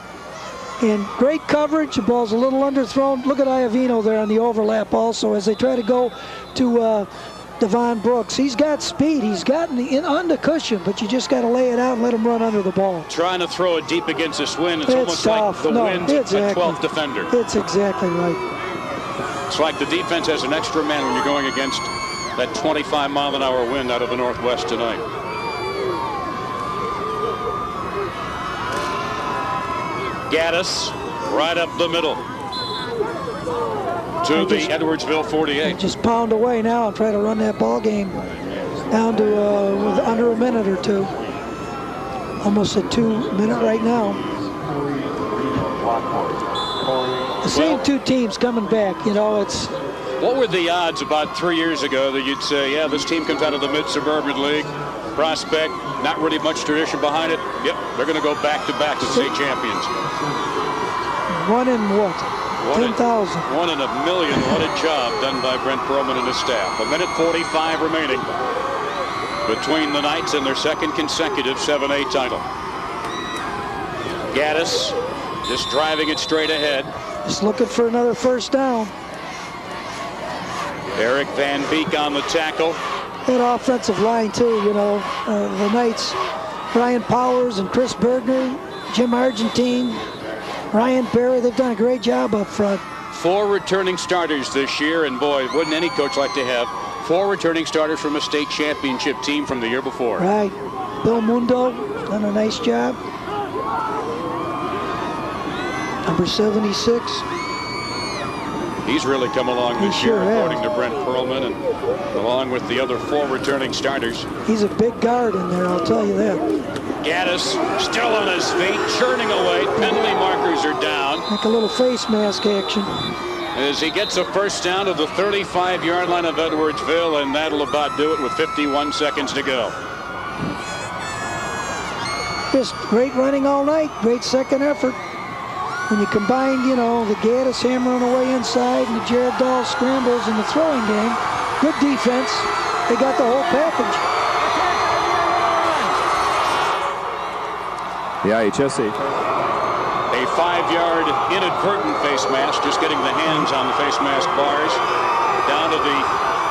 And great coverage. The ball's a little underthrown. Look at Iavino there on the overlap also as they try to go to Devon Brooks. He's got speed. He's gotten on the cushion, but you just got to lay it out and let him run under the ball. Trying to throw it deep against this wind. It's almost tough. like the wind's exactly. a 12th defender. It's exactly right. It's like the defense has an extra man when you're going against that 25-mile-an-hour wind out of the northwest tonight. Gaddis right up the middle to the Edwardsville 48. Just pound away now and try to run that ball game down to under a minute or two. Almost a 2-minute right now. The same two teams coming back, you know, it's. What were the odds about 3 years ago that you'd say, yeah, this team comes out of the Mid-Suburban League, Prospect, not really much tradition behind it. Yep, they're going to go back-to-back to state champions. 1 in what? 10,000. 1 in a million. What a job done by Brent Perlman and his staff. 1:45 remaining between the Knights and their second consecutive 7A title. Gaddis just driving it straight ahead. Just looking for another first down. Eric Van Beek on the tackle. That offensive line, too, you know, the Knights, Brian Powers and Chris Bergner, Jim Argentine, Ryan Berry, they've done a great job up front. 4 returning starters this year, and boy, wouldn't any coach like to have 4 returning starters from a state championship team from the year before. Right. Bill Mundo done a nice job. Number 76. He's really come along this He sure year, according has. to Brent Perlman, and along with the other 4 returning starters. He's a big guard in there, I'll tell you that. Gaddis still on his feet, churning away. Penalty markers are down. Like a little face mask action. As he gets a first down to the 35-yard line of Edwardsville, and that'll about do it with 51 seconds to go. Just great running all night, great second effort. When you combine, you know, the Gaddis hammering away inside and the Jared Dahl scrambles in the throwing game, good defense, they got the whole package. The IHSA. A 5-yard inadvertent face mask, just getting the hands on the face mask bars. Down to the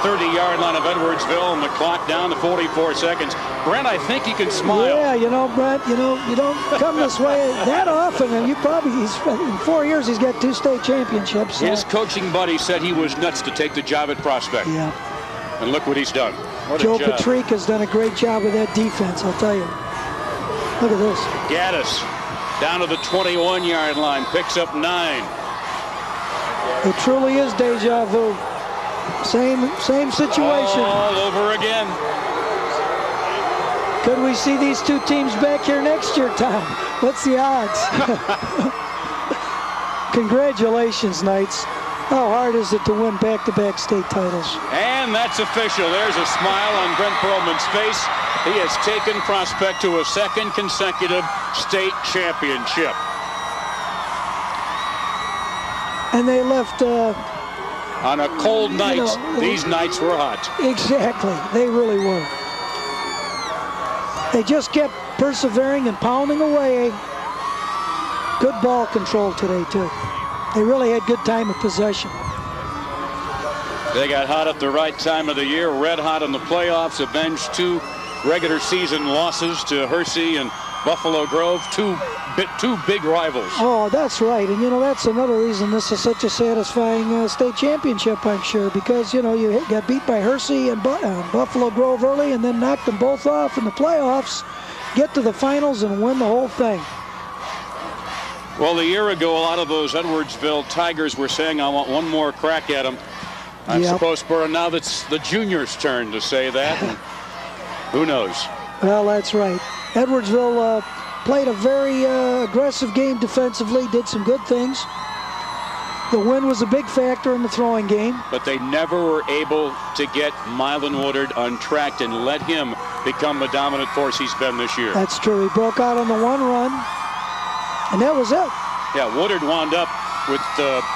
30-yard line of Edwardsville, and the clock down to 44 seconds. Brent, I think you can smile. Yeah, you know, Brent, you know, you don't come this way that often, and you probably, in 4 years, he's got 2 state championships. So. His coaching buddy said he was nuts to take the job at Prospect. Yeah. And look what he's done. What Joe a job. Patrick has done a great job with that defense, I'll tell you. Look at this. Gaddis down to the 21-yard line, picks up 9. It truly is deja vu. Same situation. All over again. Could we see these 2 teams back here next year, Tom? What's the odds? Congratulations, Knights. How hard is it to win back-to-back state titles? And that's official. There's a smile on Brent Perlman's face. He has taken Prospect to a 2nd consecutive state championship. And they left... on a cold night, you know, these nights were hot. Exactly. They really were. They just kept persevering and pounding away. Good ball control today, too. They really had good time of possession. They got hot at the right time of the year, red hot in the playoffs, avenged 2 regular season losses to Hersey and Buffalo Grove, two big rivals. Oh, that's right. And, you know, that's another reason this is such a satisfying state championship, I'm sure, because, you know, you got beat by Hersey and Buffalo Grove early and then knocked them both off in the playoffs, get to the finals and win the whole thing. Well, a year ago, a lot of those Edwardsville Tigers were saying, I want one more crack at them. I suppose, Burr, now that's the juniors' turn to say that. And who knows? Well, that's right. Edwardsville played a very aggressive game defensively, did some good things. The win was a big factor in the throwing game. But they never were able to get Mylan Woodard untracked and let him become the dominant force he's been this year. That's true. He broke out on the 1 run, and that was it. Yeah, Woodard wound up with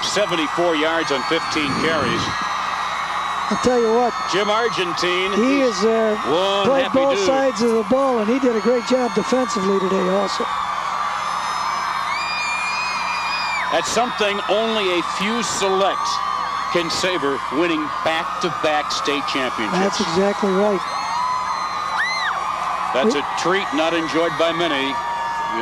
74 yards on 15 carries. I'll tell you what. Jim Argentine. He has played both sides of the ball, and he did a great job defensively today also. That's something only a few select can savor, winning back-to-back state championships. That's exactly right. That's a treat not enjoyed by many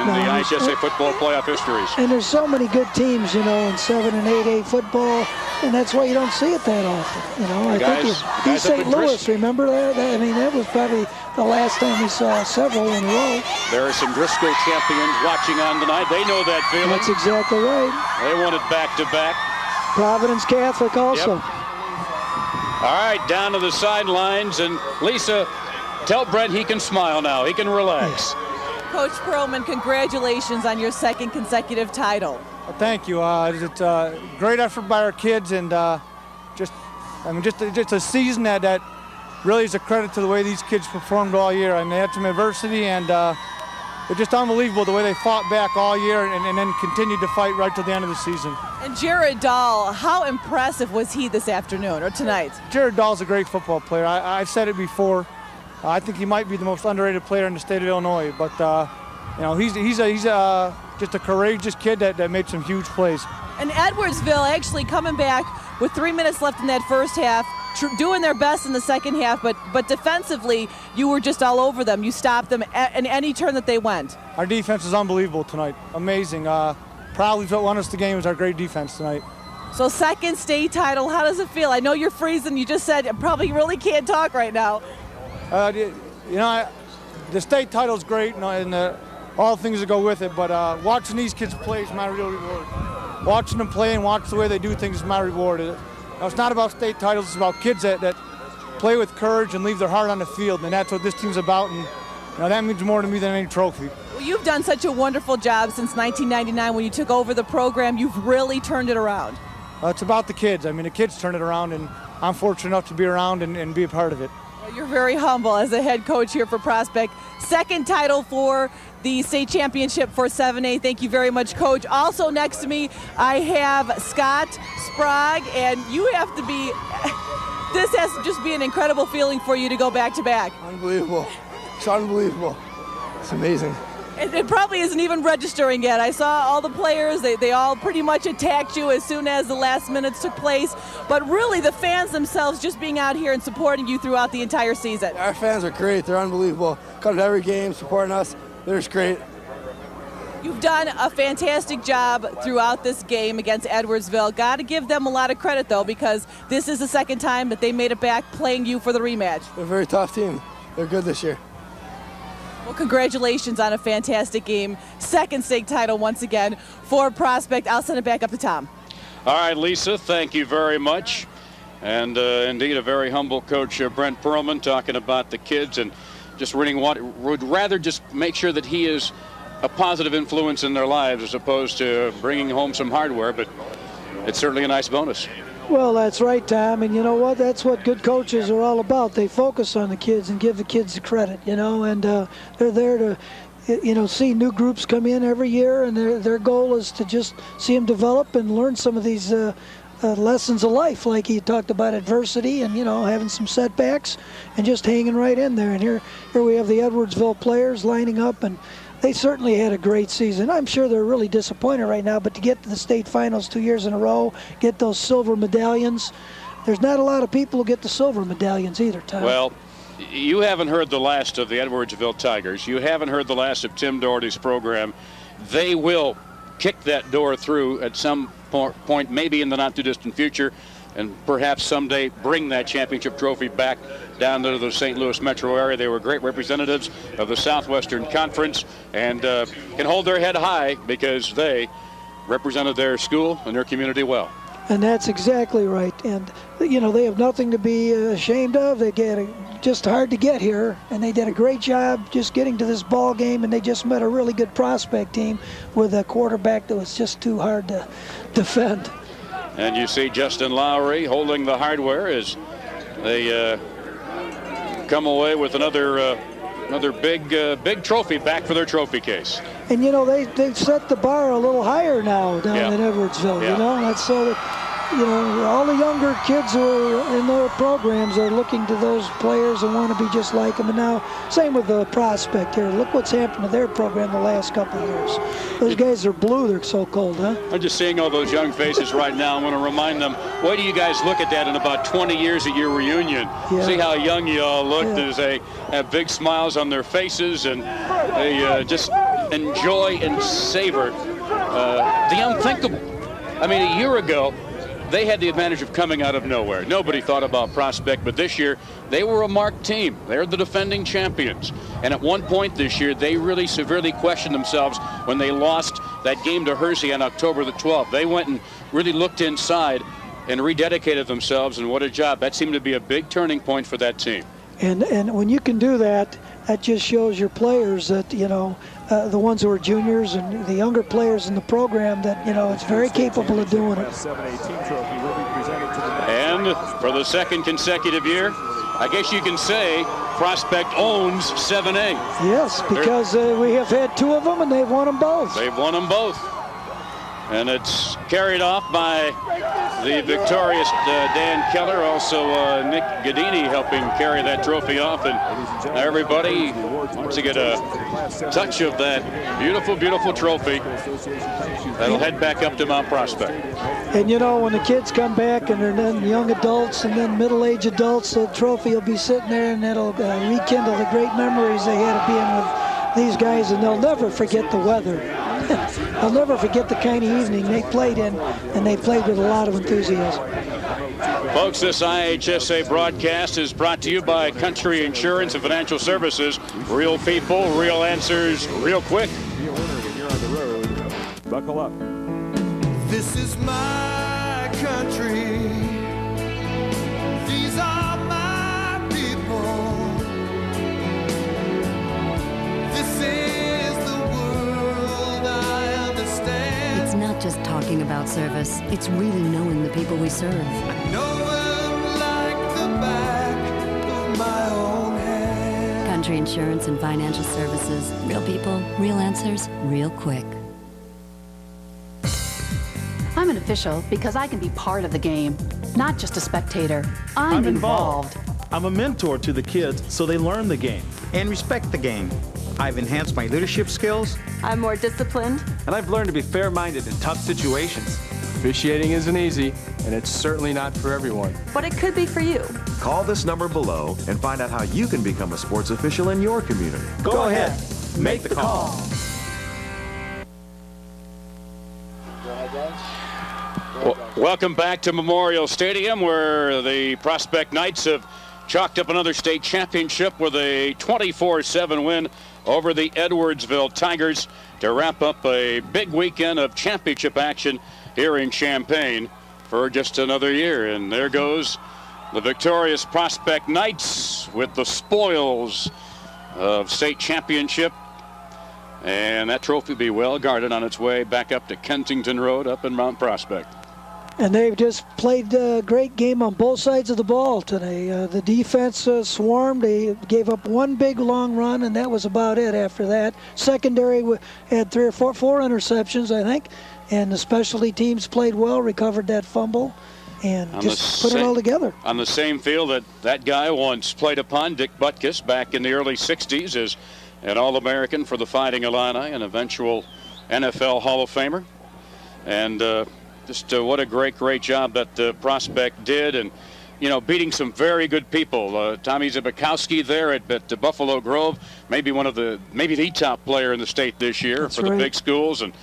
in the IHSA football playoff histories. And there's so many good teams, you know, in 7 and 8A football, and that's why you don't see it that often. You know, I think St. Louis, remember that? I mean, that was probably the last time we saw several in a row. There are some Driscoll champions watching on tonight. They know that feeling. That's exactly right. They want it back-to-back. Providence Catholic also. Yep. All right, down to the sidelines, and Lisa, tell Brent he can smile now. He can relax. Yes. Coach Perlman, congratulations on your 2nd consecutive title. Well, thank you. It's a great effort by our kids, and just a season that really is a credit to the way these kids performed all year. I mean, they had some adversity, and it's just unbelievable the way they fought back all year and then continued to fight right till the end of the season. And Jared Dahl, how impressive was he this afternoon or tonight? Jared Dahl's a great football player. I've said it before. I think he might be the most underrated player in the state of Illinois, but you know, he's just a courageous kid that made some huge plays. And Edwardsville actually coming back with 3 minutes left in that first half, doing their best in the second half, but defensively, you were just all over them. You stopped them in any turn that they went. Our defense is unbelievable tonight. Amazing. Probably what won us the game was our great defense tonight. So second state title, how does it feel? I know you're freezing. You just said you probably really can't talk right now. You know, the state title's great, and all the things that go with it, but watching these kids play is my real reward. Watching them play and watch the way they do things is my reward. It's not about state titles, it's about kids that play with courage and leave their heart on the field, and that's what this team's about, and that means more to me than any trophy. Well, you've done such a wonderful job since 1999 when you took over the program. You've really turned it around. It's about the kids. I mean, the kids turn it around, and I'm fortunate enough to be around and be a part of it. Well, you're very humble as a head coach here for Prospect. Second title for the state championship for 7A. Thank you very much, Coach. Also next to me, I have Scott Sprague, and you have to be, this has to just be an incredible feeling for you to go back-to-back. Unbelievable. It's unbelievable. It's amazing. It probably isn't even registering yet. I saw all the players, they all pretty much attacked you as soon as the last minutes took place. But really, the fans themselves just being out here and supporting you throughout the entire season. Our fans are great. They're unbelievable. Come to every game, supporting us. They're just great. You've done a fantastic job throughout this game against Edwardsville. Got to give them a lot of credit, though, because this is the second time that they made it back playing you for the rematch. They're a very tough team. They're good this year. Well, congratulations on a fantastic game. Second state title once again for Prospect. I'll send it back up to Tom. All right, Lisa, thank you very much. And indeed, a very humble coach, Brent Perlman, talking about the kids and just would rather just make sure that he is a positive influence in their lives as opposed to bringing home some hardware, but it's certainly a nice bonus. Well, that's right, Tom, and you know what? That's what good coaches are all about. They focus on the kids and give the kids the credit, and they're there to, see new groups come in every year, and their goal is to just see them develop and learn some of these lessons of life, like he talked about adversity and, having some setbacks and just hanging right in there. And here we have the Edwardsville players lining up, and they certainly had a great season. I'm sure they're really disappointed right now, but to get to the state finals 2 years in a row, get those silver medallions, there's not a lot of people who get the silver medallions either, Tom. Well, you haven't heard the last of the Edwardsville Tigers. You haven't heard the last of Tim Doherty's program. They will kick that door through at some point, maybe in the not-too-distant future, and perhaps someday bring that championship trophy back down to the St. Louis metro area. They were great representatives of the Southwestern Conference and can hold their head high because they represented their school and their community well. And that's exactly right. And, they have nothing to be ashamed of. They get just hard to get here, and they did a great job just getting to this ball game, and they just met a really good Prospect team with a quarterback that was just too hard to defend. And you see Justin Lowry holding the hardware as they come away with another big trophy back for their trophy case. And they've set the bar a little higher now down in Edwardsville. That's so that all the younger kids who are in their programs are looking to those players and want to be just like them. And now, same with the Prospect here. Look what's happened to their program the last couple of years. Those guys are blue. They're so cold, huh? I'm just seeing all those young faces right now. I want to remind them, wait till you guys look at that in about 20 years at your reunion. Yeah. See how young you all looked as they have big smiles on their faces and they just enjoy and savor the unthinkable. I mean, a year ago, they had the advantage of coming out of nowhere. Nobody thought about Prospect, but this year they were a marked team. They're the defending champions. And at one point this year, they really severely questioned themselves when they lost that game to Hersey on October the 12th. They went and really looked inside and rededicated themselves, and what a job. That seemed to be a big turning point for that team. And when you can do that, that just shows your players that, the ones who are juniors and the younger players in the program that, it's very capable of doing it. And for the second consecutive year, I guess you can say Prospect owns 7A. Yes, because we have had two of them and they've won them both. They've won them both. And it's carried off by the victorious Dan Keller, also Nick Gadini helping carry that trophy off. And everybody wants to get a touch of that beautiful, beautiful trophy that'll head back up to Mount Prospect. And when the kids come back and they're then young adults and then middle-aged adults, the trophy will be sitting there and it'll rekindle the great memories they had of being with these guys, and they'll never forget the weather. I'll never forget the kind of evening they played in, and they played with a lot of enthusiasm. Folks, this IHSA broadcast is brought to you by Country Insurance and Financial Services. Real people, real answers, real quick. Be a winner when you're on the road. Buckle up. This is my country. These are my people. This is the world I understand. It's not just talking about service, it's really knowing the people we serve. I know them like the back of my own hand. Country Insurance and Financial Services. Real people, real answers, real quick. I'm an official because I can be part of the game, not just a spectator. I'm involved. I'm a mentor to the kids so they learn the game and respect the game. I've enhanced my leadership skills. I'm more disciplined. And I've learned to be fair-minded in tough situations. Officiating isn't easy, and it's certainly not for everyone. But it could be for you. Call this number below and find out how you can become a sports official in your community. Go ahead. Make the call. Welcome back to Memorial Stadium, where the Prospect Knights have chalked up another state championship with a 24-7 win over the Edwardsville Tigers to wrap up a big weekend of championship action here in Champaign for just another year. And there goes the victorious Prospect Knights with the spoils of state championship. And that trophy will be well guarded on its way back up to Kensington Road up in Mount Prospect. And they've just played a great game on both sides of the ball today. The defense swarmed. They gave up one big long run, and that was about it after that. Secondary had four interceptions, I think. And the specialty teams played well, recovered that fumble, and just put it all together. On the same field that guy once played upon, Dick Butkus, back in the early 60s as an All-American for the Fighting Illini, an eventual NFL Hall of Famer. And just what a great job that Prospect did, and beating some very good people. Tommy Zibikowski there at Buffalo Grove, maybe the top player in the state this year. That's for the big schools, and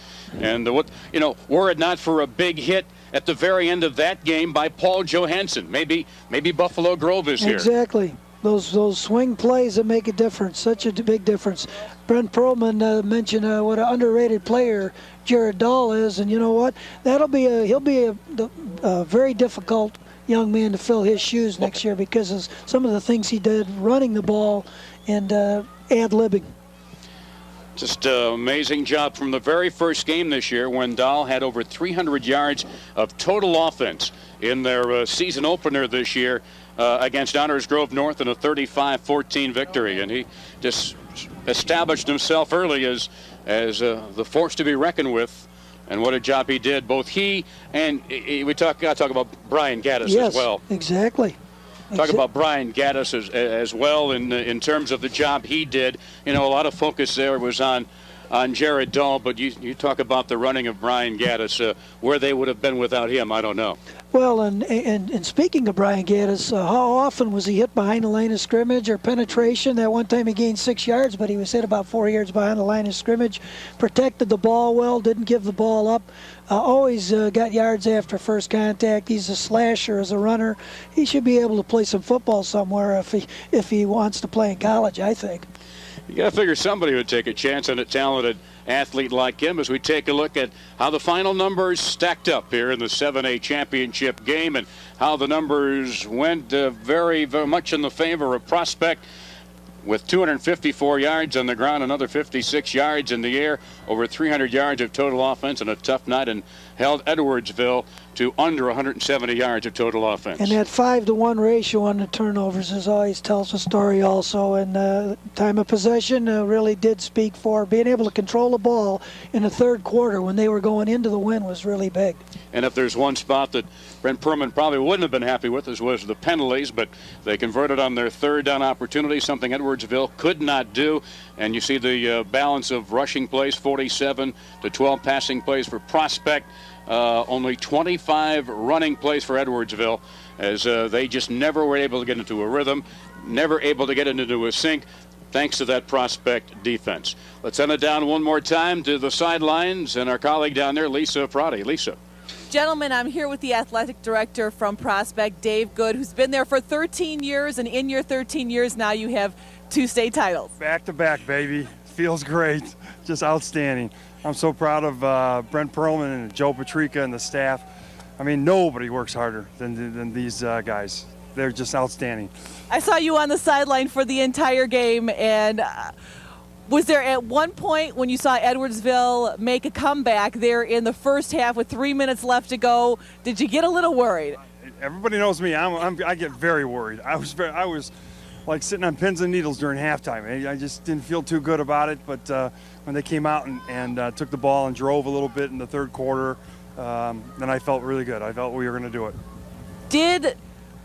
were it not for a big hit at the very end of that game by Paul Johansson, maybe Buffalo Grove is here. Exactly. Those swing plays that make a difference, such a big difference. Brent Perlman mentioned what an underrated player Jared Dahl is, and you know what? He'll be a very difficult young man to fill his shoes next year because of some of the things he did running the ball and ad-libbing. Just an amazing job from the very first game this year when Dahl had over 300 yards of total offense in their season opener this year against Honors Grove North in a 35-14 victory. And he just established himself early as the force to be reckoned with. And what a job he did. Both he and we talk about Brian Gaddis as well. Exactly. Talk about Brian Gaddis as well in terms of the job he did. A lot of focus there was on Jared Dahl, but you talk about the running of Brian Gaddis. Where they would have been without him, I don't know. Well, and speaking of Brian Gaddis, how often was he hit behind the line of scrimmage or penetration? That one time he gained 6 yards, but he was hit about 4 yards behind the line of scrimmage. Protected the ball well, didn't give the ball up. Always got yards after first contact. He's a slasher as a runner. He should be able to play some football somewhere if he wants to play in college, I think. You got to figure somebody would take a chance on a talented athlete like him as we take a look at how the final numbers stacked up here in the 7A championship game and how the numbers went very, very much in the favor of Prospect with 254 yards on the ground, another 56 yards in the air, over 300 yards of total offense, and a tough night, and held Edwardsville to under 170 yards of total offense. And that 5-to-1 ratio on the turnovers always tells a story also. And time of possession really did speak for being able to control the ball in the third quarter when they were going into the win was really big. And if there's one spot that Brent Perlman probably wouldn't have been happy with, was the penalties, but they converted on their third down opportunity, something Edwardsville could not do. And you see the balance of rushing plays, 47 to 12 passing plays for Prospect. Only 25 running plays for Edwardsville, as they just never were able to get into a rhythm, never able to get into a sync. thanks to that Prospect defense. Let's send it down one more time to the sidelines and our colleague down there, Lisa Prati. Lisa. Gentlemen, I'm here with the athletic director from Prospect, Dave Good, who's been there for 13 years, and in your 13 years now you have 2 state titles. Back to back, baby. Feels great. Just outstanding. I'm so proud of Brent Perlman and Joe Patrica and the staff. I mean, nobody works harder than these guys. They're just outstanding. I saw you on the sideline for the entire game, and was there at one point when you saw Edwardsville make a comeback there in the first half with 3 minutes left to go, did you get a little worried? Everybody knows me. I get very worried. I was like sitting on pins and needles during halftime. I just didn't feel too good about it, but when they came out and took the ball and drove a little bit in the third quarter, then I felt really good. I felt we were going to do it. Did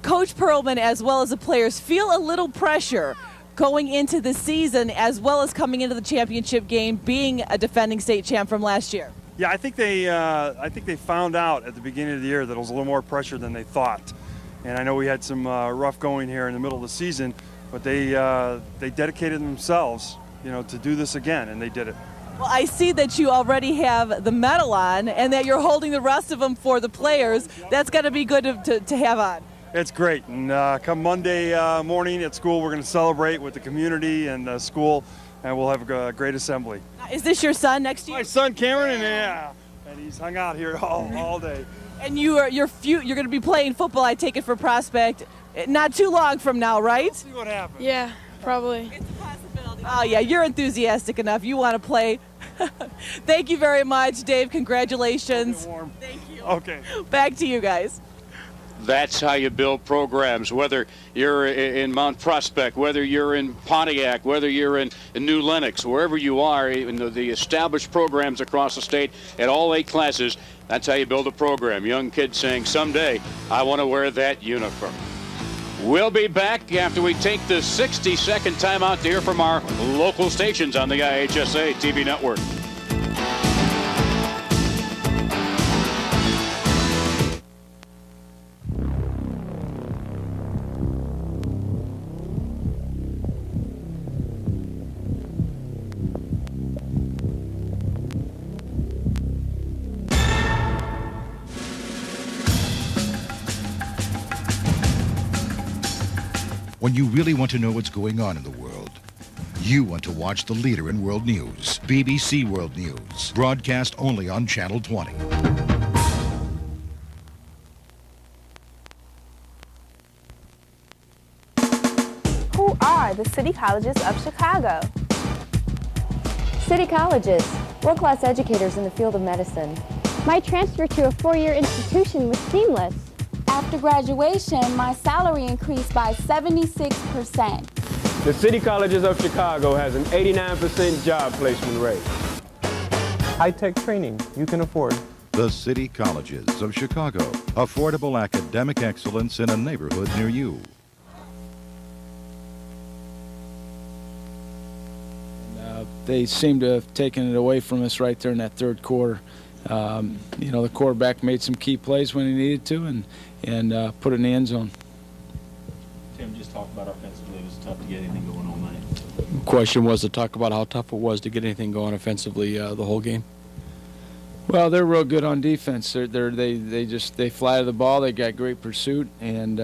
Coach Perlman, as well as the players, feel a little pressure going into the season as well as coming into the championship game, being a defending state champ from last year? Yeah, I think they found out at the beginning of the year that it was a little more pressure than they thought. And I know we had some rough going here in the middle of the season, but they dedicated themselves, to do this again, and they did it. Well, I see that you already have the medal on and that you're holding the rest of them for the players. That's got to be good to have on. It's great, and come Monday morning at school, we're going to celebrate with the community and the school, and we'll have a great assembly. Is this your son next to you? My son Cameron, and he's hung out here all day. And you're going to be playing football, I take it, for Prospect not too long from now, right? We'll see what happens. Yeah, probably. It's a possibility. Oh yeah, you're enthusiastic enough. You want to play. Thank you very much, Dave. Congratulations. Thank you. Okay. Back to you guys. That's how you build programs, whether you're in Mount Prospect, whether you're in Pontiac, whether you're in New Lenox, wherever you are, in the established programs across the state at all 8 classes. That's how you build a program. Young kids saying, someday I want to wear that uniform. We'll be back after we take the 60-second timeout to hear from our local stations on the IHSA TV network. When you really want to know what's going on in the world, you want to watch the leader in world news, BBC World News, broadcast only on Channel 20. Who are the City Colleges of Chicago? City Colleges, world-class educators in the field of medicine. My transfer to a 4-year institution was seamless. After graduation, my salary increased by 76%. The City Colleges of Chicago has an 89% job placement rate. High-tech training you can afford. The City Colleges of Chicago. Affordable academic excellence in a neighborhood near you. They seem to have taken it away from us right there in that third quarter. The quarterback made some key plays when he needed to and put it in the end zone. Tim, just talk about offensively. It was tough to get anything going all night. The question was to talk about how tough it was to get anything going offensively the whole game. Well, they're real good on defense. They fly to the ball. They got great pursuit, and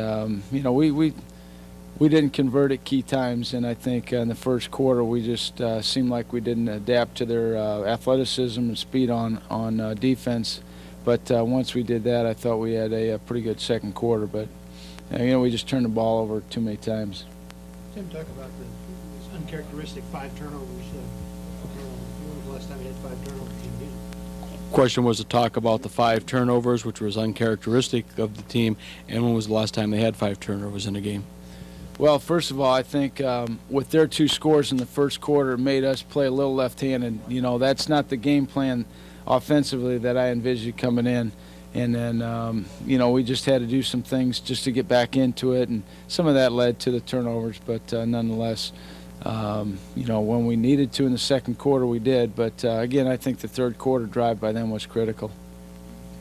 we didn't convert at key times. And I think in the first quarter we just seemed like we didn't adapt to their athleticism and speed on defense. But once we did that, I thought we had a pretty good second quarter. But we just turned the ball over too many times. Tim, talk about this uncharacteristic 5 turnovers. When was the last time you had 5 turnovers in a game? Question was to talk about the 5 turnovers, which was uncharacteristic of the team, and when was the last time they had 5 turnovers in a game? Well, first of all, I think with their 2 scores in the first quarter, it made us play a little left-handed. That's not the game plan offensively that I envisioned coming in. And then, we just had to do some things just to get back into it, and some of that led to the turnovers. But nonetheless, when we needed to in the second quarter, we did. But again, I think the third quarter drive by them was critical.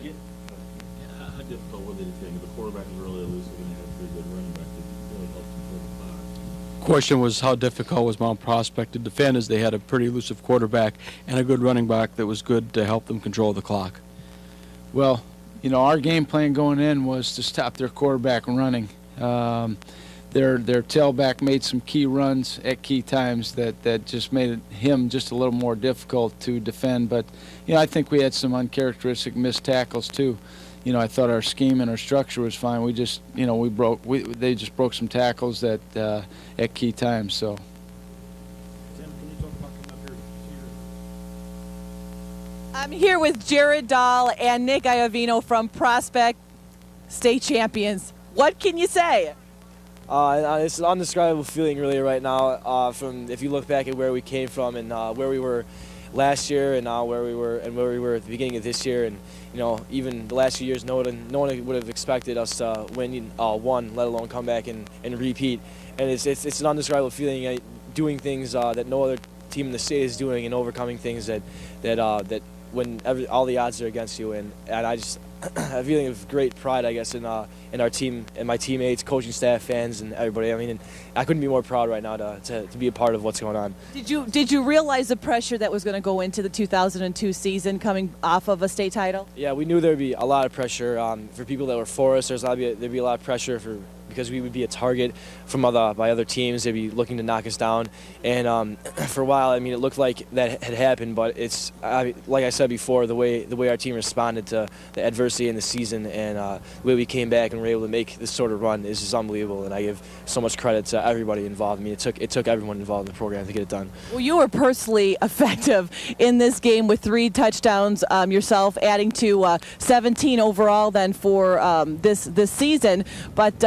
Yeah. How difficult was it to think the quarterback was really elusive and they had a pretty good running back that really helped them question was how difficult was Mount Prospect to defend, as they had a pretty elusive quarterback and a good running back that was good to help them control the clock. Well, you know, our game plan going in was to stop their quarterback running. Their tailback made some key runs at key times that just made him just a little more difficult to defend. But, you know, I think we had some uncharacteristic missed tackles too. You know, I thought our scheme and our structure was fine. We just, you know, they just broke some tackles at key times. So. I'm here with Jared Dahl and Nick Iovino from Prospect, state champions. What can you say? It's an indescribable feeling really right now. From if you look back at where we came from and where we were last year and now where we were at the beginning of this year, and you know, even the last few years, no one would have expected us to win one, let alone come back and repeat. And it's an indescribable feeling, doing things that no other team in the state is doing, and overcoming things that when all the odds are against you. And I just a feeling of great pride, I guess, in our team and my teammates, coaching staff, fans, and everybody. I mean, I couldn't be more proud right now to be a part of what's going on. Did you realize the pressure that was going to go into the 2002 season coming off of a state title? Yeah, we knew there'd be a lot of pressure for people that were for us. There'd be a lot of pressure because we would be a target by other teams. They'd be looking to knock us down. And for a while, I mean, it looked like that had happened. But like I said before, the way our team responded to the adversity in the season and the way we came back and were able to make this sort of run is just unbelievable. And I give so much credit to everybody involved. I mean, it took everyone involved in the program to get it done. Well, you were personally effective in this game with 3 touchdowns yourself, adding to 17 overall then for this season. But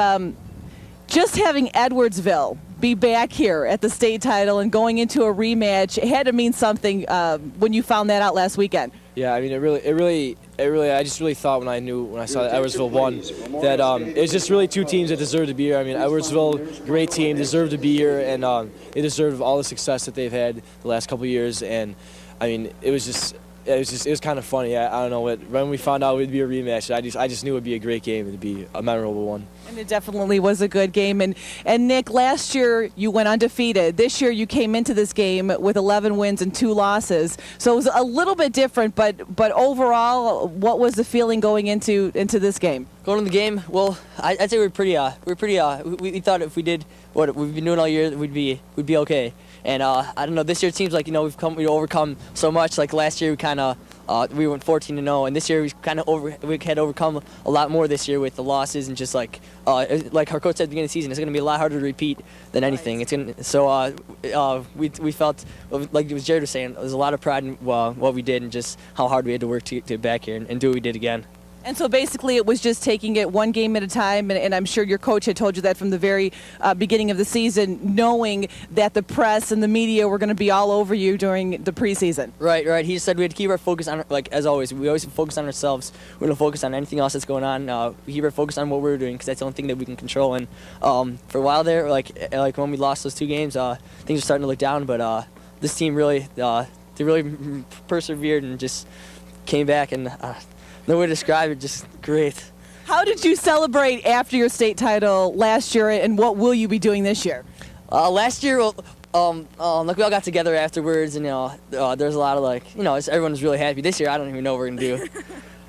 just having Edwardsville be back here at the state title and going into a rematch, it had to mean something when you found that out last weekend. Yeah, I mean, it really. I just really thought when I saw that Edwardsville won that it was just really 2 teams that deserved to be here. I mean, Edwardsville, great team, deserved to be here, and they deserve all the success that they've had the last couple of years. And I mean, it was kind of funny. I don't know when we found out it would be a rematch. I just knew it would be a great game and it'd be a memorable one. And it definitely was a good game. And Nick, last year you went undefeated. This year you came into this game with 11 wins and 2 losses. So it was a little bit different. But overall, what was the feeling going into this game? Going to the game, well, I'd say we thought if we did what we've been doing all year, we'd be okay. And I don't know, this year it seems like, you know, we've overcome so much. Like last year we went 14-0, and this year we had overcome a lot more this year with the losses, and just like our coach said at the beginning of the season, it's going to be a lot harder to repeat than anything. We felt, like it was Jared was saying, there's a lot of pride in what we did and just how hard we had to work to get back here and do what we did again. And so basically it was just taking it one game at a time, and I'm sure your coach had told you that from the very beginning of the season, knowing that the press and the media were going to be all over you during the preseason. Right. He said we had to keep our focus on, like as always, we always focus on ourselves. We don't focus on anything else that's going on. We keep our focus on what we're doing because that's the only thing that we can control. And for a while there, like when we lost those 2 games, things were starting to look down, but this team really persevered and just came back, and no way to describe it, just great. How did you celebrate after your state title last year, and what will you be doing this year? Last year, we all got together afterwards, and there's a lot of everyone was really happy. This year, I don't even know what we're gonna do.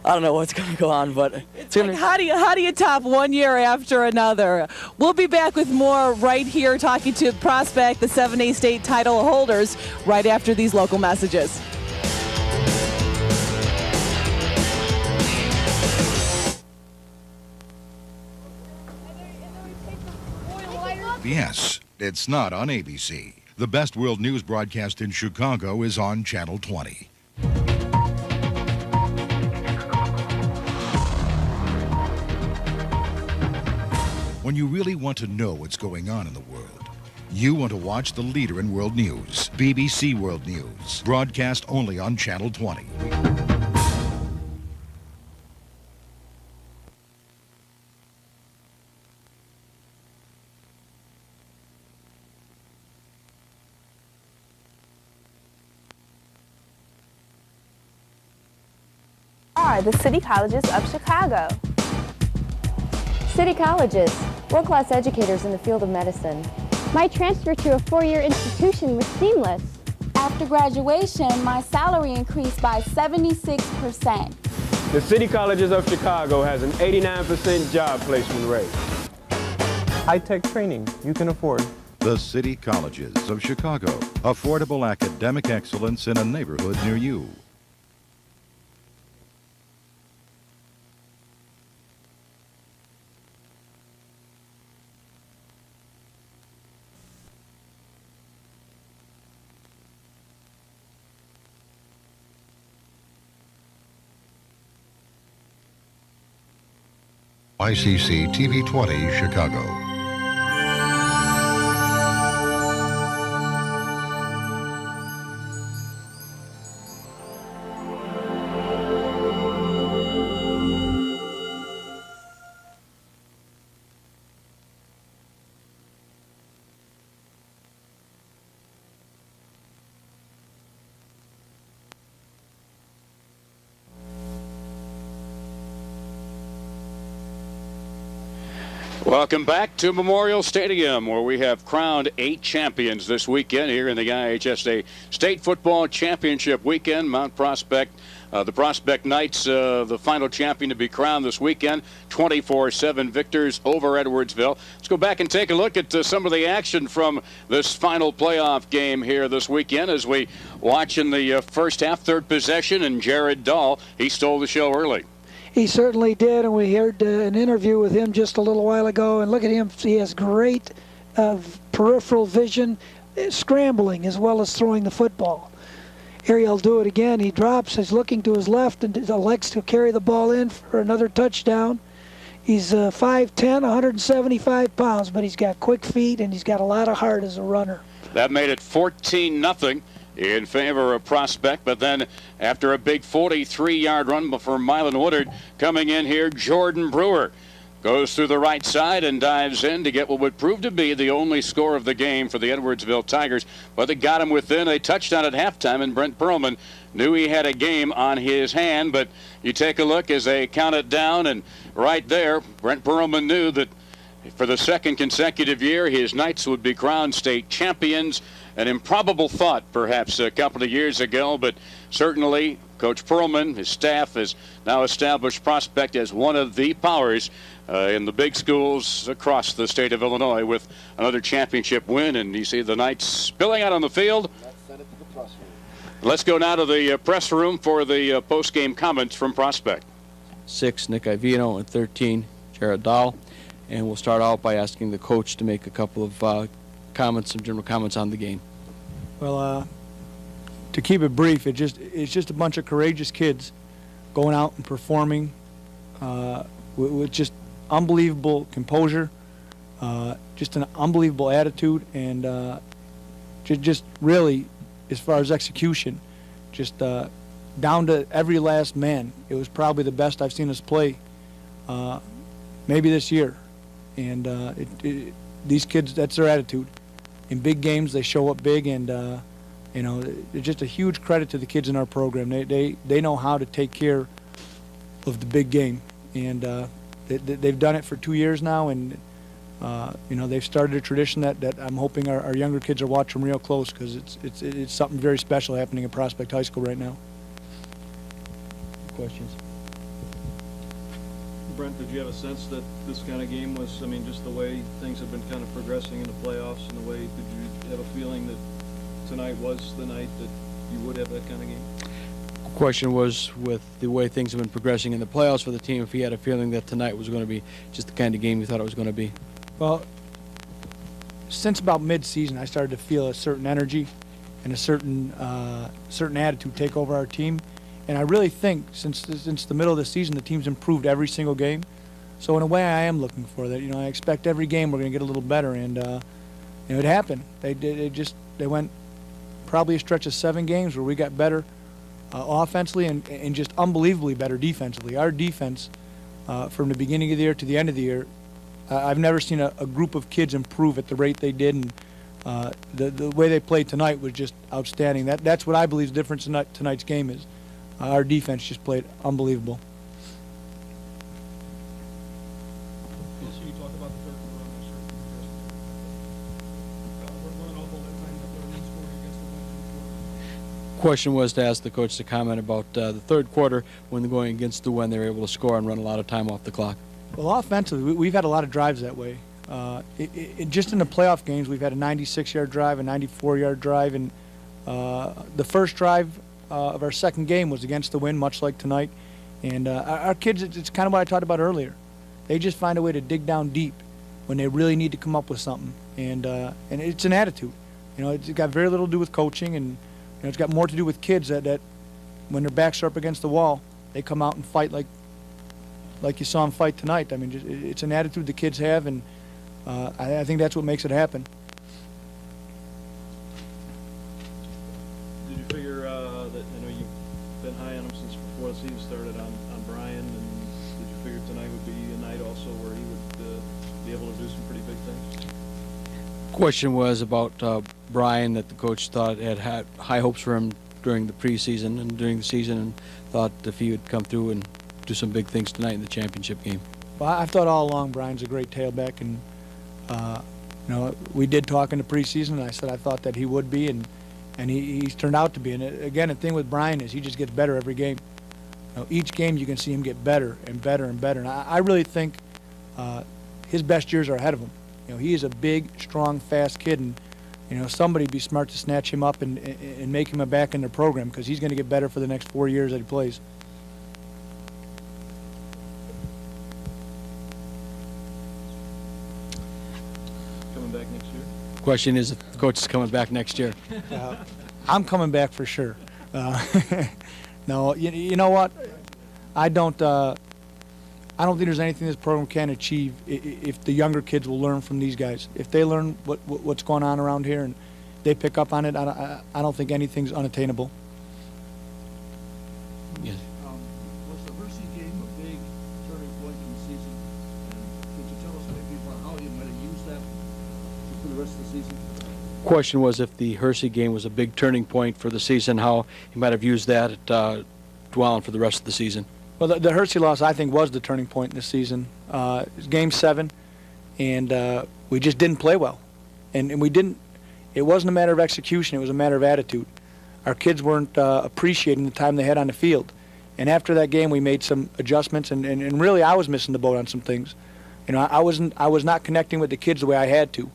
I don't know what's gonna go on, but it's gonna. How do you top one year after another? We'll be back with more right here, talking to Prospect, the 7A state title holders, right after these local messages. Yes, it's not on ABC. The best world news broadcast in Chicago is on Channel 20. When you really want to know what's going on in the world, you want to watch the leader in world news, BBC World News, broadcast only on Channel 20. Are the City Colleges of Chicago. City Colleges, world-class educators in the field of medicine. My transfer to a four-year institution was seamless. After graduation, my salary increased by 76%. The City Colleges of Chicago has an 89% job placement rate. High-tech training you can afford. The City Colleges of Chicago. Affordable academic excellence in a neighborhood near you. ICC TV 20, Chicago. Welcome back to Memorial Stadium, where we have crowned 8 champions this weekend here in the IHSA State Football Championship weekend. Mount Prospect, the Prospect Knights, the final champion to be crowned this weekend. 24-7 victors over Edwardsville. Let's go back and take a look at some of the action from this final playoff game here this weekend as we watch in the first half, third possession, and Jared Dahl, he stole the show early. He certainly did, and we heard an interview with him just a little while ago, and look at him. He has great peripheral vision, scrambling as well as throwing the football. Here he'll do it again. He drops, he's looking to his left, and elects to carry the ball in for another touchdown. He's 5'10", 175 pounds, but he's got quick feet, and he's got a lot of heart as a runner. That made it 14-0. In favor of Prospect, but then after a big 43-yard run for Milan Woodard, coming in here, Jordan Brewer goes through the right side and dives in to get what would prove to be the only score of the game for the Edwardsville Tigers, but they got him within a touchdown at halftime, and Brent Perlman knew he had a game on his hand. But you take a look as they count it down, and right there, Brent Perlman knew that for the second consecutive year, his Knights would be crowned state champions. An improbable thought, perhaps, a couple of years ago, but certainly Coach Perlman, his staff, has now established Prospect as one of the powers in the big schools across the state of Illinois with another championship win. And you see the Knights spilling out on the field. Let's go now to the press room for the post-game comments from Prospect. 6, Nick Ivino, and 13, Jared Dahl. And we'll start out by asking the coach to make a couple of comments, some general comments on the game. Well, to keep it brief, it's just a bunch of courageous kids going out and performing with just unbelievable composure, just an unbelievable attitude, and just really, as far as execution, just down to every last man. It was probably the best I've seen us play, maybe this year. And these kids, that's their attitude. In big games, they show up big, and you know, it's just a huge credit to the kids in our program. They know how to take care of the big game, and they've done it for 2 years now, and you know, they've started a tradition that I'm hoping our younger kids are watching real close, because it's something very special happening at Prospect High School right now. Questions? Brent, did you have a sense that this kind of game was, I mean, just the way things have been kind of progressing in the playoffs, and the way, did you have a feeling that tonight was the night that you would have that kind of game? The question was, with the way things have been progressing in the playoffs for the team, if he had a feeling that tonight was going to be just the kind of game he thought it was going to be. Well, since about mid-season, I started to feel a certain energy and a certain attitude take over our team. And I really think since the middle of the season, the team's improved every single game. So in a way, I am looking for that. You know, I expect every game we're going to get a little better, and you know, it happened. They went probably a stretch of 7 games where we got better offensively and just unbelievably better defensively. Our defense, from the beginning of the year to the end of the year, I've never seen a group of kids improve at the rate they did, and the way they played tonight was just outstanding. That's what I believe the difference in tonight's game is. Our defense just played unbelievable. So you talk about the third Question was to ask the coach to comment about the third quarter when they're going against the when they were able to score and run a lot of time off the clock. Well, offensively, we've had a lot of drives that way. Just in the playoff games, we've had a 96-yard drive, a 94-yard drive, and the first drive of our second game was against the wind, much like tonight. And our kids, it's kind of what I talked about earlier. They just find a way to dig down deep when they really need to come up with something. And it's an attitude. You know, it's got very little to do with coaching, and you know, it's got more to do with kids that when their backs are up against the wall, they come out and fight like you saw them fight tonight. I mean, it's an attitude the kids have, and I think that's what makes it happen. Did you figure that, I know you've been high on him since before the season started on Brian, and did you figure tonight would be a night also where he would be able to do some pretty big things? Question was about Brian, that the coach thought had high hopes for him during the preseason and during the season, and thought if he would come through and do some big things tonight in the championship game. Well, I've thought all along Brian's a great tailback, and you know, we did talk in the preseason, and I said I thought that he would be, and he's turned out to be. And again, the thing with Brian is he just gets better every game. You know, each game you can see him get better and better and better. And I really think his best years are ahead of him. You know, he is a big, strong, fast kid, and you know, somebody be smart to snatch him up and make him a back in their program, because he's going to get better for the next 4 years that he plays. Coming back next year? Question is if the coach is coming back next year. I'm coming back for sure. No, you know what? I don't think there's anything this program can achieve if the younger kids will learn from these guys. If they learn what's going on around here and they pick up on it, I don't think anything's unattainable. Yes. Was the Hersey game a big turning point in the season? And could you tell us maybe about how you might have used that for the rest of the season? Question was if the Hersey game was a big turning point for the season, how he might have used that at Dwellin for the rest of the season. Well, the Hersey loss, I think, was the turning point in this season. It was Game 7, and we just didn't play well. And we didn't. It wasn't a matter of execution. It was a matter of attitude. Our kids weren't appreciating the time they had on the field. And after that game, we made some adjustments, and really I was missing the boat on some things. You know, I was not connecting with the kids the way I had to.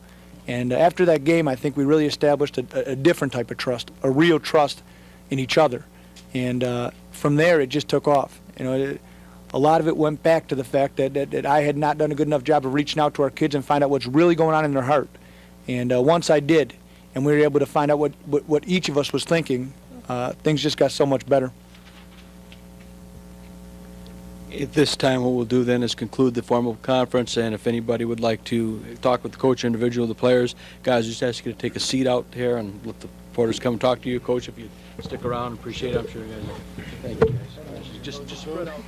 And after that game, I think we really established a different type of trust, a real trust in each other. And from there, it just took off. You know, a lot of it went back to the fact that I had not done a good enough job of reaching out to our kids and find out what's really going on in their heart. And once I did, and we were able to find out what each of us was thinking, things just got so much better. At this time, what we'll do then is conclude the formal conference, and if anybody would like to talk with the coach or individual, the players, guys, just ask you to take a seat out here and let the reporters come and talk to you. Coach, if you stick around, appreciate it. I'm sure you guys will. Thank you, guys. Just spread out.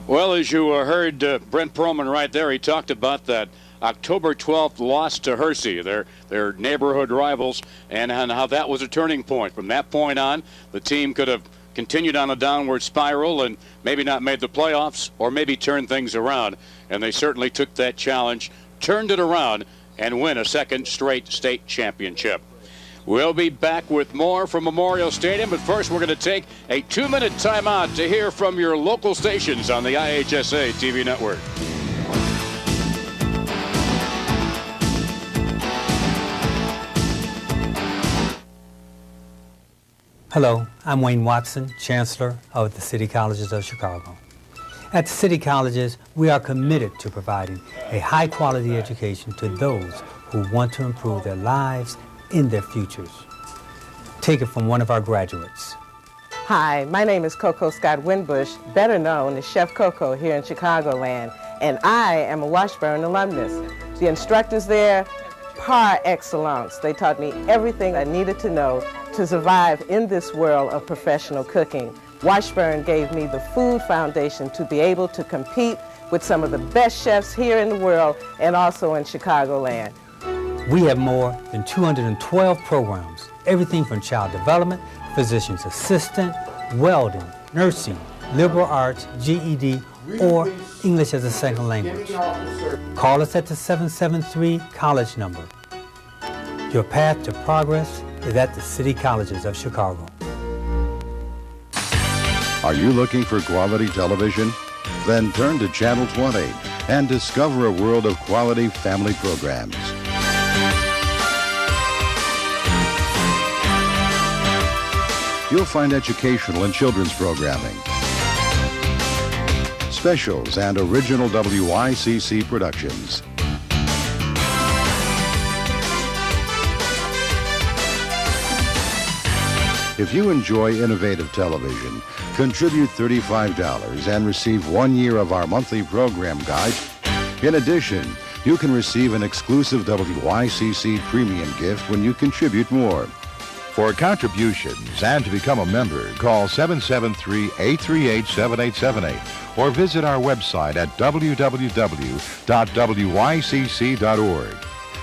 Well, as you heard Brent Perlman right there, he talked about that October 12th loss to Hersey, their neighborhood rivals, and how that was a turning point. From that point on, the team could have continued on a downward spiral and maybe not made the playoffs or maybe turned things around. And they certainly took that challenge, turned it around, and win a second straight state championship. We'll be back with more from Memorial Stadium, but first we're going to take a 2-minute timeout to hear from your local stations on the IHSA TV network. Hello, I'm Wayne Watson, Chancellor of the City Colleges of Chicago. At the City Colleges, we are committed to providing a high-quality education to those who want to improve their lives and their futures. Take it from one of our graduates. Hi, my name is Coco Scott Winbush, better known as Chef Coco here in Chicagoland, and I am a Washburn alumnus. The instructors there, par excellence. They taught me everything I needed to know to survive in this world of professional cooking. Washburn gave me the food foundation to be able to compete with some of the best chefs here in the world and also in Chicagoland. We have more than 212 programs, everything from child development, physician's assistant, welding, nursing, liberal arts, GED, or English as a second language. Call us at the 773 college number. Your path to progress is at the City Colleges of Chicago. Are you looking for quality television? Then turn to Channel 20 and discover a world of quality family programs. You'll find educational and children's programming, specials, and original WICC productions. If you enjoy innovative television, contribute $35 and receive 1 year of our monthly program guide. In addition, you can receive an exclusive WICC premium gift when you contribute more. For contributions and to become a member, call 773-838-7878 or visit our website at www.wycc.org.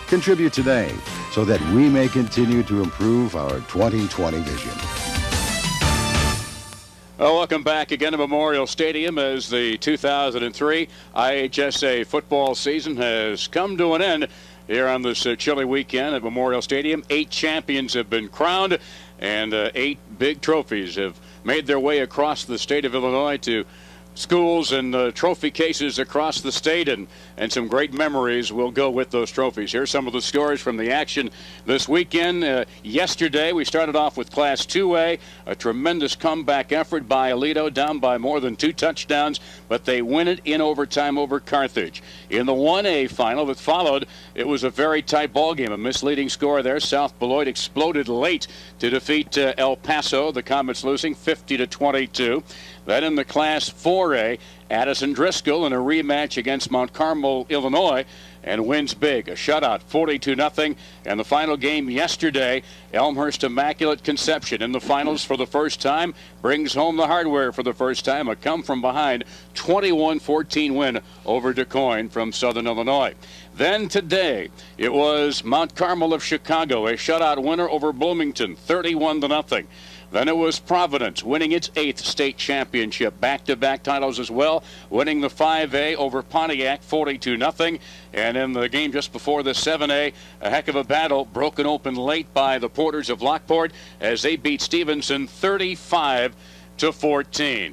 Contribute today so that we may continue to improve our 2020 vision. Well, welcome back again to Memorial Stadium as the 2003 IHSA football season has come to an end here on this chilly weekend at Memorial Stadium. 8 champions have been crowned, and 8 big trophies have made their way across the state of Illinois to schools and trophy cases across the state, and some great memories will go with those trophies. Here's some of the scores from the action this weekend. Yesterday, we started off with Class 2A, a tremendous comeback effort by Aledo, down by more than 2 touchdowns, but they win it in overtime over Carthage. In the 1A final that followed, it was a very tight ball game, a misleading score there. South Beloit exploded late to defeat El Paso, the Comets losing 50-22. Then in the Class 4A, Addison Driscoll in a rematch against Mount Carmel, Illinois, and wins big, a shutout, 42-0. And the final game yesterday, Elmhurst Immaculate Conception in the finals for the first time, brings home the hardware for the first time, a come-from-behind 21-14 win over DuQuoin from Southern Illinois. Then today, it was Mount Carmel of Chicago, a shutout winner over Bloomington, 31-0. Then it was Providence winning its 8th state championship, back-to-back titles as well, winning the 5A over Pontiac 42-0. And in the game just before the 7A, a heck of a battle broken open late by the Porters of Lockport as they beat Stevenson 35-14.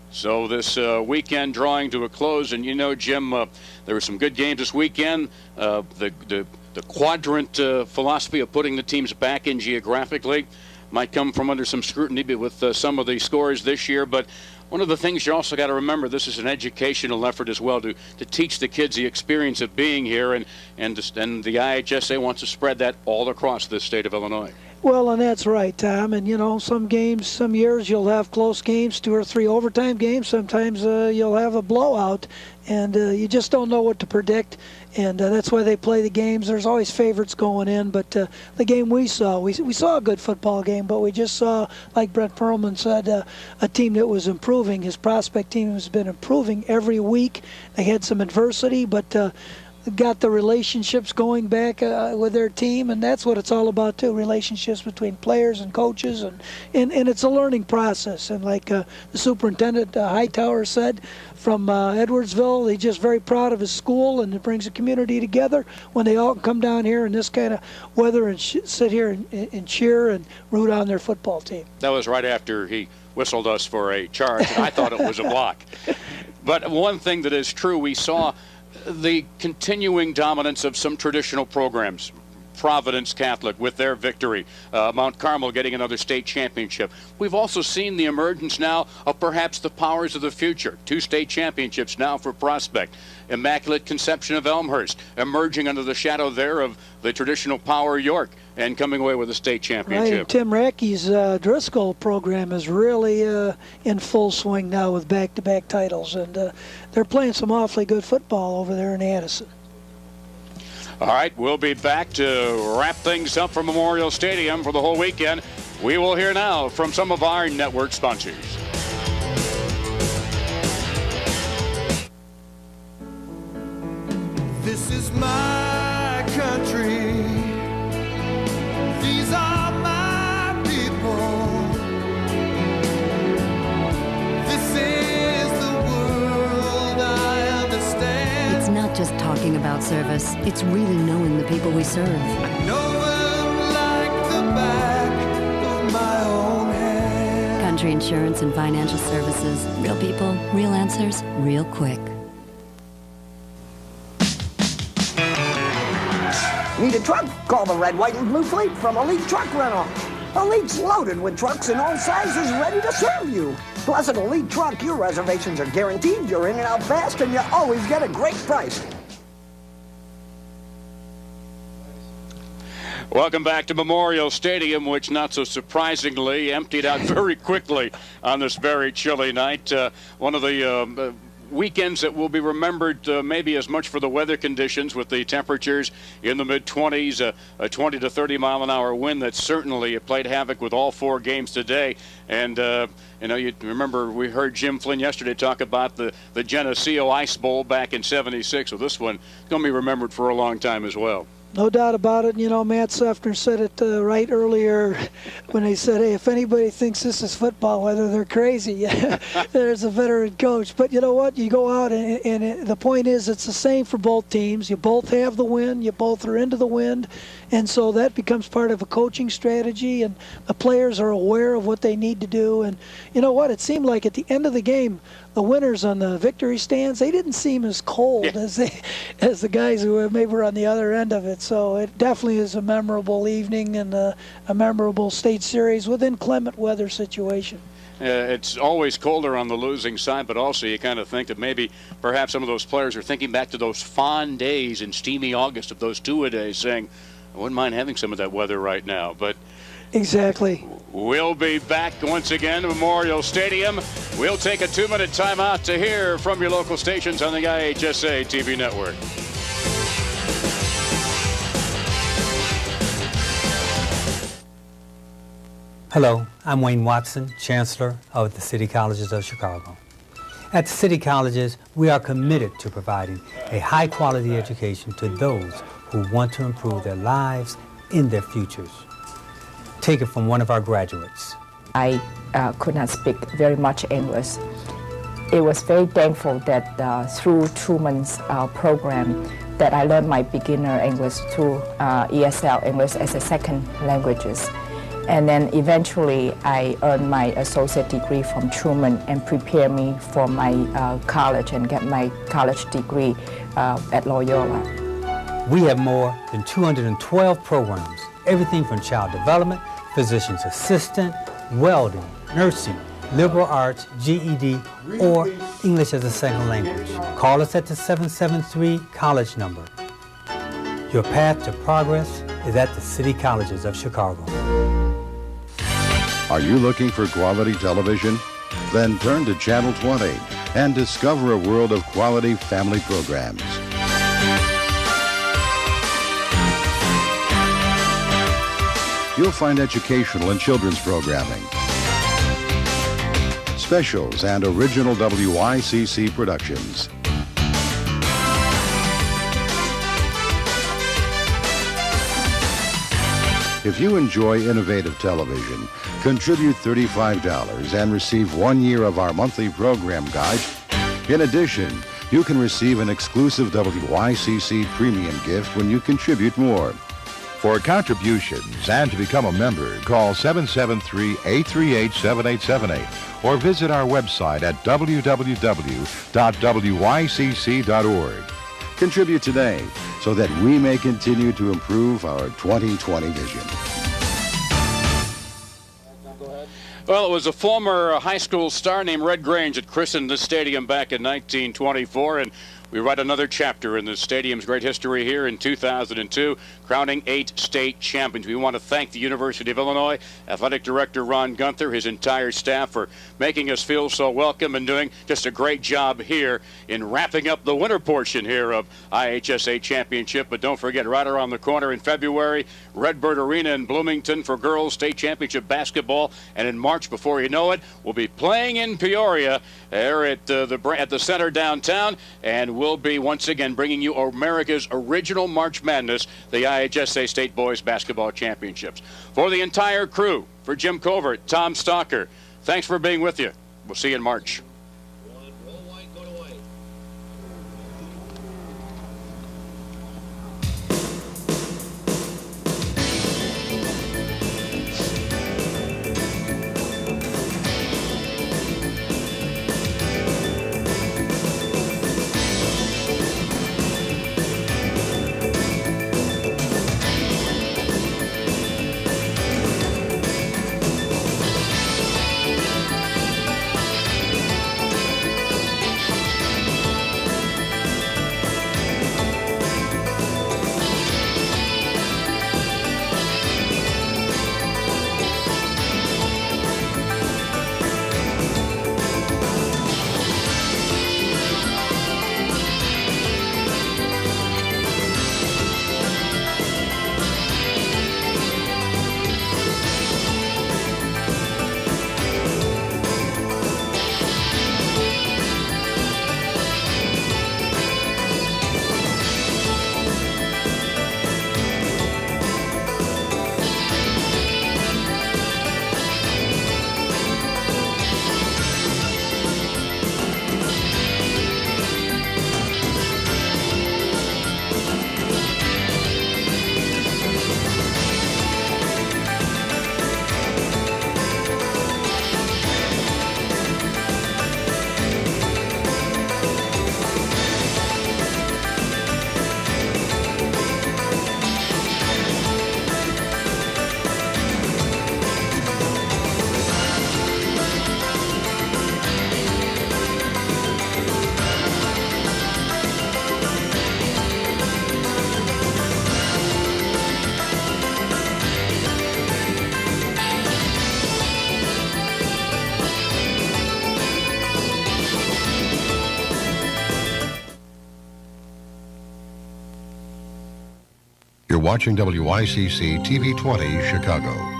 So this weekend drawing to a close, and you know, Jim, there were some good games this weekend. The quadrant philosophy of putting the teams back in geographically might come from under some scrutiny with some of the scores this year, but one of the things you also got to remember, this is an educational effort as well to teach the kids the experience of being here, and the IHSA wants to spread that all across the state of Illinois. Well, and that's right, Tom. And, you know, some games, some years you'll have close games, 2 or 3 overtime games. Sometimes you'll have a blowout, and you just don't know what to predict. And that's why they play the games. There's always favorites going in. But the game we saw a good football game, but we just saw, like Brent Perlman said, a team that was improving. His prospect team has been improving every week. They had some adversity, but got the relationships going back with their team, and that's what it's all about too, relationships between players and coaches, and it's a learning process. And like the superintendent Hightower said from Edwardsville, he's just very proud of his school, and it brings the community together when they all come down here in this kind of weather and sit here and cheer and root on their football team. That was right after he whistled us for a charge, and I thought it was a block. But one thing that is true, we saw the continuing dominance of some traditional programs. Providence Catholic with their victory, Mount Carmel getting another state championship. We've also seen the emergence now of perhaps the powers of the future. 2 state championships now for Prospect. Immaculate Conception of Elmhurst emerging under the shadow there of the traditional power York and coming away with a state championship. Right, and Tim Rackey's Driscoll program is really in full swing now with back-to-back titles, and they're playing some awfully good football over there in Addison. All right, we'll be back to wrap things up from Memorial Stadium for the whole weekend. We will hear now from some of our network sponsors. This is my country. These are my people. This is the world I understand. It's not just talking about service, it's really knowing the people we serve. I know them like the back of my own hand. country insurance and financial services. Real people, real answers, real quick. Need a truck? Call the red, white, and blue fleet from Elite Truck Rental. Elite's loaded with trucks in all sizes ready to serve you. Plus, at Elite Truck, your reservations are guaranteed, you're in and out fast, and you always get a great price. Welcome back to Memorial Stadium, which not so surprisingly emptied out very quickly on this very chilly night. One of the weekends that will be remembered maybe as much for the weather conditions, with the temperatures in the mid-20s, a 20 to 30 mile an hour wind that certainly played havoc with all 4 games today. And you know, you remember we heard Jim Flynn yesterday talk about the Geneseo Ice Bowl back in '76. So this one is going to be remembered for a long time as well. No doubt about it. You know, Matt Sefner said it right earlier when they said, hey, if anybody thinks this is football weather, they're crazy. There's a veteran coach. But you know what? You go out, and the point is it's the same for both teams. You both have the wind. You both are into the wind. And so that becomes part of a coaching strategy, and the players are aware of what they need to do. And you know what? It seemed like at the end of the game, the winners on the victory stands, they didn't seem as cold as the guys who maybe were on the other end of it. So it definitely is a memorable evening and a memorable state series with inclement weather situation. It's always colder on the losing side, but also you kind of think that maybe perhaps some of those players are thinking back to those fond days in steamy August of those two-a-days, saying, I wouldn't mind having some of that weather right now. But exactly. We'll be back once again to Memorial Stadium. We'll take a 2-minute timeout to hear from your local stations on the IHSA TV network. Hello, I'm Wayne Watson, Chancellor of the City Colleges of Chicago. At the City Colleges, we are committed to providing a high-quality education to those who want to improve their lives and their futures. Take it from one of our graduates. I could not speak very much English. It was very thankful that through Truman's program that I learned my beginner English through ESL, English as a second languages. And then eventually I earned my associate degree from Truman and prepared me for my college and get my college degree at Loyola. We have more than 212 programs, everything from child development, physician's assistant, welding, nursing, liberal arts, GED, or English as a second language. Call us at the 773 college number. Your path to progress is at the City Colleges of Chicago. Are you looking for quality television? Then turn to Channel 20 and discover a world of quality family programs. You'll find educational and children's programming, specials, and original WICC productions. If you enjoy innovative television, contribute $35 and receive 1 year of our monthly program guide. In addition, you can receive an exclusive WICC premium gift when you contribute more. For contributions and to become a member, call 773-838-7878 or visit our website at www.wycc.org. Contribute today so that we may continue to improve our 2020 vision. Well, it was a former high school star named Red Grange that christened this stadium back in 1924, and we write another chapter in the stadium's great history here in 2002, crowning 8 state champions. We want to thank the University of Illinois Athletic Director Ron Gunther, his entire staff, for making us feel so welcome and doing just a great job here in wrapping up the winter portion here of IHSA Championship. But don't forget, right around the corner in February, Redbird Arena in Bloomington for girls state championship basketball. And in March, before you know it, we'll be playing in Peoria there at the center downtown, and we'll be once again bringing you America's original March Madness, the IHSA State Boys Basketball Championships. For the entire crew, for Jim Covert, Tom Stalker, thanks for being with you. We'll see you in March. watching WICC TV 20 Chicago.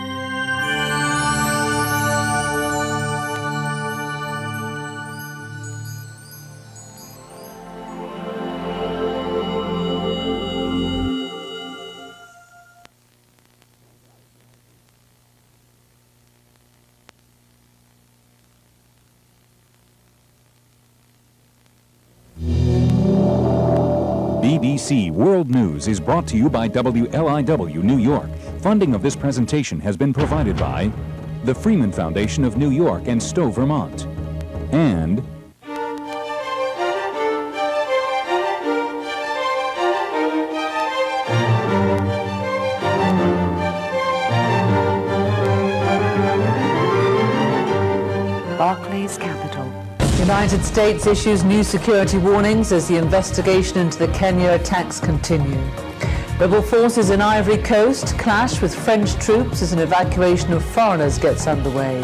BBC World News is brought to you by WLIW New York. Funding of this presentation has been provided by the Freeman Foundation of New York and Stowe, Vermont, and Barclays Capital. United States issues new security warnings as the investigation into the Kenya attacks continue. Rebel forces in Ivory Coast clash with French troops as an evacuation of foreigners gets underway.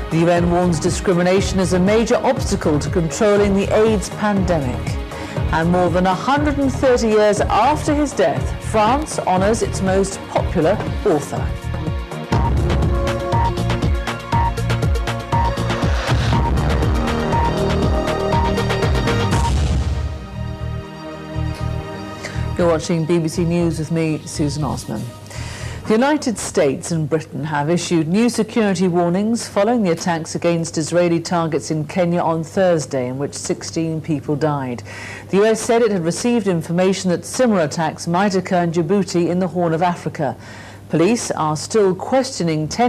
The UN warns discrimination is a major obstacle to controlling the AIDS pandemic. And more than 130 years after his death, France honours its most popular author. You're watching BBC News with me, Susan Osman. The United States and Britain have issued new security warnings following the attacks against Israeli targets in Kenya on Thursday, in which 16 people died. The US said it had received information that similar attacks might occur in Djibouti in the Horn of Africa. Police are still questioning 10